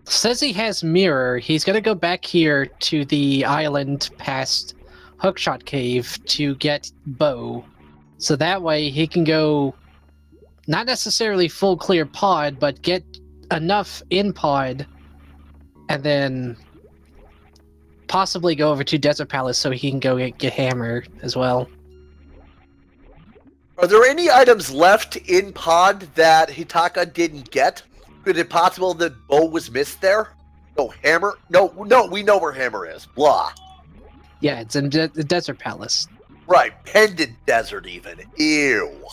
Says he has Mirror. He's gonna go back here to the island past Hookshot Cave to get Bow. So that way he can go, not necessarily full clear pod, but get enough in pod, and then possibly go over to Desert Palace so he can go get Hammer as well. Are there any items left in pod that Hitaka didn't get? Could it possible that Bow was missed there? No, Hammer? No, we know where Hammer is. Blah. Yeah, it's in the Desert Palace. Right, Pendant Desert even. Ew.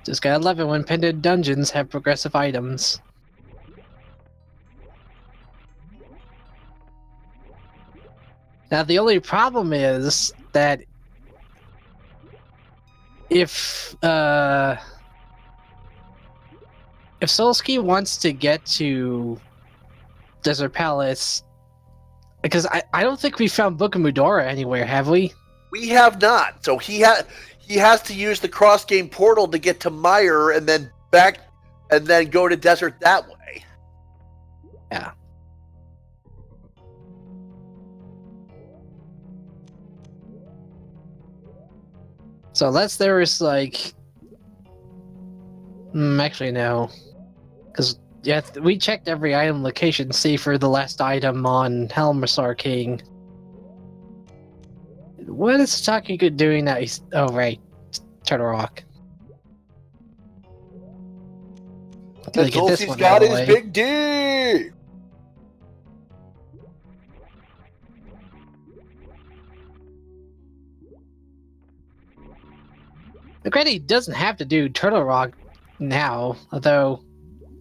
Just gotta love it when Pendant Dungeons have progressive items. Now, the only problem is that if Solsky wants to get to Desert Palace, because I don't think we found Book of Mudora anywhere, have we? We have not. So he has to use the cross-game portal to get to Meyer and then back, and then go to Desert that way. Yeah. So unless there is actually no, because yeah, we checked every item location, see for the last item on Helmarsar King. What is Taki doing now? Oh right, Turtle Rock. Gonna get this Solsti's one got out of the his way. big D! Granted, he doesn't have to do Turtle Rock now, although,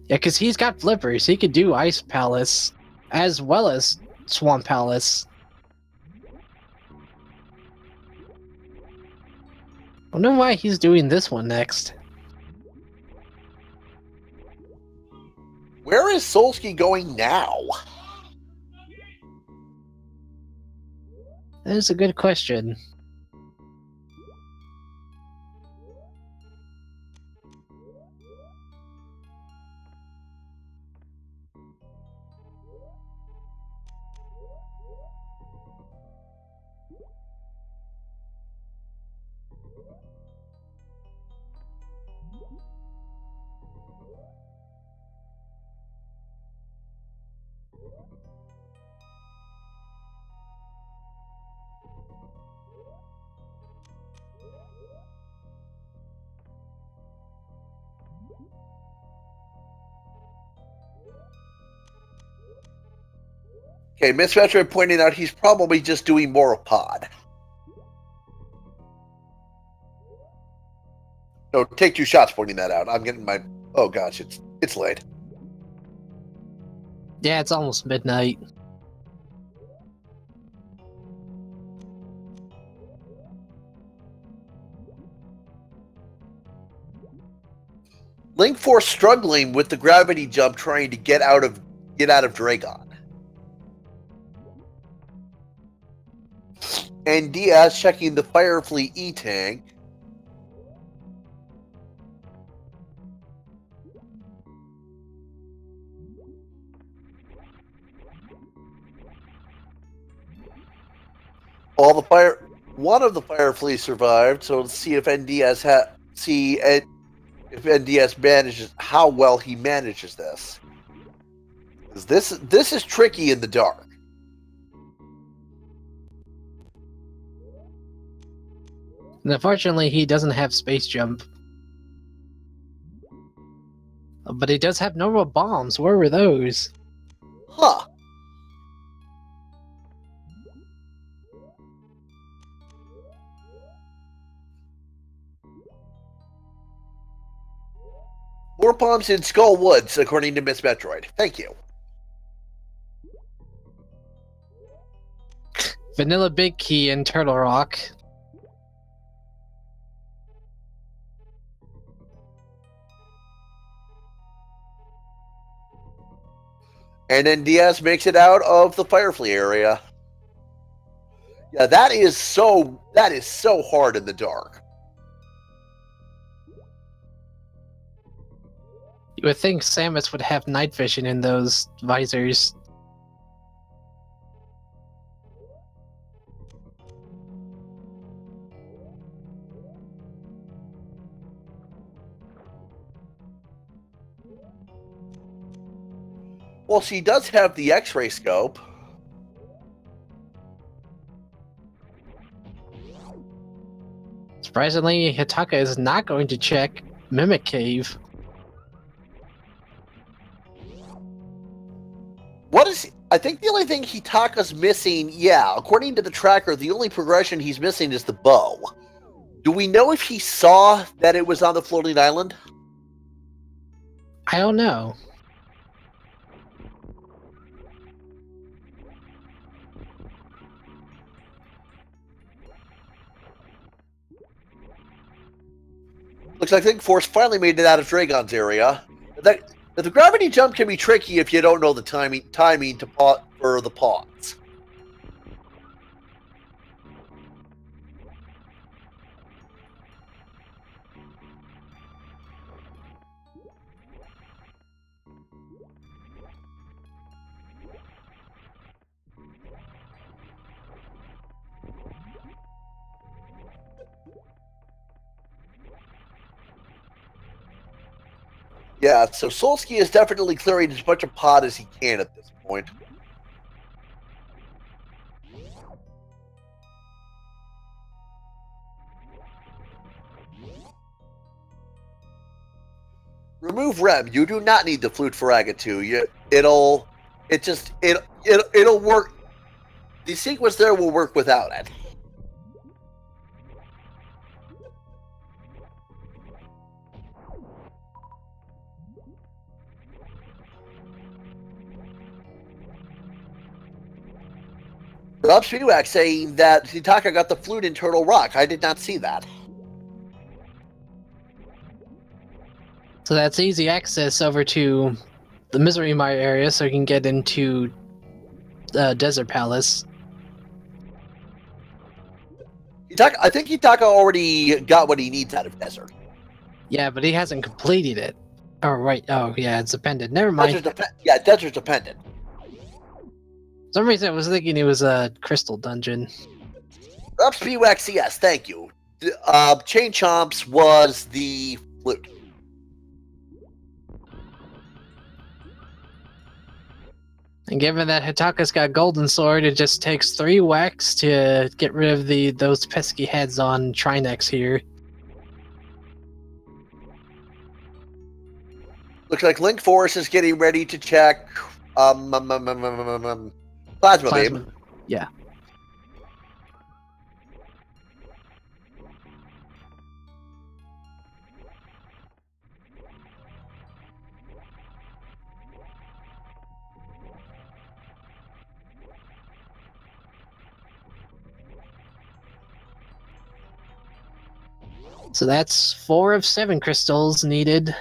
yeah, because he's got flippers. He could do Ice Palace as well as Swamp Palace. I wonder why he's doing this one next. Where is Solsky going now? That is a good question. Okay, Miss Metroid pointing out he's probably just doing more of Pod. No, take 2 shots pointing that out. I'm getting my... Oh gosh, it's late. Yeah, it's almost midnight. Link Force struggling with the gravity jump, trying to get out of Dragon. And Diaz checking the Firefly E-Tank. One of the Fireflies survived, so let's see if NDS if NDS manages how well he manages this. 'Cause this is tricky in the dark. And unfortunately, he doesn't have space jump. But he does have normal bombs. Where were those? Huh. More bombs in Skull Woods, according to Miss Metroid. Thank you. Vanilla Big Key and Turtle Rock. And then Diaz makes it out of the Firefly area. Yeah, that is so hard in the dark. You would think Samus would have night vision in those visors. Well, she does have the X-ray scope. Surprisingly, Hitaka is not going to check Mimic Cave. I think the only thing Hitaka's missing, yeah, according to the tracker, the only progression he's missing is the bow. Do we know if he saw that it was on the floating island? I don't know. Looks like Link Force finally made it out of Dragon's area. The gravity jump can be tricky if you don't know the timing for the pause. Yeah, so Solsky is definitely clearing as much of pod as he can at this point. Remove Rem. You do not need the flute for Aga 2. It'll work. The sequence there will work without it. Rob Spiewak saying that Hitaka got the flute in Turtle Rock. I did not see that. So that's easy access over to the Misery Mire area, so you can get into Desert Palace. I think Hitaka already got what he needs out of Desert. Yeah, but he hasn't completed it. Oh, right. Oh, yeah, it's dependent. Never mind. Desert's dependent. For some reason I was thinking it was a crystal dungeon. Rob Spiewak, yes, thank you. Chain Chomps was the flute. And given that Hitaka's got Golden Sword, it just takes 3 whacks to get rid of those pesky heads on Trinex here. Looks like Link Force is getting ready to check Plasma Beam. Yeah. So that's 4 of 7 crystals needed.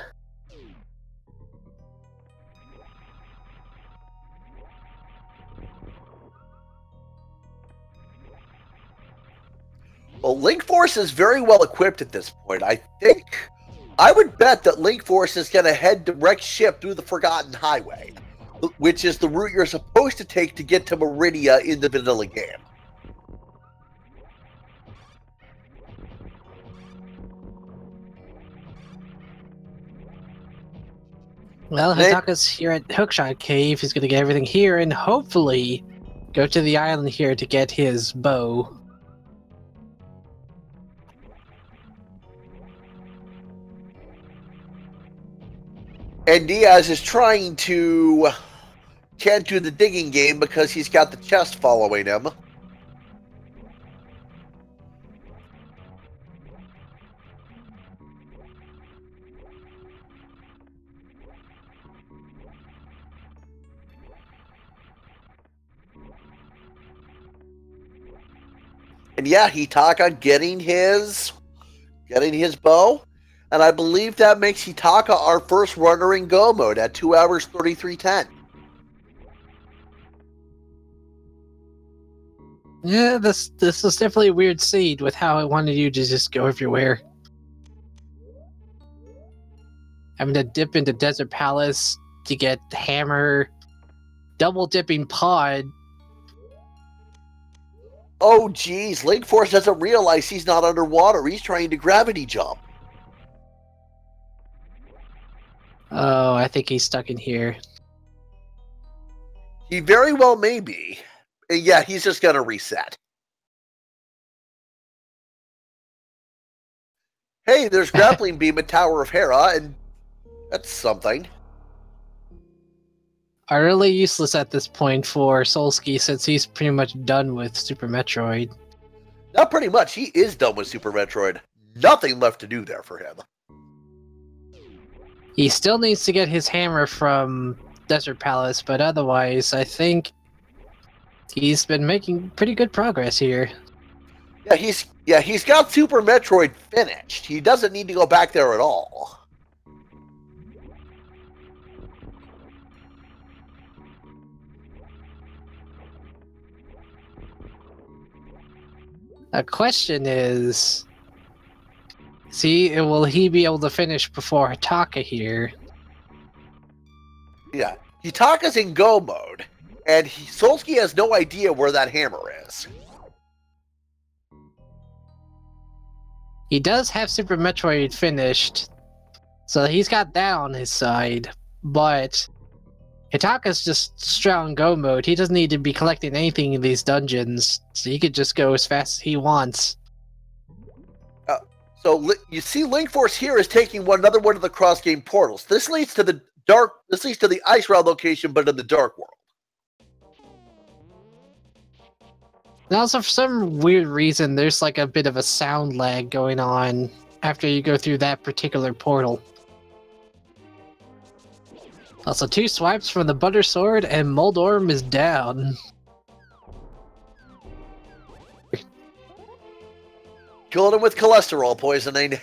Well, Link Force is very well equipped at this point. I would bet that Link Force is going to head direct ship through the Forgotten Highway, which is the route you're supposed to take to get to Meridia in the vanilla game. Well, Hitaka's here at Hookshot Cave. He's going to get everything here and hopefully go to the island here to get his bow. And Diaz is trying to can't do the digging game because he's got the chest following him. And yeah, Hitaka getting his bow. And I believe that makes Hitaka our first runner in Go mode at 2 hours 33:10. Yeah, this is definitely a weird seed with how I wanted you to just go everywhere. Having to dip into Desert Palace to get the hammer, double dipping pod. Oh geez, Link Force doesn't realize he's not underwater. He's trying to gravity jump. Oh, I think he's stuck in here. He very well may be. And yeah, he's just gonna reset. Hey, there's Grappling Beam at Tower of Hera, and that's something. Utterly useless at this point for Solsky since he's pretty much done with Super Metroid. Not pretty much. He is done with Super Metroid. Nothing left to do there for him. He still needs to get his hammer from Desert Palace, but otherwise, I think he's been making pretty good progress here. Yeah, he's got Super Metroid finished. He doesn't need to go back there at all. The question is, will he be able to finish before Hitaka here? Yeah, Hitaka's in Go mode, and Solsky has no idea where that hammer is. He does have Super Metroid finished, so he's got that on his side, but Hitaka's just strong Go mode. He doesn't need to be collecting anything in these dungeons, so he could just go as fast as he wants. So you see, Link Force here is taking another one of the cross-game portals. This leads to the Ice Realm location, but in the Dark World. And also, for some weird reason, there's like a bit of a sound lag going on after you go through that particular portal. Also, 2 swipes from the Butter Sword, and Moldorm is down. Killed him with cholesterol poisoning.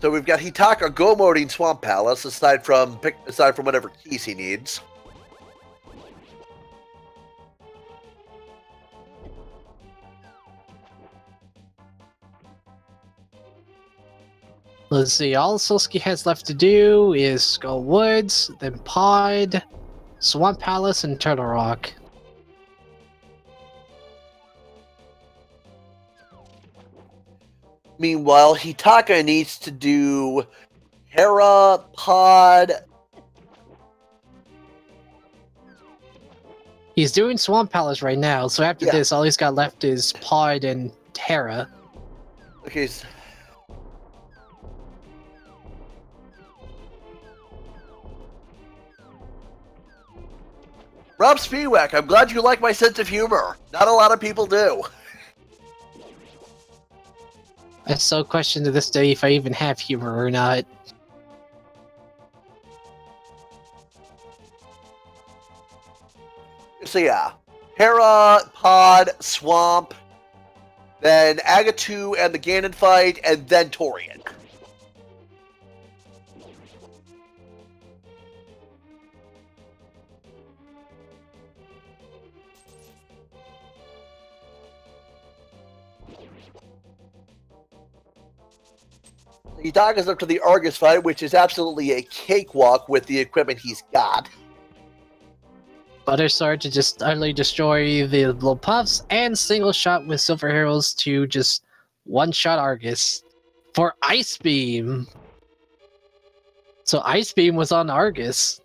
So we've got Hitaka go-moding Swamp Palace, aside from whatever keys he needs. Let's see, all Solsky has left to do is Skull Woods, then Pod, Swamp Palace, and Turtle Rock. Meanwhile, Hitaka needs to do Hera, Pod. He's doing Swamp Palace right now, so after this, all he's got left is Pod and Hera. Okay. Rob Spiewak, I'm glad you like my sense of humor. Not a lot of people do. I still question to this day if I even have humor or not. So yeah, Hera, Pod, Swamp, then Agatu and the Ganon fight, and then Torian. Hitaka's up to the Argus fight, which is absolutely a cakewalk with the equipment he's got. Butter Sword to just utterly destroy the little puffs, and single shot with Silver Heralds to just one-shot Argus for Ice Beam. So Ice Beam was on Argus.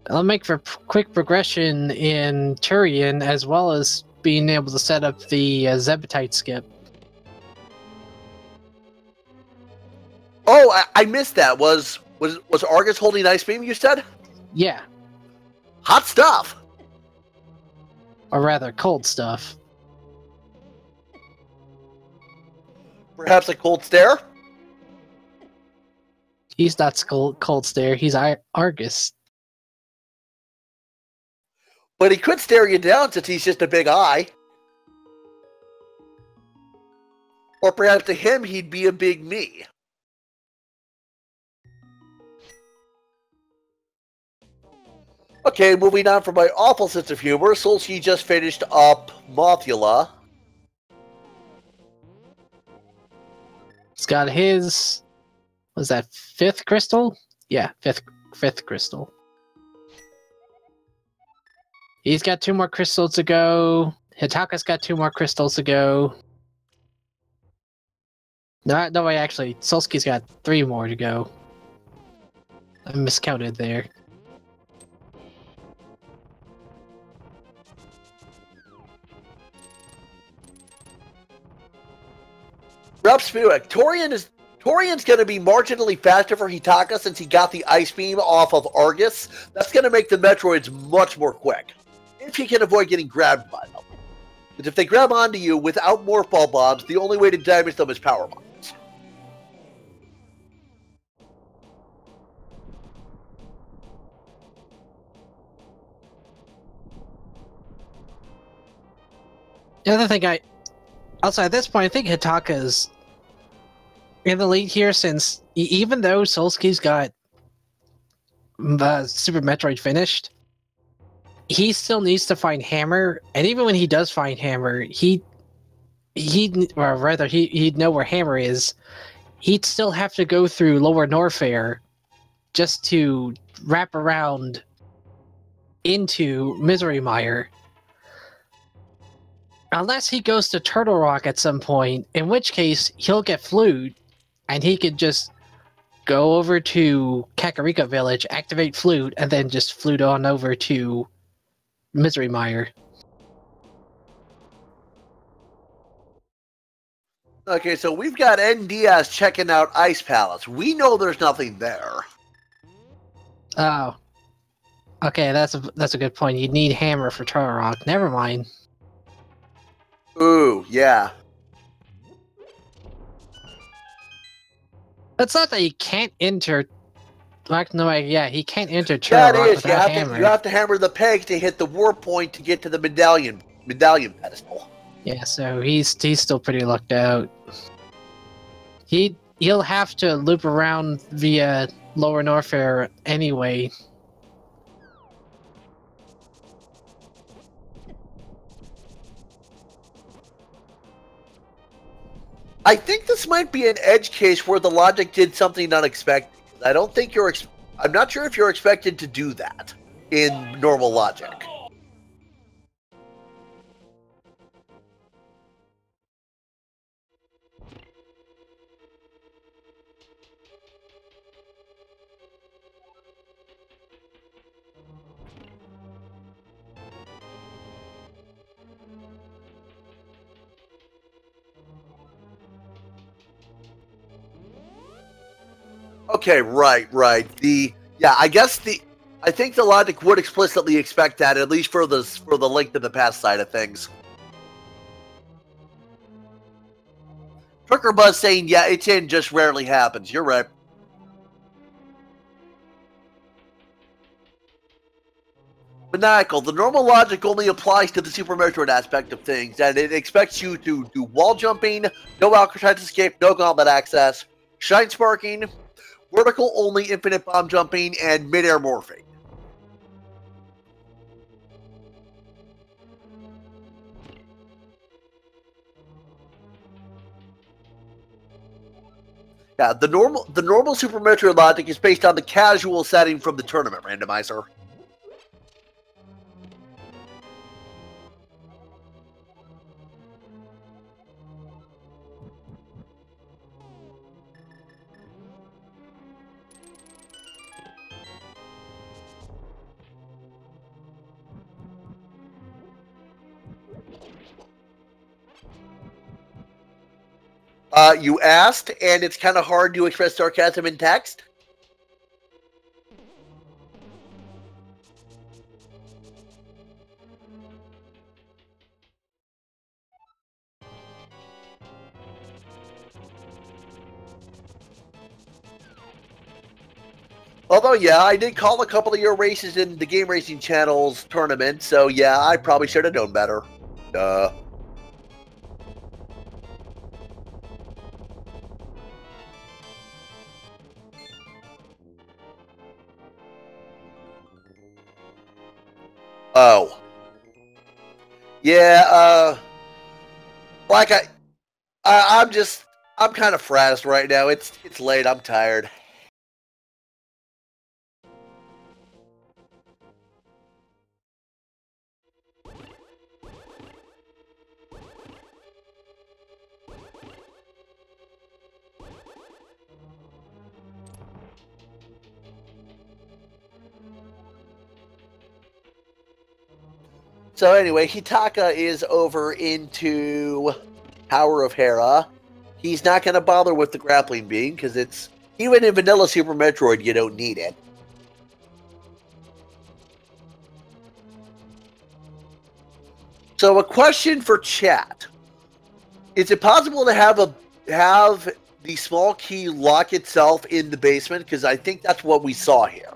That'll make for quick progression in Turian, as well as being able to set up the Zebetite skip. Oh, I missed that. Was Argus holding Ice Beam, you said? Yeah. Hot stuff! Or rather, cold stuff. Perhaps a cold stare? He's not cold stare, he's Argus. But he could stare you down since he's just a big eye. Or perhaps to him, he'd be a big me. Okay, moving on from my awful sense of humor, Solsky just finished up Mothula. He's got his... was that 5th crystal? Yeah, 5th crystal. He's got 2 more crystals to go. Hitaka's got 2 more crystals to go. No, wait, actually, Solsky's got 3 more to go. I miscounted there. Rob Spiewak, Torian's going to be marginally faster for Hitaka since he got the Ice Beam off of Argus. That's going to make the Metroids much more quick. If he can avoid getting grabbed by them. Because if they grab onto you without Morph Ball bombs, the only way to damage them is Power Bombs. The other thing also at this point, I think Hitaka's in the lead here since even though Solsky's got Super Metroid finished, he still needs to find Hammer, and even when he does find Hammer, he'd know where Hammer is. He'd still have to go through Lower Norfair just to wrap around into Misery Mire. Unless he goes to Turtle Rock at some point, in which case he'll get Flute, and he could just go over to Kakariko Village, activate Flute, and then just flute on over to Misery Mire. Okay, so we've got NDS checking out Ice Palace. We know there's nothing there. Oh. Okay, that's a good point. You need Hammer for Turok. Never mind. Ooh, yeah. It's not that he can't enter. Like, no, yeah, he can't enter Yeah, it Turok is. without Hammer. You have to hammer the peg to hit the war point to get to the medallion pedestal. Yeah, so he's still pretty lucked out. He'll have to loop around via Lower Norfair anyway. I think this might be an edge case where the logic did something unexpected. I don't think you're. I'm not sure if you're expected to do that in normal logic. Okay, right. I think the logic would explicitly expect that, at least for the link to the past side of things. Trucker Buzz saying, yeah, it's in, just rarely happens. You're right. Maniacal, the normal logic only applies to the Super Metroid aspect of things, and it expects you to do wall jumping, no Alcatraz escape, no combat access, shine sparking, vertical only infinite bomb jumping, and mid-air morphing. Yeah, the normal Super Metroid logic is based on the casual setting from the tournament randomizer. You asked, and it's kind of hard to express sarcasm in text. Although, yeah, I did call a couple of your races in the Game Racing Channel's tournament, so yeah, I probably should have known better. Duh. Oh. Yeah, like I'm kind of frazzled right now. It's late. I'm tired. So anyway, Hitaka is over into Tower of Hera. He's not going to bother with the grappling beam because it's even in vanilla Super Metroid you don't need it. So a question for chat: is it possible to have the small key lock itself in the basement? Because I think that's what we saw here.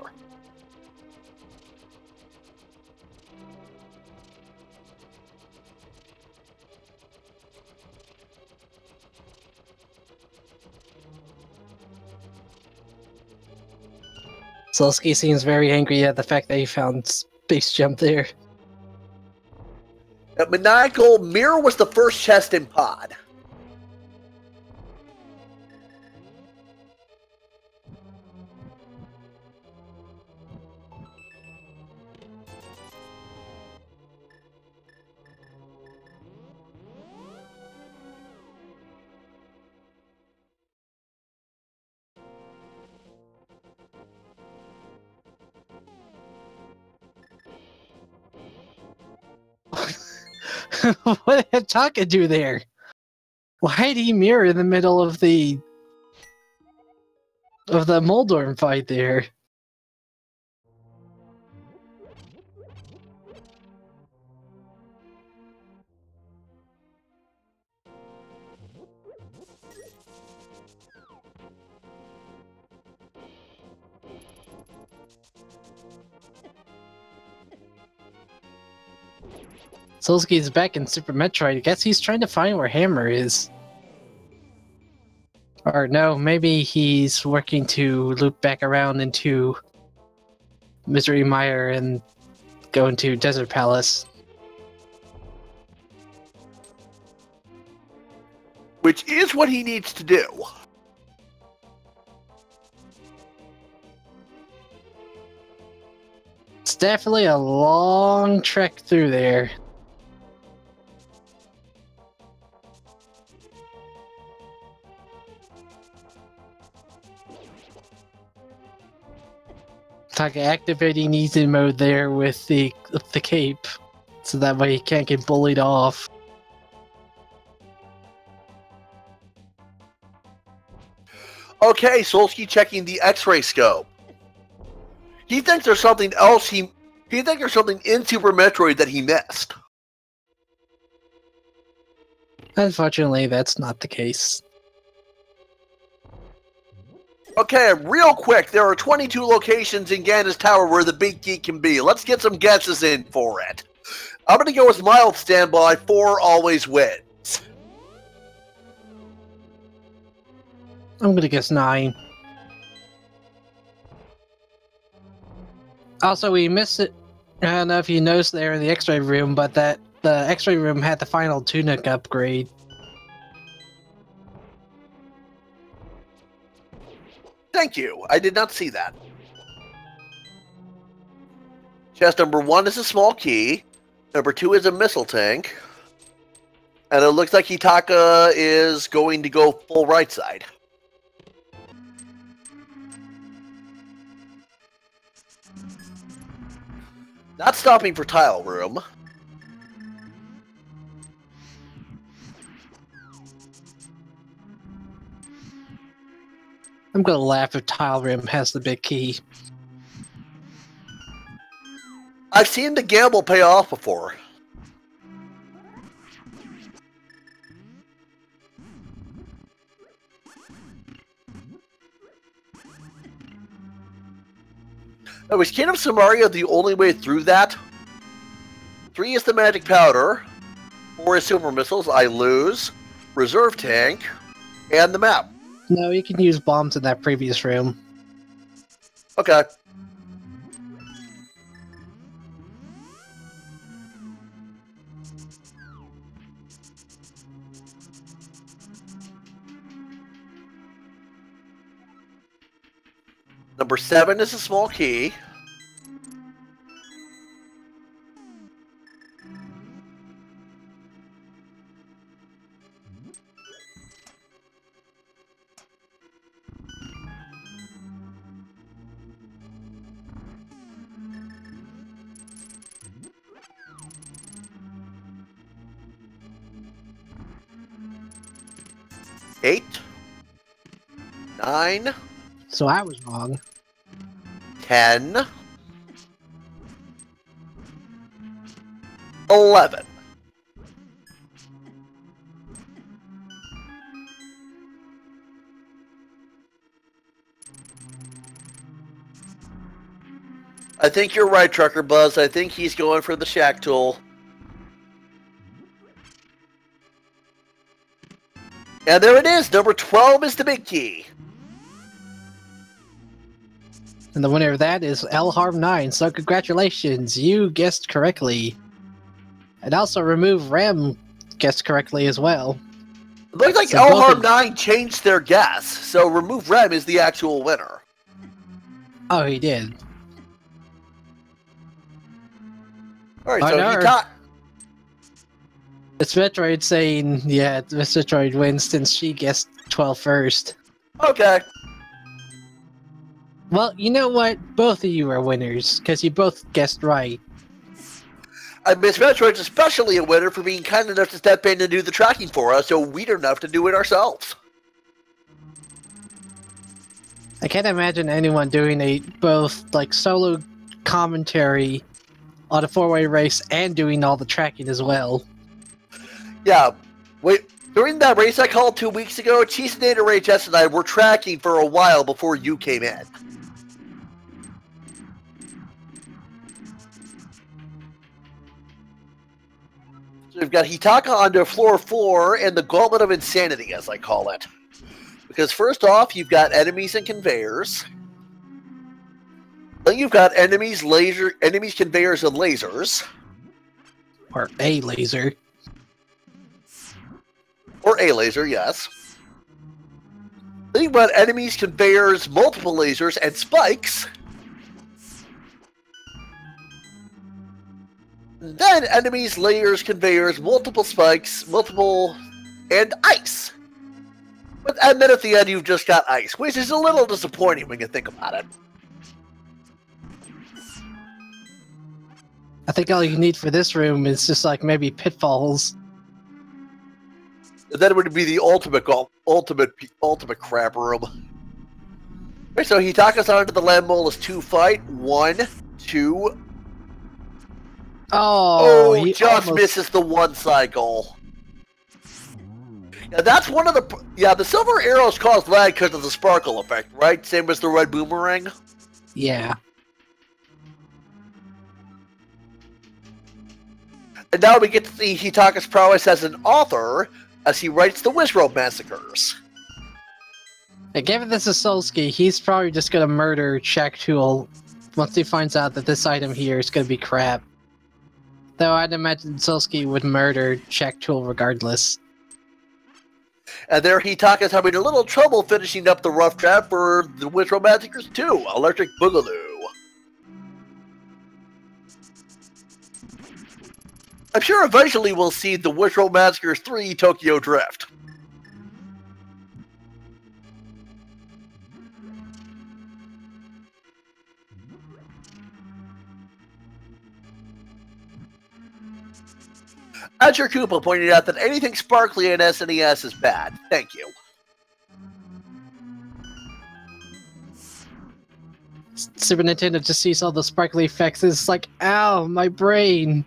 Solsky seems very angry at the fact that he found Space Jump there. At Maniacal, Mirror was the first chest in Pod. What did Taka do there? Why did he mirror in the middle of the Moldorm fight there? Solsky's back in Super Metroid. I guess he's trying to find where Hammer is. Or no, maybe he's working to loop back around into Misery Mire and go into Desert Palace. Which is what he needs to do. It's definitely a long trek through there. Taka activating easy mode there with the cape, so that way he can't get bullied off. Okay, Solsky checking the X-ray scope. He thinks there's something else he thinks there's something in Super Metroid that he missed. Unfortunately, that's not the case. Okay, real quick, there are 22 locations in Ganda's Tower where the big key can be. Let's get some guesses in for it. I'm going to go with mild standby, 4 always wins. I'm gonna guess 9. Also, we missed it. I don't know if you noticed there in the X-ray room, but the X-ray room had the final tunic upgrade. Thank you. I did not see that. Chest number 1 is a small key. Number 2 is a missile tank. And it looks like Hitaka is going to go full right side. Not stopping for tile room. I'm gonna laugh if Tile Rim has the big key. I've seen the gamble pay off before. Now, is Kingdom Samaria the only way through that? 3 is the magic powder. 4 is super missiles. I lose. Reserve tank. And the map. No, you can use bombs in that previous room. Okay. Number 7 is a small key. Eight, 9, So I was wrong. 10, 11. I think you're right, Trucker Buzz. I think he's going for the shack tool. And there it is. Number 12 is the big key. And the winner of that is Lharm9, so congratulations, you guessed correctly. And also Remove Rem guessed correctly as well. It looks like So Lharm9 changed their guess, so Remove Rem is the actual winner. Oh, he did. Alright, I so know. he got... It's Metroid saying, yeah, Metroid wins since she guessed 12 first. Okay. Well, you know what? Both of you are winners, because you both guessed right. Miss Metroid's especially a winner for being kind enough to step in and do the tracking for us, so we'd enough to do it ourselves. I can't imagine anyone doing a both like solo commentary on a 4-way race and doing all the tracking as well. Yeah, wait. During that race I called 2 weeks ago, Cheese and HS and I were tracking for a while before you came in. So we've got Hitaka onto floor 4 and the Gauntlet of Insanity, as I call it. Because first off, you've got enemies and conveyors. Then you've got enemies, conveyors, and lasers. Or a laser. Or a laser, yes. Then you've got enemies, conveyors, multiple lasers, and spikes. Then enemies, layers, conveyors, multiple spikes, and ice. And then at the end you've just got ice, which is a little disappointing when you think about it. I think all you need for this room is just like maybe pitfalls. And then it would be the ultimate crap room. Right, so Hitaka's onto the land molus 2 fight. 1, 2. Oh, he just misses the 1 cycle. Yeah, that's one of the... Yeah, the silver arrows cause lag because of the sparkle effect, right? Same as the red boomerang? Yeah. And now we get to see Hitaka's prowess as an author, as he writes the Wizrobe Massacres. And given this is Solsky, he's probably just gonna murder Shack Tool once he finds out that this item here is gonna be crap. Though I'd imagine Solsky would murder Shack Tool regardless. And there Hitaka's having a little trouble finishing up the rough draft for the Wizrobe Massacres 2, Electric Boogaloo. I'm sure eventually we'll see the Wizrobe Massacres 3 Tokyo Drift. Azure Koopa pointed out that anything sparkly in SNES is bad. Thank you. Super Nintendo just sees all the sparkly effects. It's like, ow, my brain.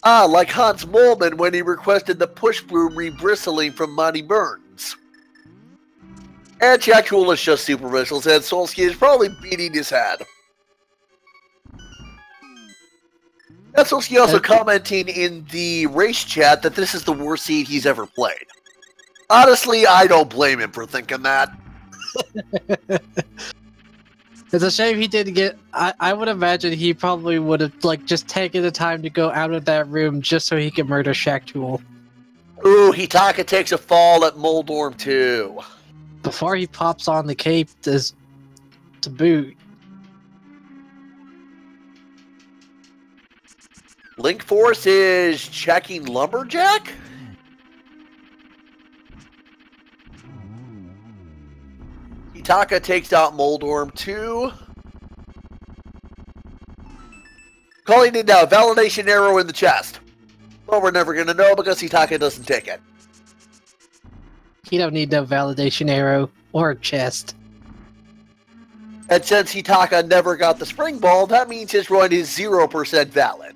Ah, like Hans Moleman when he requested the push broom rebristling from Monty Burns. And Jack Tool is just super missiles, and Solsky is probably beating his head. And Solsky also commenting in the race chat that this is the worst seed he's ever played. Honestly, I don't blame him for thinking that. It's a shame he didn't get... I would imagine he probably would have like just taken the time to go out of that room just so he could murder Shack Tool. Ooh, Hitaka takes a fall at Moldorm 2. Before he pops on the cape to boot. Link Force is checking Lumberjack? Hitaka takes out Moldorm 2. Calling it now, validation arrow in the chest. Well, we're never going to know because Hitaka doesn't take it. He don't need no validation arrow or chest. And since Hitaka never got the spring ball, that means his run is 0% valid.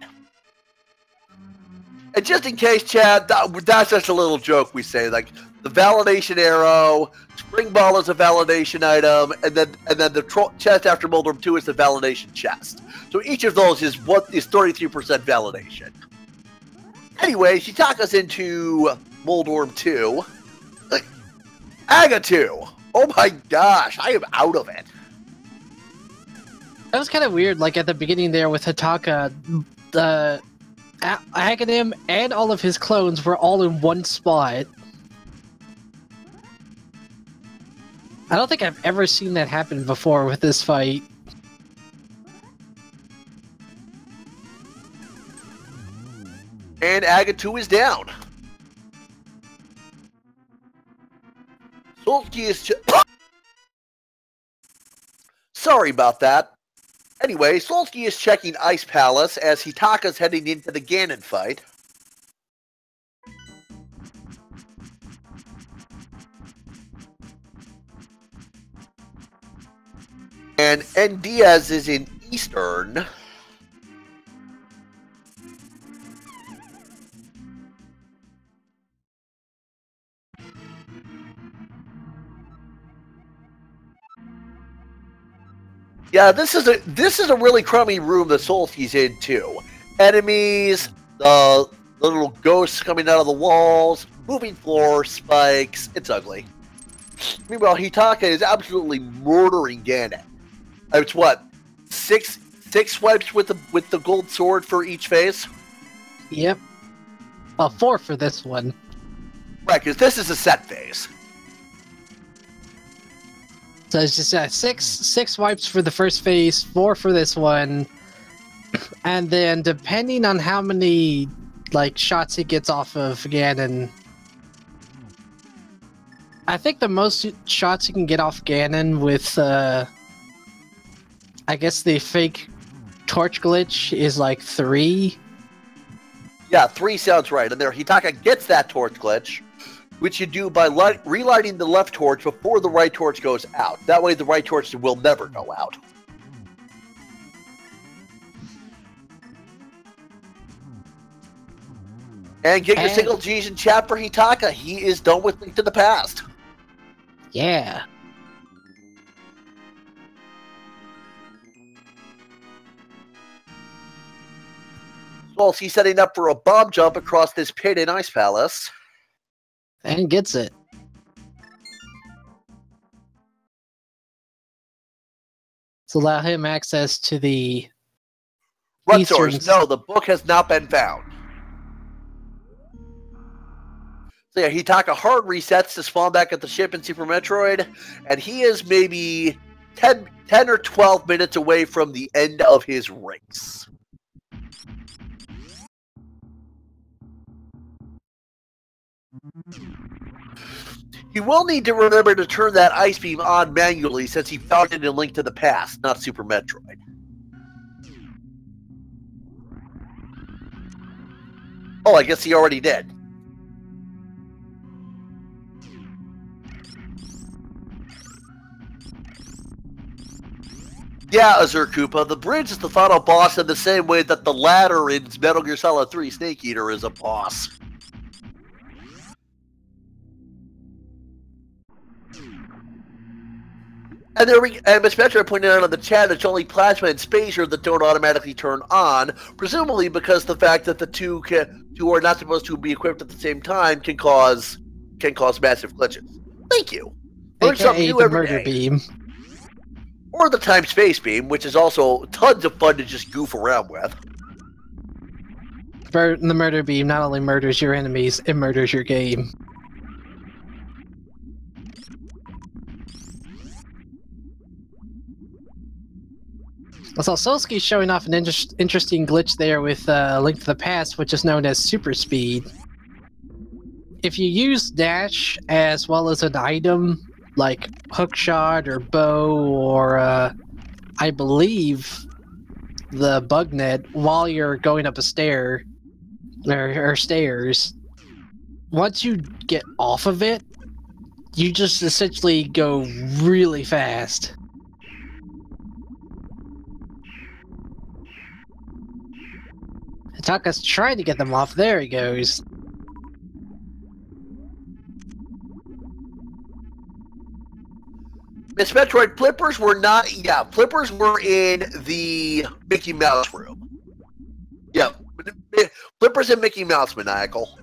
And just in case, Chad, that's just a little joke we say, like the validation arrow, spring ball is a validation item, and then the chest after Moldorm 2 is the validation chest. So each of those is 33% validation. Anyway, Hitaka's into Moldorm 2. Aga 2! Oh my gosh, I am out of it. That was kind of weird, like at the beginning there with Hitaka, the Aghanim and all of his clones were all in one spot. I don't think I've ever seen that happen before with this fight. And Aga 2 is down. Solsky is Sorry about that. Anyway, Solsky is checking Ice Palace as Hitaka's heading into the Ganon fight. And N. Diaz is in Eastern. Yeah, this is a really crummy room that Solsky's in too. Enemies, the little ghosts coming out of the walls, moving floors, spikes. It's ugly. Meanwhile, Hitaka is absolutely murdering Ganon. It's what, six swipes with the gold sword for each phase? Yep. Well, 4 for this one. Right, because this is a set phase. So it's just six wipes for the first phase, 4 for this one, and then depending on how many shots he gets off of Ganon, I think the most shots you can get off Ganon with, I guess the fake torch glitch is 3. Yeah, 3 sounds right. And there, Hitaka gets that torch glitch, which you do by relighting the left torch before the right torch goes out. That way the right torch will never go out. And get your single G's in chat for Hitaka. He is done with Link to the Past. Yeah. Well, he's setting up for a bomb jump across this pit in Ice Palace. And gets it. To allow him access to the Run source. No, the book has not been found. So yeah, Hitaka hard resets to spawn back at the ship in Super Metroid, and he is maybe 10 or 12 minutes away from the end of his race. He will need to remember to turn that ice beam on manually since he found it in Link to the Past, not Super Metroid. Oh, I guess he already did. Yeah, Azure Koopa, the bridge is the final boss in the same way that the ladder in Metal Gear Solid 3 Snake Eater is a boss. And Miss Metroid pointed out in the chat that it's only Plasma and Spacer that don't automatically turn on, presumably because the fact that the two are not supposed to be equipped at the same time can cause massive glitches. Thank you. Learn something new every day. Beam. Or the time-space beam, which is also tons of fun to just goof around with. The murder beam not only murders your enemies, it murders your game. Also, Solsky's showing off an interesting glitch there with Link to the Past, which is known as Super Speed. If you use dash as well as an item, like hookshot or bow or, I believe, the bug net, while you're going up a stair, or stairs, once you get off of it, you just essentially go really fast. Hitaka's trying to get them off. There he goes. Miss Metroid, flippers were not... Yeah, flippers were in the Mickey Mouse room. Yeah, flippers and Mickey Mouse, maniacal.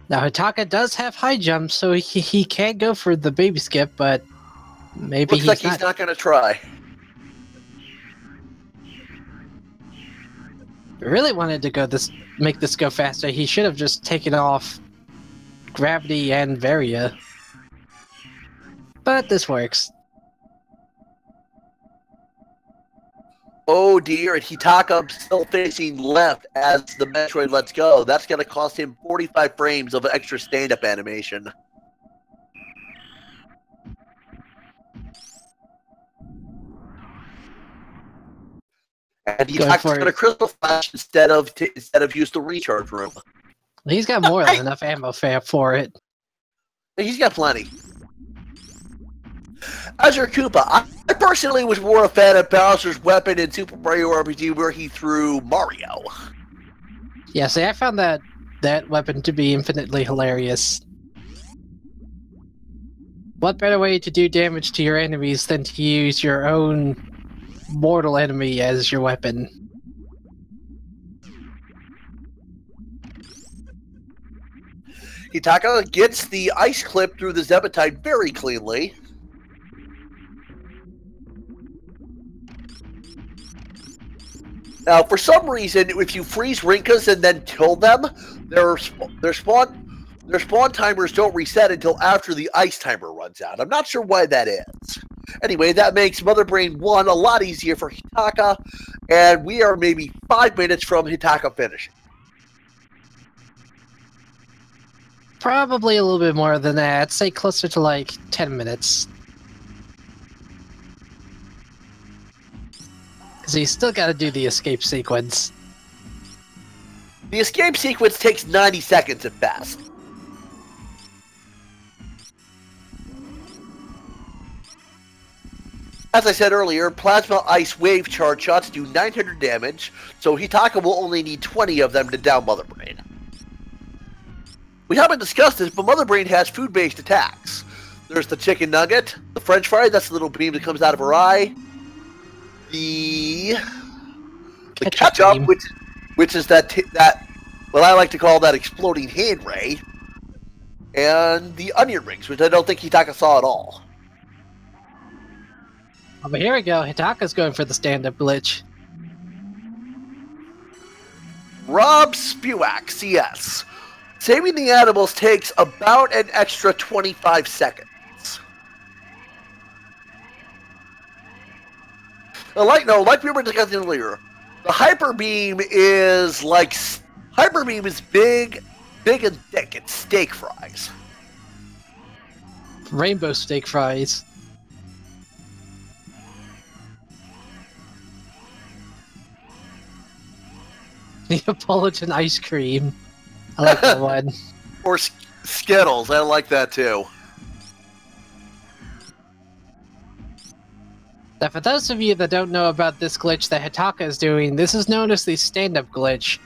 Now, Hitaka does have high jump, so he can go for the baby skip, but maybe he's not going to try. Really wanted to make this go faster. He should have just taken off Gravity and Varia. But this works. Oh dear, and Hitaka still facing left as the Metroid lets go. That's going to cost him 45 frames of extra stand-up animation. And Hitaka's going to Crystal Flash instead of use the recharge room. He's got more than enough ammo for it. He's got plenty. Azure Koopa, I personally was more a fan of Bowser's weapon in Super Mario RPG where he threw Mario. Yeah, see, I found that weapon to be infinitely hilarious. What better way to do damage to your enemies than to use your own mortal enemy as your weapon? Hitaka gets the ice clip through the Zebetide very cleanly. Now, for some reason, if you freeze Rinkas and then kill them, their spawn timers don't reset until after the ice timer runs out. I'm not sure why that is. Anyway, that makes Mother Brain 1 a lot easier for Hitaka, and we are maybe 5 minutes from Hitaka finishing. Probably a little bit more than that. I'd say closer to like 10 minutes. Because he's still got to do the escape sequence. The escape sequence takes 90 seconds at best. As I said earlier, Plasma Ice Wave charge shots do 900 damage, so Hitaka will only need 20 of them to down Mother Brain. We haven't discussed this, but Mother Brain has food-based attacks. There's the chicken nugget, the french fry, that's the little beam that comes out of her eye, the ketchup, which is that what I like to call that exploding hand ray, and the onion rings, which I don't think Hitaka saw at all. Oh, but here we go. Hitaka's going for the stand-up glitch. Rob Spewax, CS. Saving the animals takes about an extra 25 seconds. Like we were discussing earlier, the hyper beam is big and thick. It's steak fries. Rainbow steak fries. Neapolitan ice cream. I like that one. Or Skittles. I like that too. Now, for those of you that don't know about this glitch that Hitaka is doing, this is known as the stand-up glitch.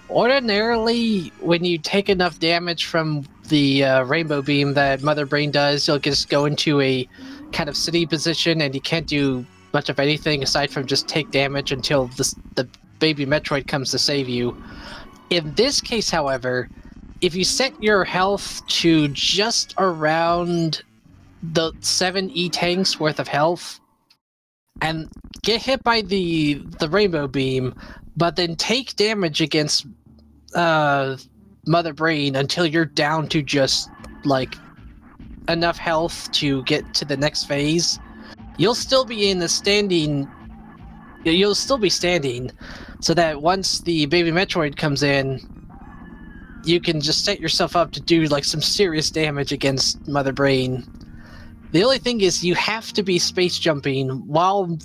Ordinarily, when you take enough damage from the rainbow beam that Mother Brain does, you'll just go into a kind of sitting position and you can't do much of anything aside from just take damage until the baby Metroid comes to save you. In this case, however, if you set your health to just around the 7 E-tanks worth of health, and get hit by the rainbow beam, but then take damage against Mother Brain until you're down to just like enough health to get to the next phase, you'll still be in the standing. You'll still be standing, so that once the baby Metroid comes in, you can just set yourself up to do like some serious damage against Mother Brain. The only thing is you have to be space jumping while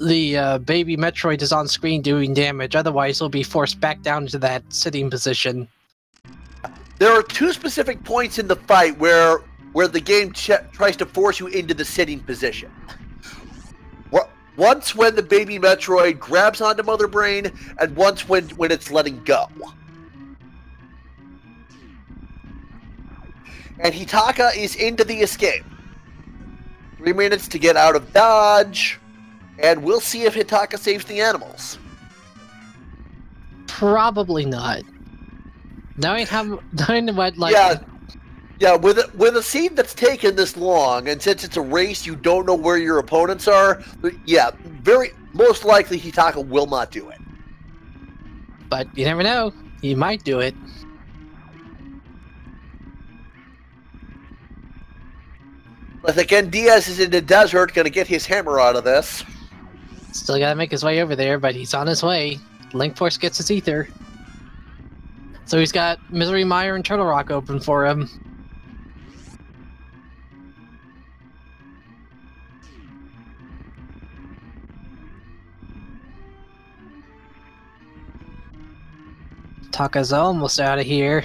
the baby Metroid is on screen doing damage, otherwise he'll be forced back down to that sitting position. There are 2 specific points in the fight where the game tries to force you into the sitting position. Once when the baby Metroid grabs onto Mother Brain, and once when it's letting go. And Hitaka is into the escape. 3 minutes to get out of dodge, and we'll see if Hitaka saves the animals. Probably not. Knowing what, like... Yeah, with a scene that's taken this long, and since it's a race, you don't know where your opponents are, yeah, most likely Hitaka will not do it. But you never know. He might do it. But again, Diaz is in the desert, gonna get his hammer out of this. Still gotta make his way over there, but he's on his way. Link Force gets his ether. So he's got Misery Mire and Turtle Rock open for him. Taka's almost out of here.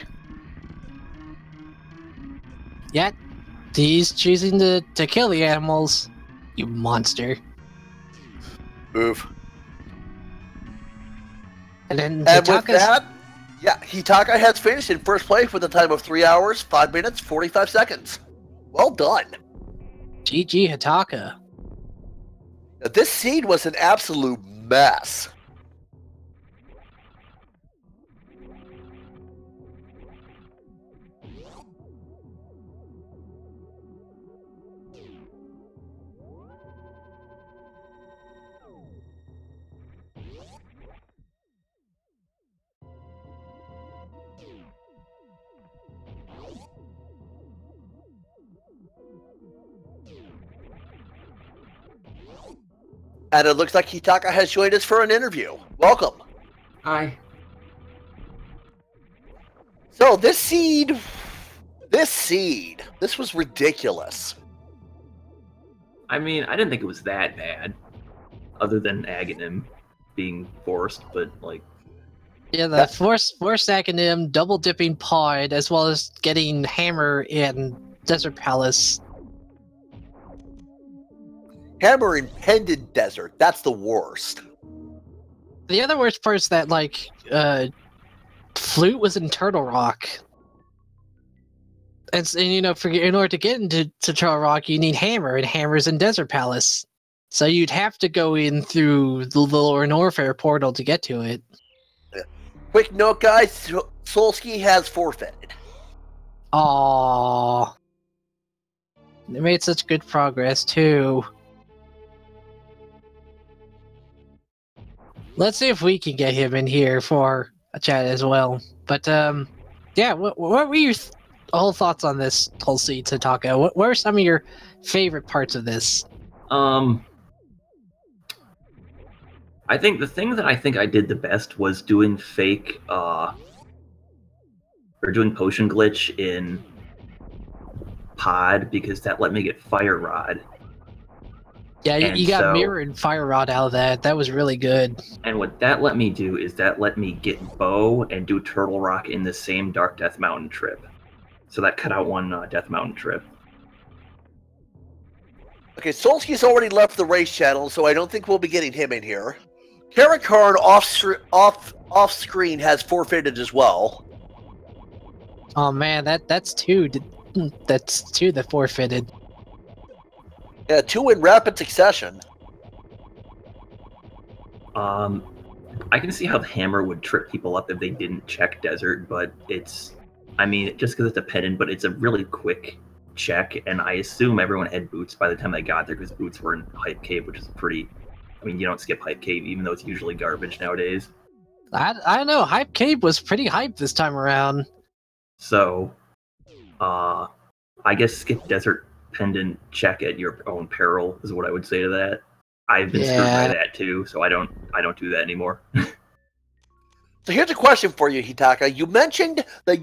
Yet, he's choosing to kill the animals. You monster. Oof. And then And with Hitaka's... that, yeah, Hitaka has finished in first place with a time of 3 hours, 5 minutes, 45 seconds. Well done. GG Hitaka. Now, this seed was an absolute mess. And it looks like Hitaka has joined us for an interview. Welcome. Hi. So this seed, this was ridiculous. I mean, I didn't think it was that bad, other than Aghanim being forced, but like... Yeah, the force acronym, double dipping pod, as well as getting Hammer in Desert Palace. Hammer in Pendant Desert, that's the worst. The other worst part is that, like, Flute was in Turtle Rock. And you know, in order to get into Turtle Rock, you need Hammer, and Hammer's in Desert Palace. So you'd have to go in through the Lower Norfair portal to get to it. Quick note, guys, Solsky has forfeited. Aww. They made such good progress, too. Let's see if we can get him in here for a chat as well. But, yeah, what were your whole thoughts on this whole seed, Hitaka? What are some of your favorite parts of this? I think the thing that I think I did the best was doing fake, or doing potion glitch in Pod, because that let me get Fire Rod. Yeah, you got Mirror and Fire Rod out of that. That was really good. And what that let me do is that let me get Bow and do Turtle Rock in the same Dark Death Mountain trip. So that cut out one Death Mountain trip. Okay, Solsky's already left the race channel, so I don't think we'll be getting him in here. Karakarn off screen has forfeited as well. Oh man, that's two. That's two that forfeited. Yeah, 2 in rapid succession. I can see how the Hammer would trip people up if they didn't check Desert, but it's, I mean, just because it's a pedant, but it's a really quick check, and I assume everyone had boots by the time they got there, because boots were in Hype Cave, which is pretty, I mean, you don't skip Hype Cave, even though it's usually garbage nowadays. I don't know, Hype Cave was pretty hype this time around. So, I guess skip Desert Pendant, check at your own peril is what I would say to that. I've been screwed by that too, so I don't do that anymore. So here's a question for you, Hitaka. You mentioned that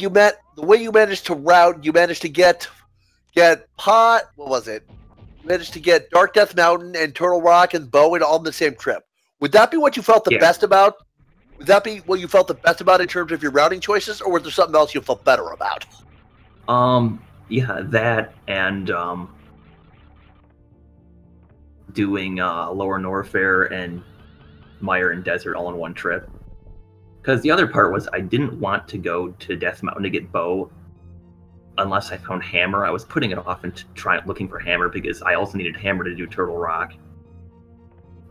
the way you managed to route, you managed to get Pot, what was it? You managed to get Dark Death Mountain and Turtle Rock and Bowen all on the same trip. Would that be what you felt the best about? Would that be what you felt the best about in terms of your routing choices, or was there something else you felt better about? Yeah, that and doing Lower Norfair and Mire and Desert all in one trip. Because the other part was I didn't want to go to Death Mountain to get Bow unless I found Hammer. I was putting it off and looking for Hammer because I also needed Hammer to do Turtle Rock.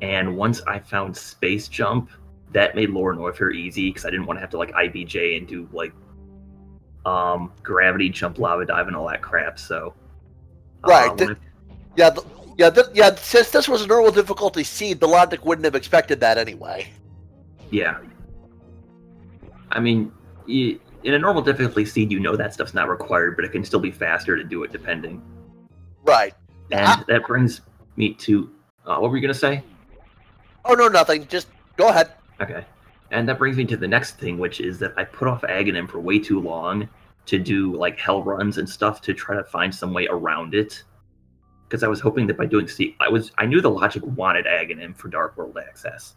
And once I found Space Jump, that made Lower Norfair easy because I didn't want to have to like IBJ and do like gravity jump, lava dive, and all that crap. So right, since this was a normal difficulty seed, the logic wouldn't have expected that anyway. Yeah, I mean, in a normal difficulty seed, you know that stuff's not required, but it can still be faster to do it depending. Right, and that brings me to what were you gonna say? Oh, no, nothing. Just go ahead. Okay. And that brings me to the next thing, which is that I put off Aghanim for way too long to do like hell runs and stuff to try to find some way around it. Because I was hoping that by doing I knew the logic wanted Aghanim for Dark World access,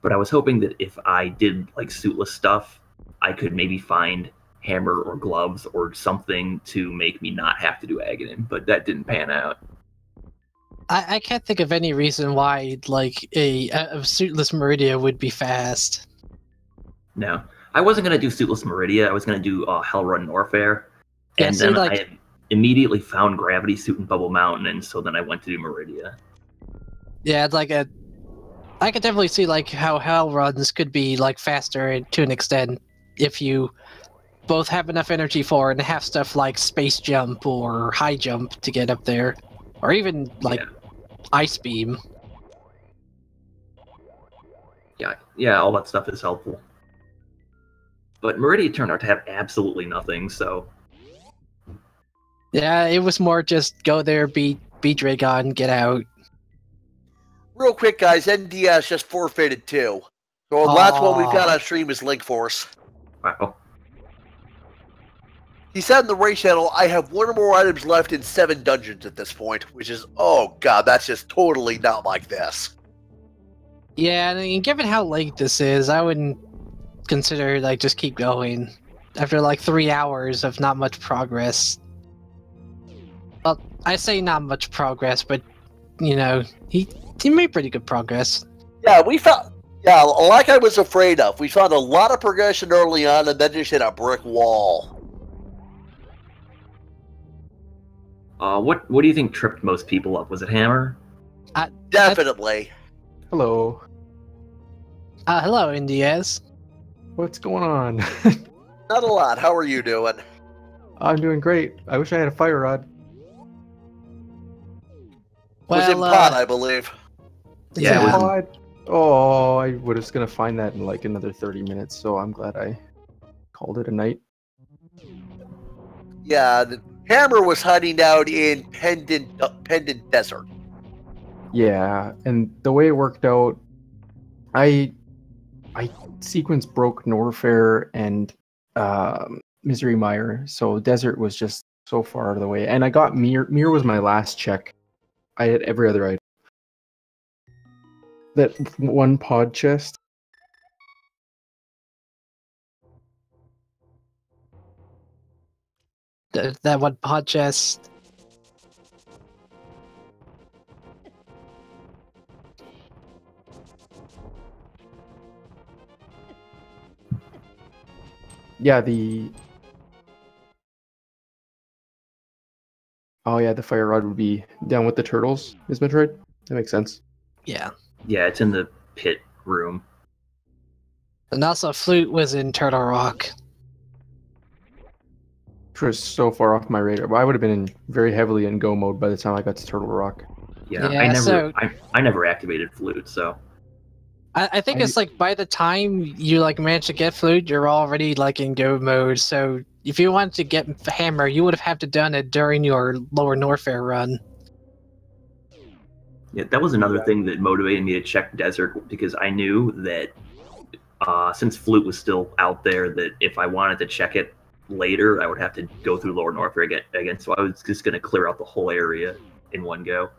but I was hoping that if I did like suitless stuff, I could maybe find hammer or gloves or something to make me not have to do Aghanim, but that didn't pan out. I can't think of any reason why like a suitless Meridia would be fast. No, I wasn't gonna do suitless Meridia. I was gonna do Hellrun Norfair, Yeah, and see, then like- I immediately found Gravity Suit in Bubble Mountain, and so then I went to do Meridia. Yeah, it's like I could definitely see like how hell runs could be like faster to an extent if you both have enough energy for it and have stuff like space jump or high jump to get up there, or even like ice beam. Yeah, all that stuff is helpful. But Meridia turned out to have absolutely nothing, so Yeah, it was more just go there, beat Dragon, get out. Real quick, guys, NDS just forfeited too. So the last one we've got on stream is Link Force. wow. He said in the race channel, I have one or more items left in 7 dungeons at this point, which is, oh god, that's just totally not like this. Yeah, I mean, given how late this is, I wouldn't consider like just keep going after like 3 hours of not much progress. Well, I say not much progress, but you know, he made pretty good progress. Yeah, like I was afraid of. We found a lot of progression early on and then just hit a brick wall. What do you think tripped most people up? Was it Hammer? Definitely. Hello. Hello, Indiaz. What's going on? Not a lot. How are you doing? I'm doing great. I wish I had a fire rod. Was in pot, I believe. Yeah, it was- Oh, I was gonna find that in like another 30 minutes, so I'm glad I called it a night. Yeah, the Hammer was hiding out in Pendant Desert. Yeah, and the way it worked out, I sequence broke Norfair and Misery Mire, so Desert was just so far out of the way. And I got Mir. Mir was my last check. I had every other item. That one pod chest. That one pod chest. Yeah, the fire rod would be down with the turtles, is Metroid? That makes sense. Yeah. Yeah, it's in the pit room. And also, Flute was in Turtle Rock. Which was so far off my radar. I would have been in very heavily in go mode by the time I got to Turtle Rock. Yeah, Yeah, I never activated Flute, so I think it's like by the time you like manage to get Flute, you're already like in go mode. So if you wanted to get Hammer, you would have had to done it during your Lower Norfair run. yeah, that was another thing that motivated me to check Desert, because I knew that since Flute was still out there, that if I wanted to check it later, I would have to go through Lower Norfair again. So I was just going to clear out the whole area in one go.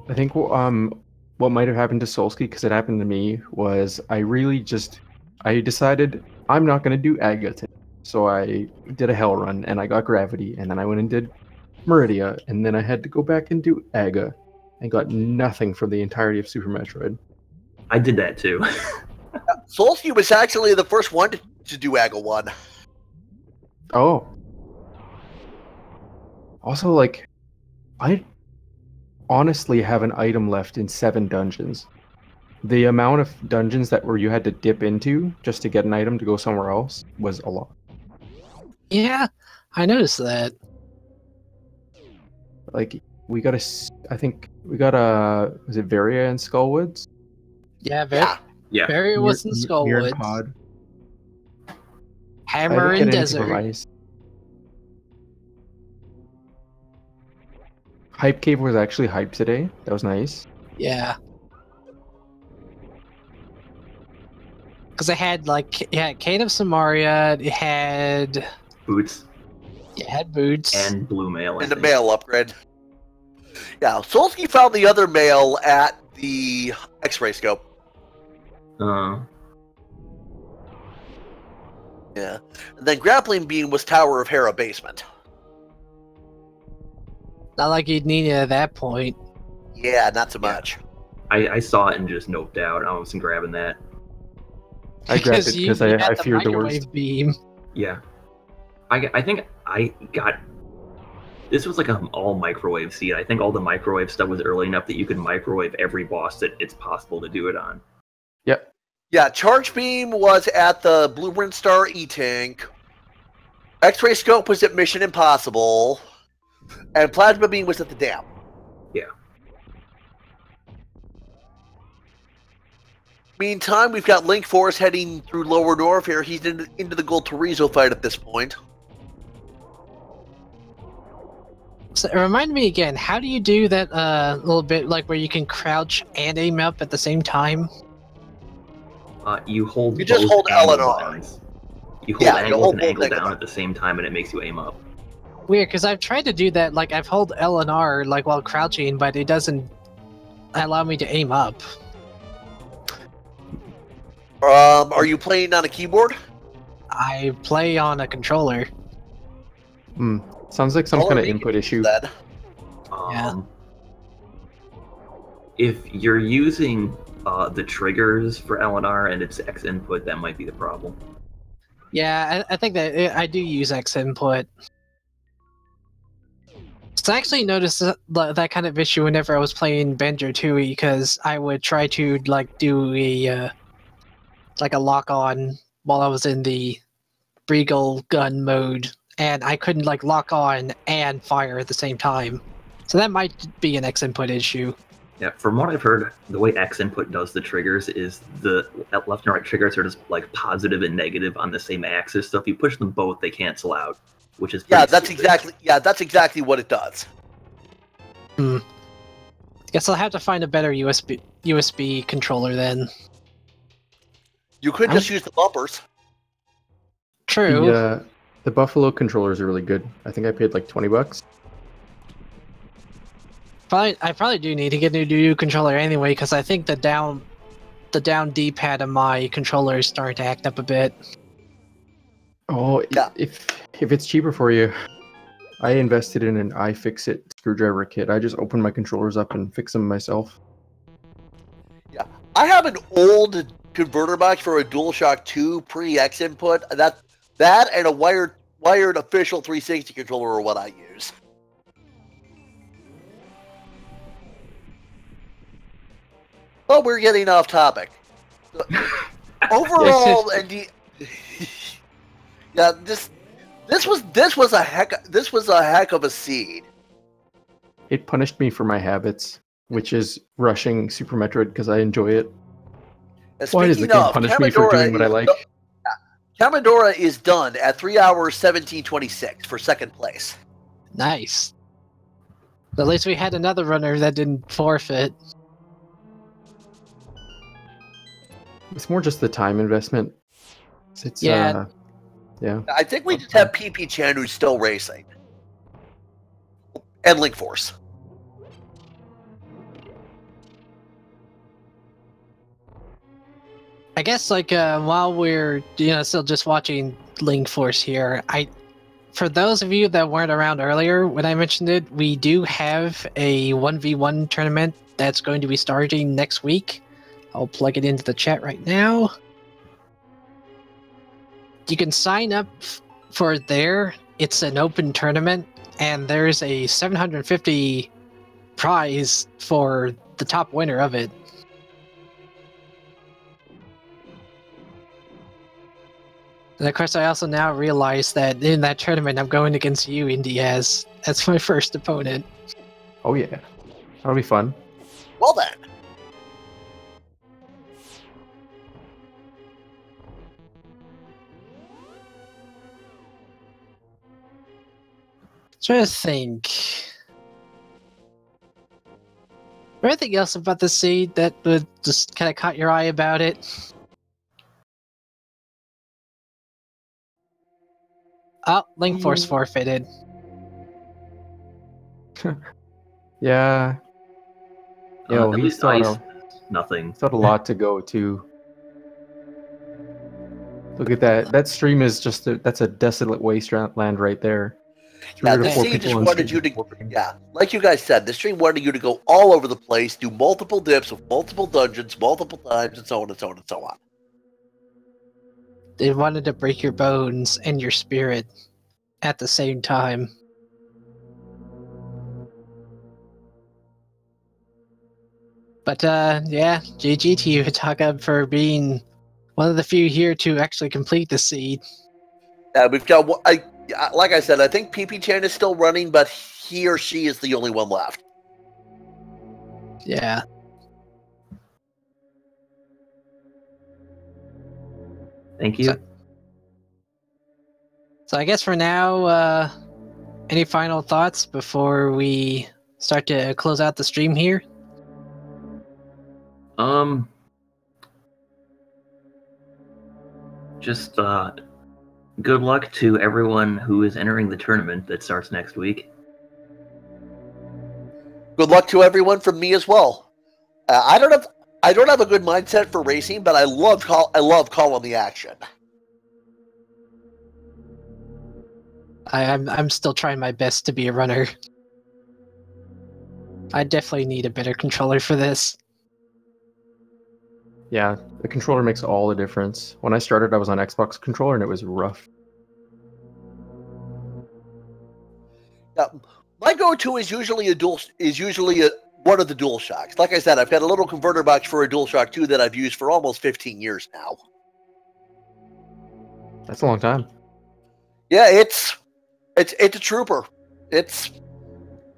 I think what might have happened to Solsky, because it happened to me, was I decided I'm not going to do Aga today. So I did a hell run, and I got Gravity, and then I went and did Meridia, and then I had to go back and do Aga, and got nothing from the entirety of Super Metroid. I did that too. Solsky was actually the first one to do Aga 1. Oh. Also, like, I honestly have an item left in 7 dungeons. The amount of dungeons where you had to dip into just to get an item to go somewhere else was a lot. Yeah, I noticed that. Like, was it Varia and Skullwoods? Yeah, Yeah. Barry was in Mirror Skullwoods. Pod. Hammer I in didn't get anything from Desert. Ice. Hype Cave was actually hype today. That was nice. Yeah. Because it had like Kane of Samaria, it had Boots boots and blue mail. And the mail upgrade. Yeah, Solsky found the other mail at the X-ray scope. Yeah. And then Grappling Beam was Tower of Hera basement. Not like you'd need it at that point. Yeah, not so much. I saw it and just noped out. I wasn't grabbing that. I grabbed it because I feared the worst. Microwave beam. Yeah. I think I got... This was like an all microwave seed. I think all the microwave stuff was early enough that you could microwave every boss that it's possible to do it on. Yep. Yeah, Charge Beam was at the Blueprint Star E-Tank. X-Ray Scope was at Mission Impossible. And Plasma Beam was at the dam. Yeah. Meantime, we've got Link Force heading through Lower North here. He's into the Gold Torizo fight at this point. So remind me again, how do you do that little bit like where you can crouch and aim up at the same time? You hold. You just hold L and R. You hold angle and angle down at the same time, and it makes you aim up. Weird, because I've tried to do that. Like I've held L and R like while crouching, but it doesn't allow me to aim up. Are you playing on a keyboard? I play on a controller. Sounds like some kind of input issue. Yeah. If you're using the triggers for L&R and it's X input, that might be the problem. Yeah, I think that I do use X input. So I actually noticed that kind of issue whenever I was playing Banjo-Tooie, because I would try to like do a lock on while I was in the Breagle gun mode, and I couldn't like lock on and fire at the same time. So that might be an X input issue. Yeah, from what I've heard, the way X input does the triggers is the left and right triggers are just like positive and negative on the same axis. So if you push them both, they cancel out, which is that's exactly what it does. Guess I'll have to find a better USB controller then. You could just use the bumpers. True. The Buffalo controllers are really good. I think I paid like $20. I probably do need to get a new controller anyway, because I think the down D-pad of my controller is starting to act up a bit. Oh, yeah. If it's cheaper for you, I invested in an iFixit screwdriver kit. I just open my controllers up and fix them myself. Yeah, I have an old converter box for a DualShock 2 pre-X input. That and a wired official 360 controller are what I use. Well, we're getting off topic. Overall, yeah, this was a heck of a seed. It punished me for my habits, which is rushing Super Metroid because I enjoy it. Why does the game punish me for doing what I like? Kamidora is done at 3 hours 17:26 for second place. Nice. At least we had another runner that didn't forfeit. It's more just the time investment. Yeah. Yeah. I think we just have PP Chan who's still racing. And Link Force. I guess like while we're still just watching Link Force here, for those of you that weren't around earlier when I mentioned it, we do have a 1v1 tournament that's going to be starting next week. I'll plug it into the chat right now. You can sign up for it there. It's an open tournament, and there's a 750 prize for the top winner of it. And of course, I also now realize that in that tournament, I'm going against you, Indy, as my first opponent. Oh yeah, that'll be fun. Well then. Trying to think. Anything else about the seed that would just kind of caught your eye about it? Oh, Link Force forfeited. Yeah. At He least still had Ice, nothing. a lot to go to. Look at that. That stream is just that's a desolate wasteland right there. Yeah, 3 to the 4 scene people just on wanted stream. you to, yeah, like you guys said, the stream wanted you to go all over the place, do multiple dips with multiple dungeons, multiple times, and so on and so on and so on. They wanted to break your bones and your spirit at the same time. But yeah, GG to you, Hitaka, for being one of the few here to actually complete the seed. We've got, like I said, I think PP-chan is still running, but he or she is the only one left. Yeah. Thank you. So I guess for now, any final thoughts before we start to close out the stream here? Just good luck to everyone who is entering the tournament that starts next week. Good luck to everyone from me as well. I don't have a good mindset for racing, but I love calling the action. I'm still trying my best to be a runner. I definitely need a better controller for this. Yeah, the controller makes all the difference. When I started, I was on Xbox controller and it was rough. Yeah, my go-to is usually one of the DualShocks. Like I said, I've got a little converter box for a DualShock 2 that I've used for almost 15 years now. That's a long time. Yeah, it's a trooper. It's,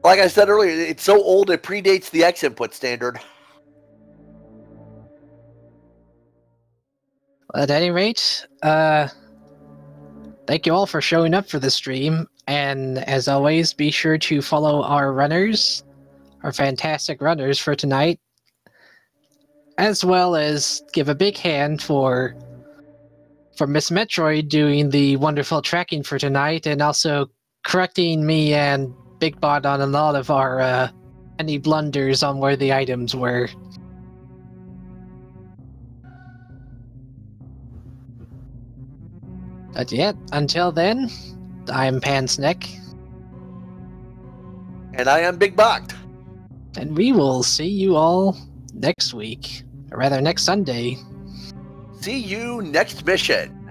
like I said earlier, it's so old it predates the X input standard. At any rate, thank you all for showing up for the stream, and as always, be sure to follow our runners, our fantastic runners for tonight, as well as give a big hand for Miss Metroid doing the wonderful tracking for tonight, and also correcting me and Big Bot on a lot of our any blunders on where the items were. But yet, until then, I'm Pansnick. And I am Big Bot. And we will see you all next week. Or rather, next Sunday. See you next mission.